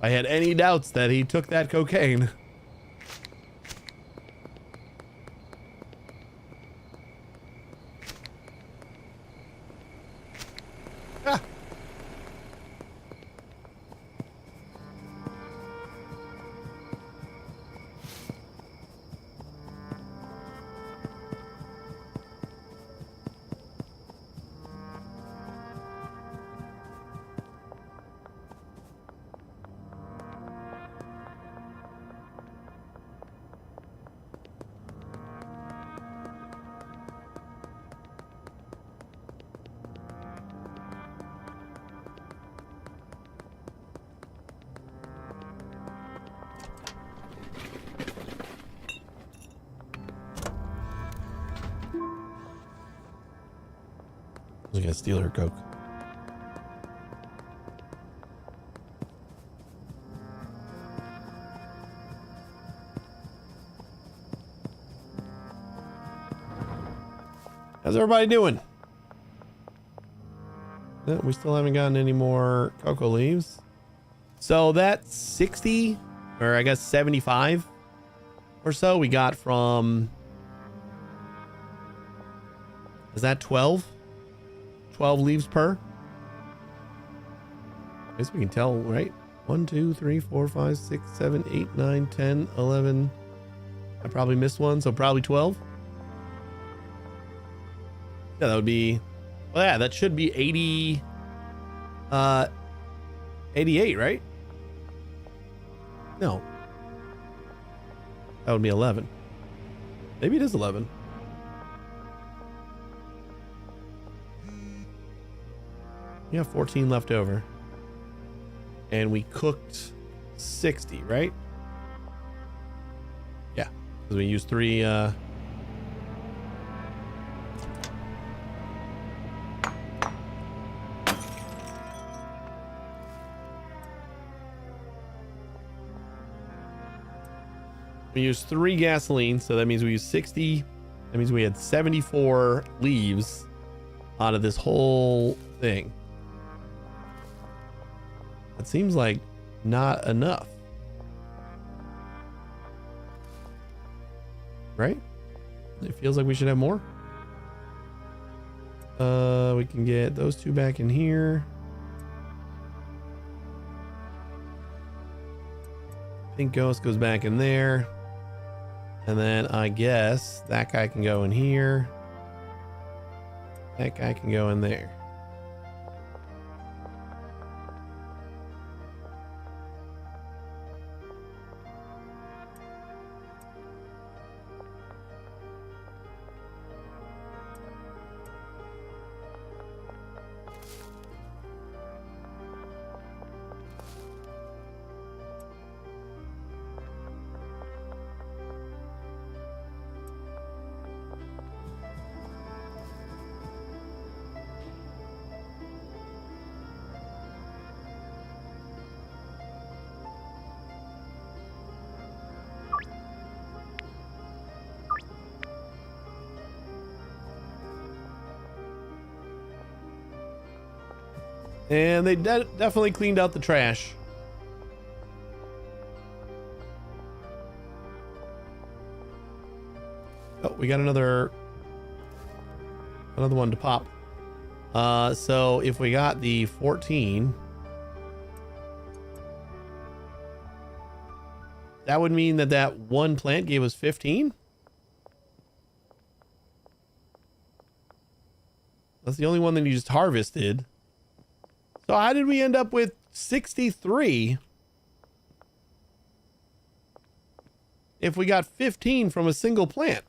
I had any doubts that he took that cocaine. was gonna steal her Coke. How's everybody doing? No, we still haven't gotten any more cocoa leaves. So that's 60, or I guess 75 or so we got from, is that 12? 12 leaves per? I guess we can tell, right? 1, 2, 3, 4, 5, 6, 7, 8, 9, 10, 11. I probably missed one, so probably 12. Yeah, that would be, well, yeah, that should be 80, 88, right? No. That would be 11. Maybe it is 11. We have 14 left over. And we cooked 60, right? Yeah, because we used 3, we used 3 gasoline, so that means we used 60. That means we had 74 leaves out of this whole thing. That seems like not enough. Right? It feels like we should have more. We can get those 2 back in here. I think Ghost goes back in there. And then I guess that guy can go in here. That guy can go in there. And they definitely cleaned out the trash. Oh, we got another one to pop. So if we got the 14, that would mean that that one plant gave us 15. That's the only one that you just harvested. So how did we end up with 63 if we got 15 from a single plant?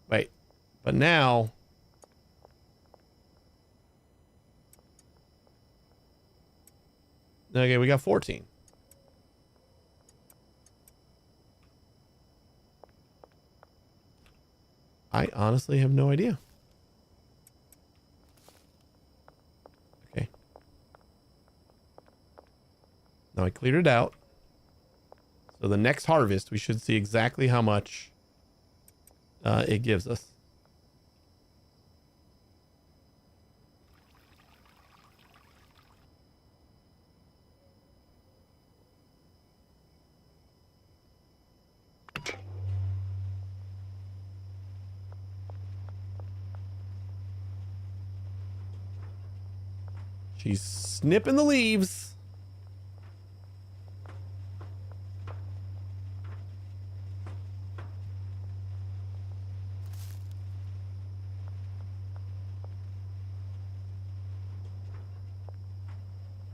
Wait, but now okay, we got 14. I honestly have no idea. Okay. Now I cleared it out. So the next harvest, we should see exactly how much it gives us. She's snipping the leaves.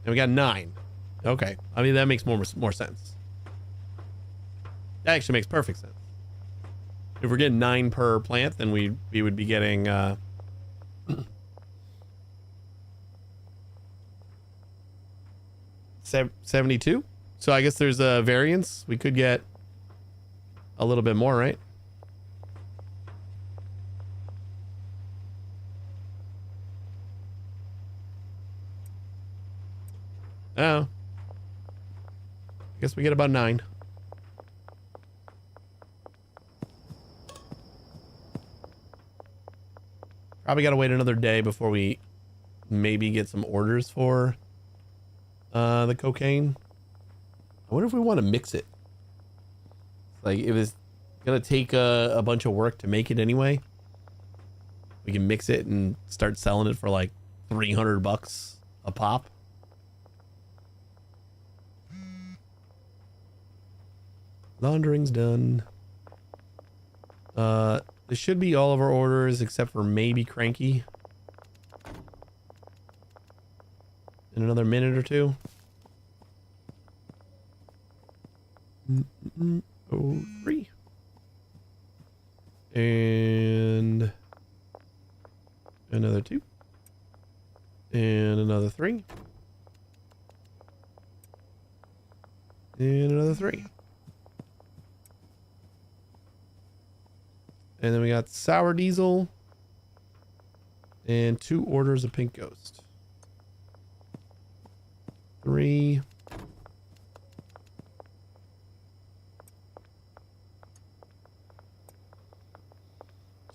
And we got 9. Okay. I mean, that makes more sense. That actually makes perfect sense. If we're getting 9 per plant, then we would be getting 72. So I guess there's a variance. We could get a little bit more, right? Oh. I guess we get about 9. Probably got to wait another day before we maybe get some orders for the cocaine. I wonder if we want to mix it. Like, if it's gonna take a bunch of work to make it anyway, we can mix it and start selling it for like $300 a pop. Laundering's done. This should be all of our orders except for maybe Cranky. In another minute or two. 03. And another 2. And another 3. And another 3. And then we got sour diesel and 2 orders of pink ghost. 3.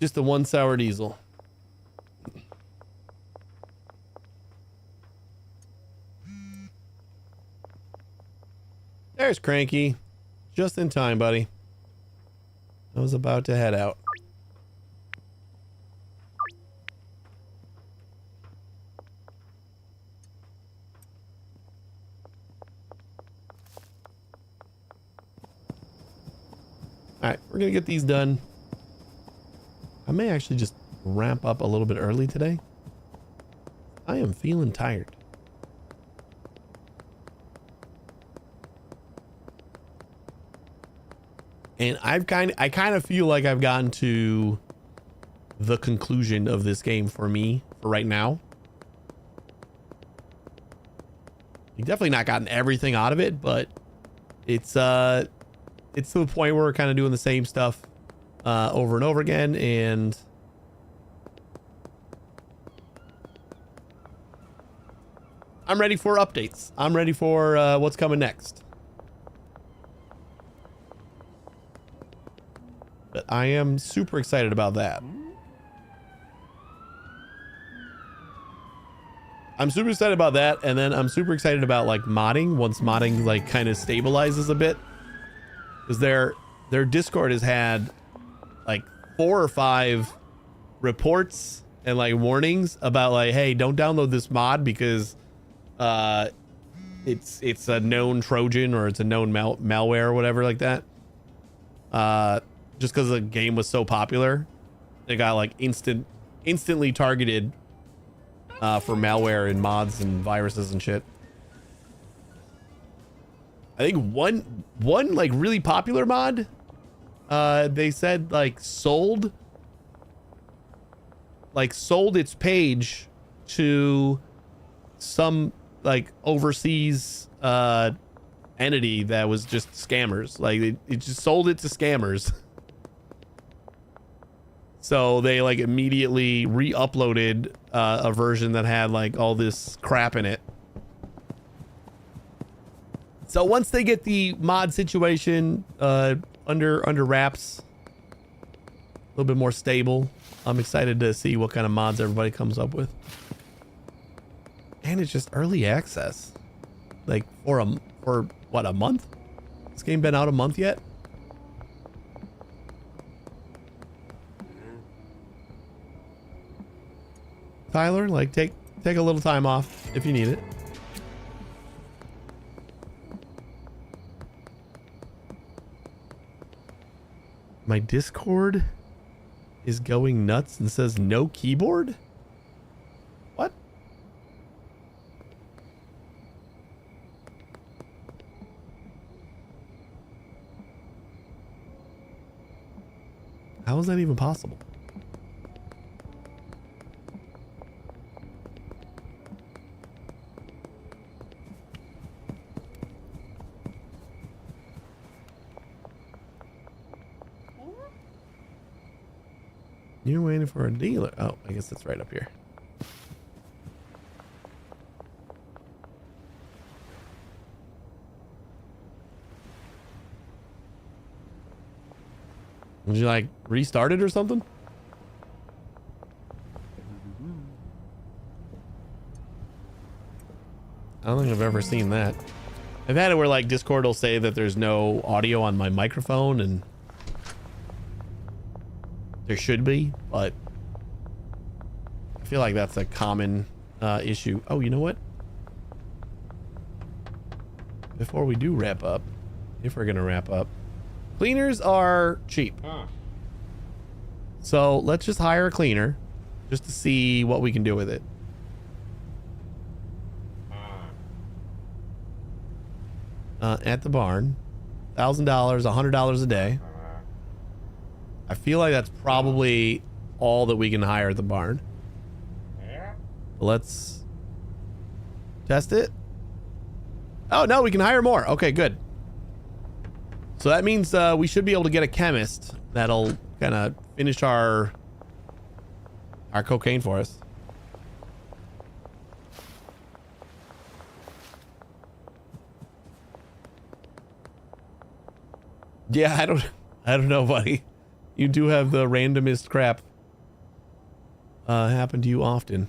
Just the 1 sour diesel. There's Cranky. Just in time, buddy. I was about to head out. Alright, we're gonna get these done. I may actually just ramp up a little bit early today. I am feeling tired. And I kind of feel like I've gotten to the conclusion of this game for me for right now. You've definitely not gotten everything out of it, but it's to the point where we're kind of doing the same stuff over and over again, and I'm ready for updates. I'm ready for what's coming next. But I am super excited about that. I'm super excited about that, and then I'm super excited about like modding once modding like kind of stabilizes a bit, because their Discord has had like 4 or 5 reports and like warnings about like, hey, don't download this mod because it's a known Trojan or it's a known malware or whatever like that. Just because the game was so popular, it got like instantly targeted for malware and mods and viruses and shit. I think one like really popular mod, they said like sold its page to some like overseas entity that was just scammers. Like it just sold it to scammers. So they like immediately re-uploaded a version that had like all this crap in it. So once they get the mod situation under wraps, a little bit more stable, I'm excited to see what kind of mods everybody comes up with. And it's just early access, like for what, a month? This game been out a month yet? Tyler, like take a little time off if you need it. My Discord is going nuts and says no keyboard? What? How is that even possible? You're waiting for a dealer. Oh, I guess that's right up here. Did you like restart it or something? I don't think I've ever seen that. I've had it where like Discord will say that there's no audio on my microphone, and there should be, but I feel like that's a common issue. Oh, you know what? Before we do wrap up, if we're gonna wrap up, cleaners are cheap. So let's just hire a cleaner just to see what we can do with it. At the barn, $1,000, $100 a day. I feel like that's probably all that we can hire at the barn. Let's test it. Oh no, we can hire more. Okay, good. So that means we should be able to get a chemist that'll kind of finish our cocaine for us. Yeah, I don't know, buddy. You do have the randomest crap happen to you often.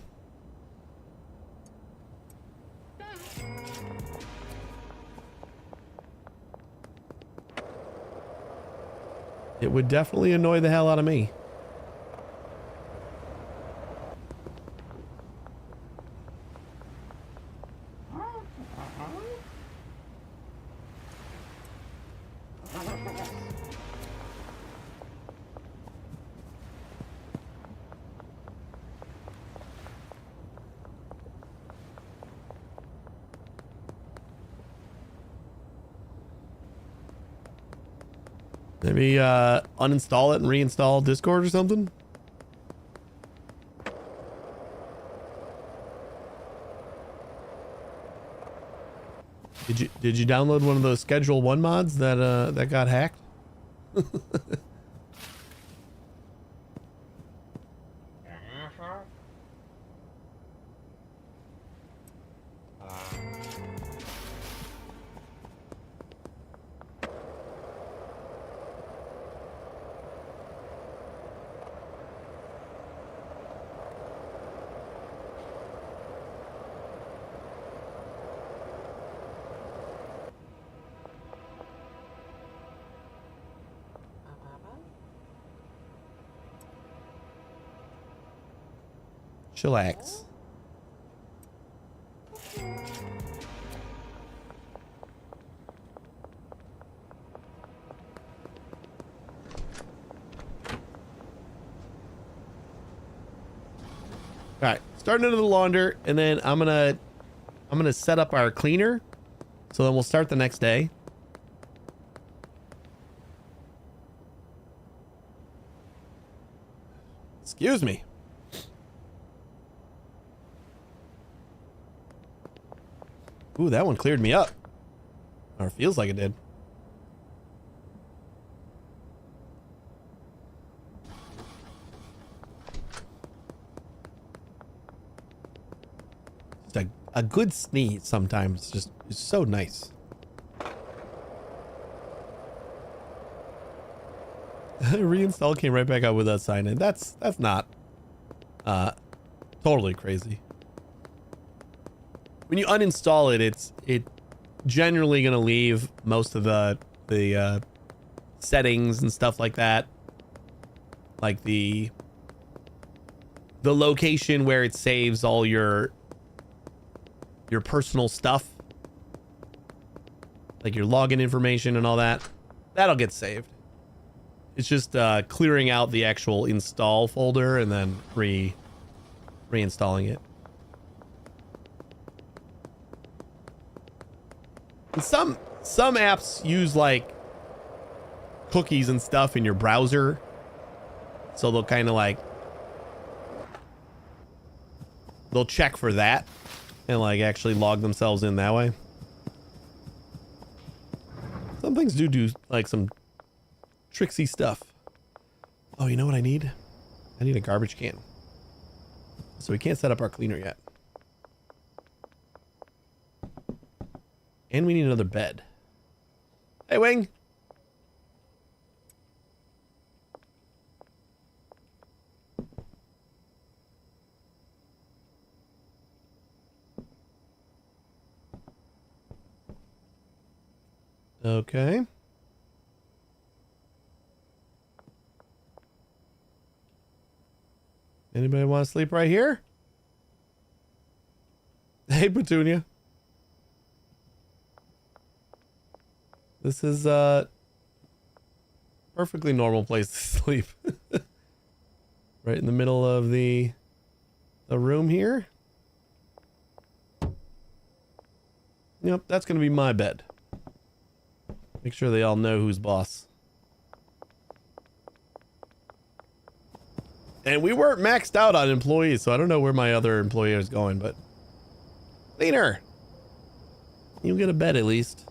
It would definitely annoy the hell out of me. Maybe uninstall it and reinstall Discord or something. Did you download one of those Schedule 1 mods that that got hacked? Chillax. All right, starting into the launder, and then I'm gonna set up our cleaner, so then we'll start the next day. Excuse me. Ooh, that one cleared me up. Or feels like it did. Just a good sneeze sometimes just is so nice. Reinstall came right back up with that sign in. That's not totally crazy. When you uninstall it, it's generally gonna leave most of the settings and stuff like that, like the location where it saves all your personal stuff, like your login information and all that. That'll get saved. It's just clearing out the actual install folder and then reinstalling it. Some apps use like cookies and stuff in your browser, so they'll kind of like they'll check for that and like actually log themselves in that way. Some things do like some tricksy stuff. Oh, you know what I need? I need a garbage can. So we can't set up our cleaner yet. And we need another bed. Hey, Wing. Okay. Anybody want to sleep right here? Hey, Petunia. This is a perfectly normal place to sleep. Right in the middle of the room here. Yep, that's going to be my bed. Make sure they all know who's boss. And we weren't maxed out on employees, so I don't know where my other employee is going, but... Cleaner! You get a bed at least.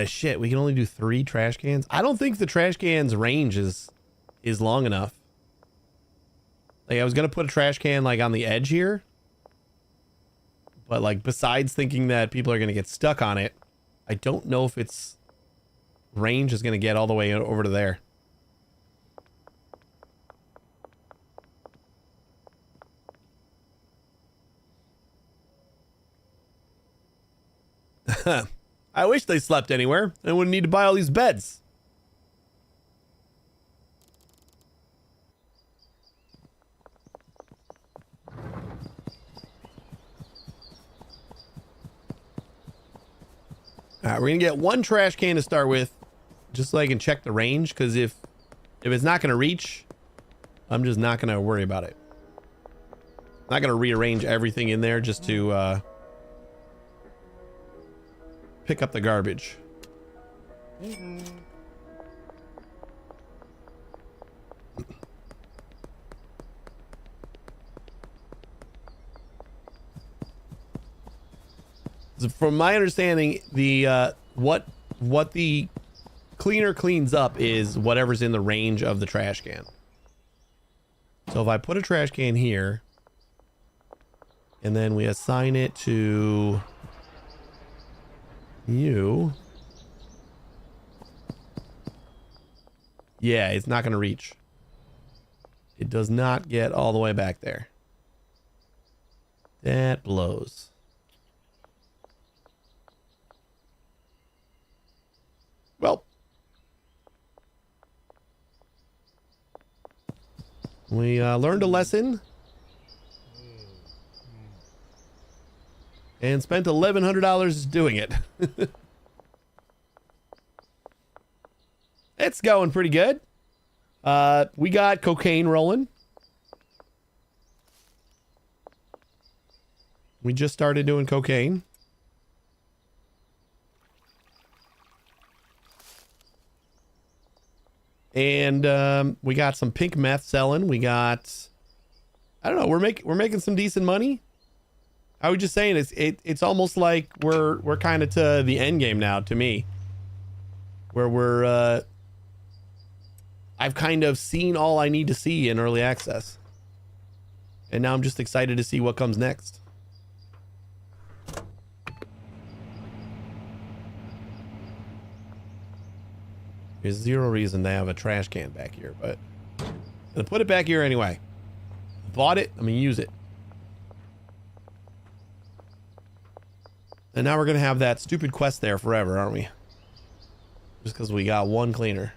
Shit, we can only do 3 trash cans. I don't think the trash cans range is long enough. Like, I was gonna put a trash can like on the edge here, but like besides thinking that people are gonna get stuck on it, I don't know if its range is gonna get all the way over to there. I wish they slept anywhere. I wouldn't need to buy all these beds. All right, we're gonna get 1 trash can to start with, just so I can check the range. Because if it's not gonna reach, I'm just not gonna worry about it. Not gonna rearrange everything in there just to pick up the garbage. So from my understanding, the what the cleaner cleans up is whatever's in the range of the trash can. So if I put a trash can here, and then we assign it to you. Yeah, it's not going to reach. It does not get all the way back there. That blows. Well, we learned a lesson and spent $1,100 doing it. It's going pretty good. We got cocaine rolling. We just started doing cocaine. And we got some pink meth selling. We got, I don't know, we're making some decent money. I was just saying, it's almost like we're kind of to the end game now, to me, where we're I've kind of seen all I need to see in early access, and now I'm just excited to see what comes next. There's zero reason to have a trash can back here, but I'm gonna put it back here anyway. Bought it, I'm gonna use it. And now we're gonna have that stupid quest there forever, aren't we? Just because we got 1 cleaner.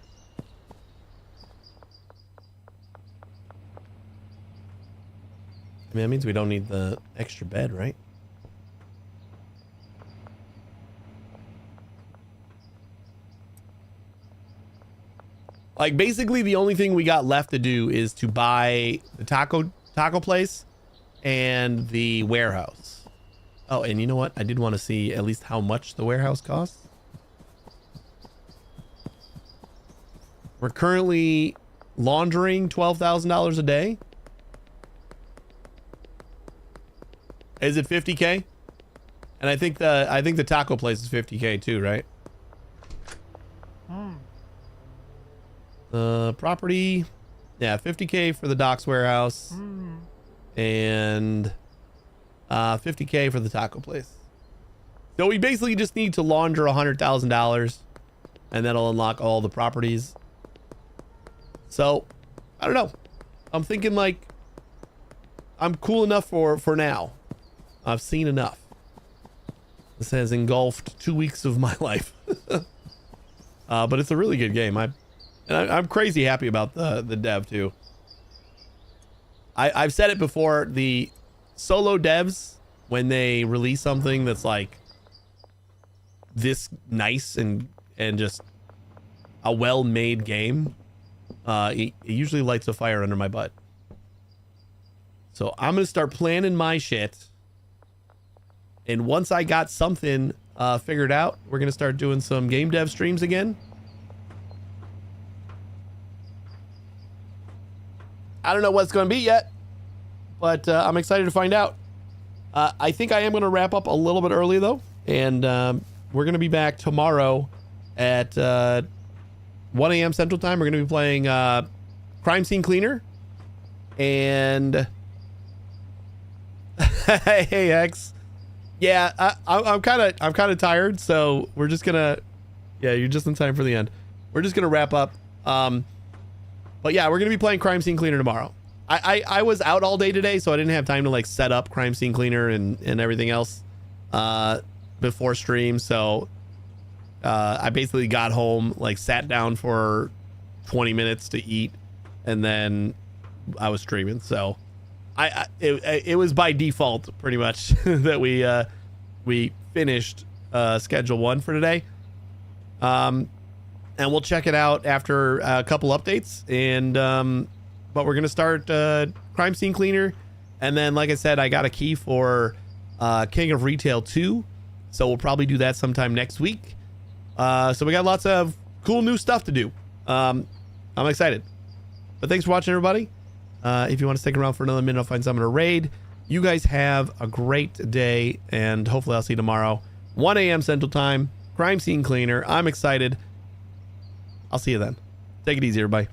I mean, that means we don't need the extra bed, right? Like, basically the only thing we got left to do is to buy the taco place and the warehouse. Oh, and you know what? I did want to see at least how much the warehouse costs. We're currently laundering $12,000 a day. Is it 50K? And I think the taco place is 50K too, right? Property, yeah, 50K for the docks warehouse, and 50K for the taco place. So we basically just need to launder $100,000, and that'll unlock all the properties. So I don't know. I'm thinking like I'm cool enough for now. I've seen enough. This has engulfed 2 weeks of my life. But it's a really good game. I'm crazy happy about the dev too. I've said it before, the solo devs, when they release something that's like this nice and just a well-made game, it usually lights a fire under my butt. So I'm gonna start planning my shit, and once I got something figured out, we're gonna start doing some game dev streams again. I don't know what it's going to be yet, but I'm excited to find out. I think I am going to wrap up a little bit early, though, and we're going to be back tomorrow at 1 a.m. Central Time. We're going to be playing Crime Scene Cleaner, and hey X, yeah, I'm kind of tired, so we're just gonna, yeah, you're just in time for the end. We're just gonna wrap up. But yeah, we're going to be playing Crime Scene Cleaner tomorrow. I was out all day today, so I didn't have time to like set up Crime Scene Cleaner and everything else before stream. So I basically got home, like sat down for 20 minutes to eat, and then I was streaming. So it was by default pretty much that we finished schedule 1 for today. And we'll check it out after a couple updates. And but we're gonna start Crime Scene Cleaner, and then like I said, I got a key for King of Retail 2, so we'll probably do that sometime next week. So we got lots of cool new stuff to do. I'm excited. But thanks for watching, everybody. If you want to stick around for another minute, I'll find someone to raid. You guys have a great day, and hopefully I'll see you tomorrow, 1 a.m. Central Time. Crime Scene Cleaner. I'm excited. I'll see you then. Take it easy, everybody.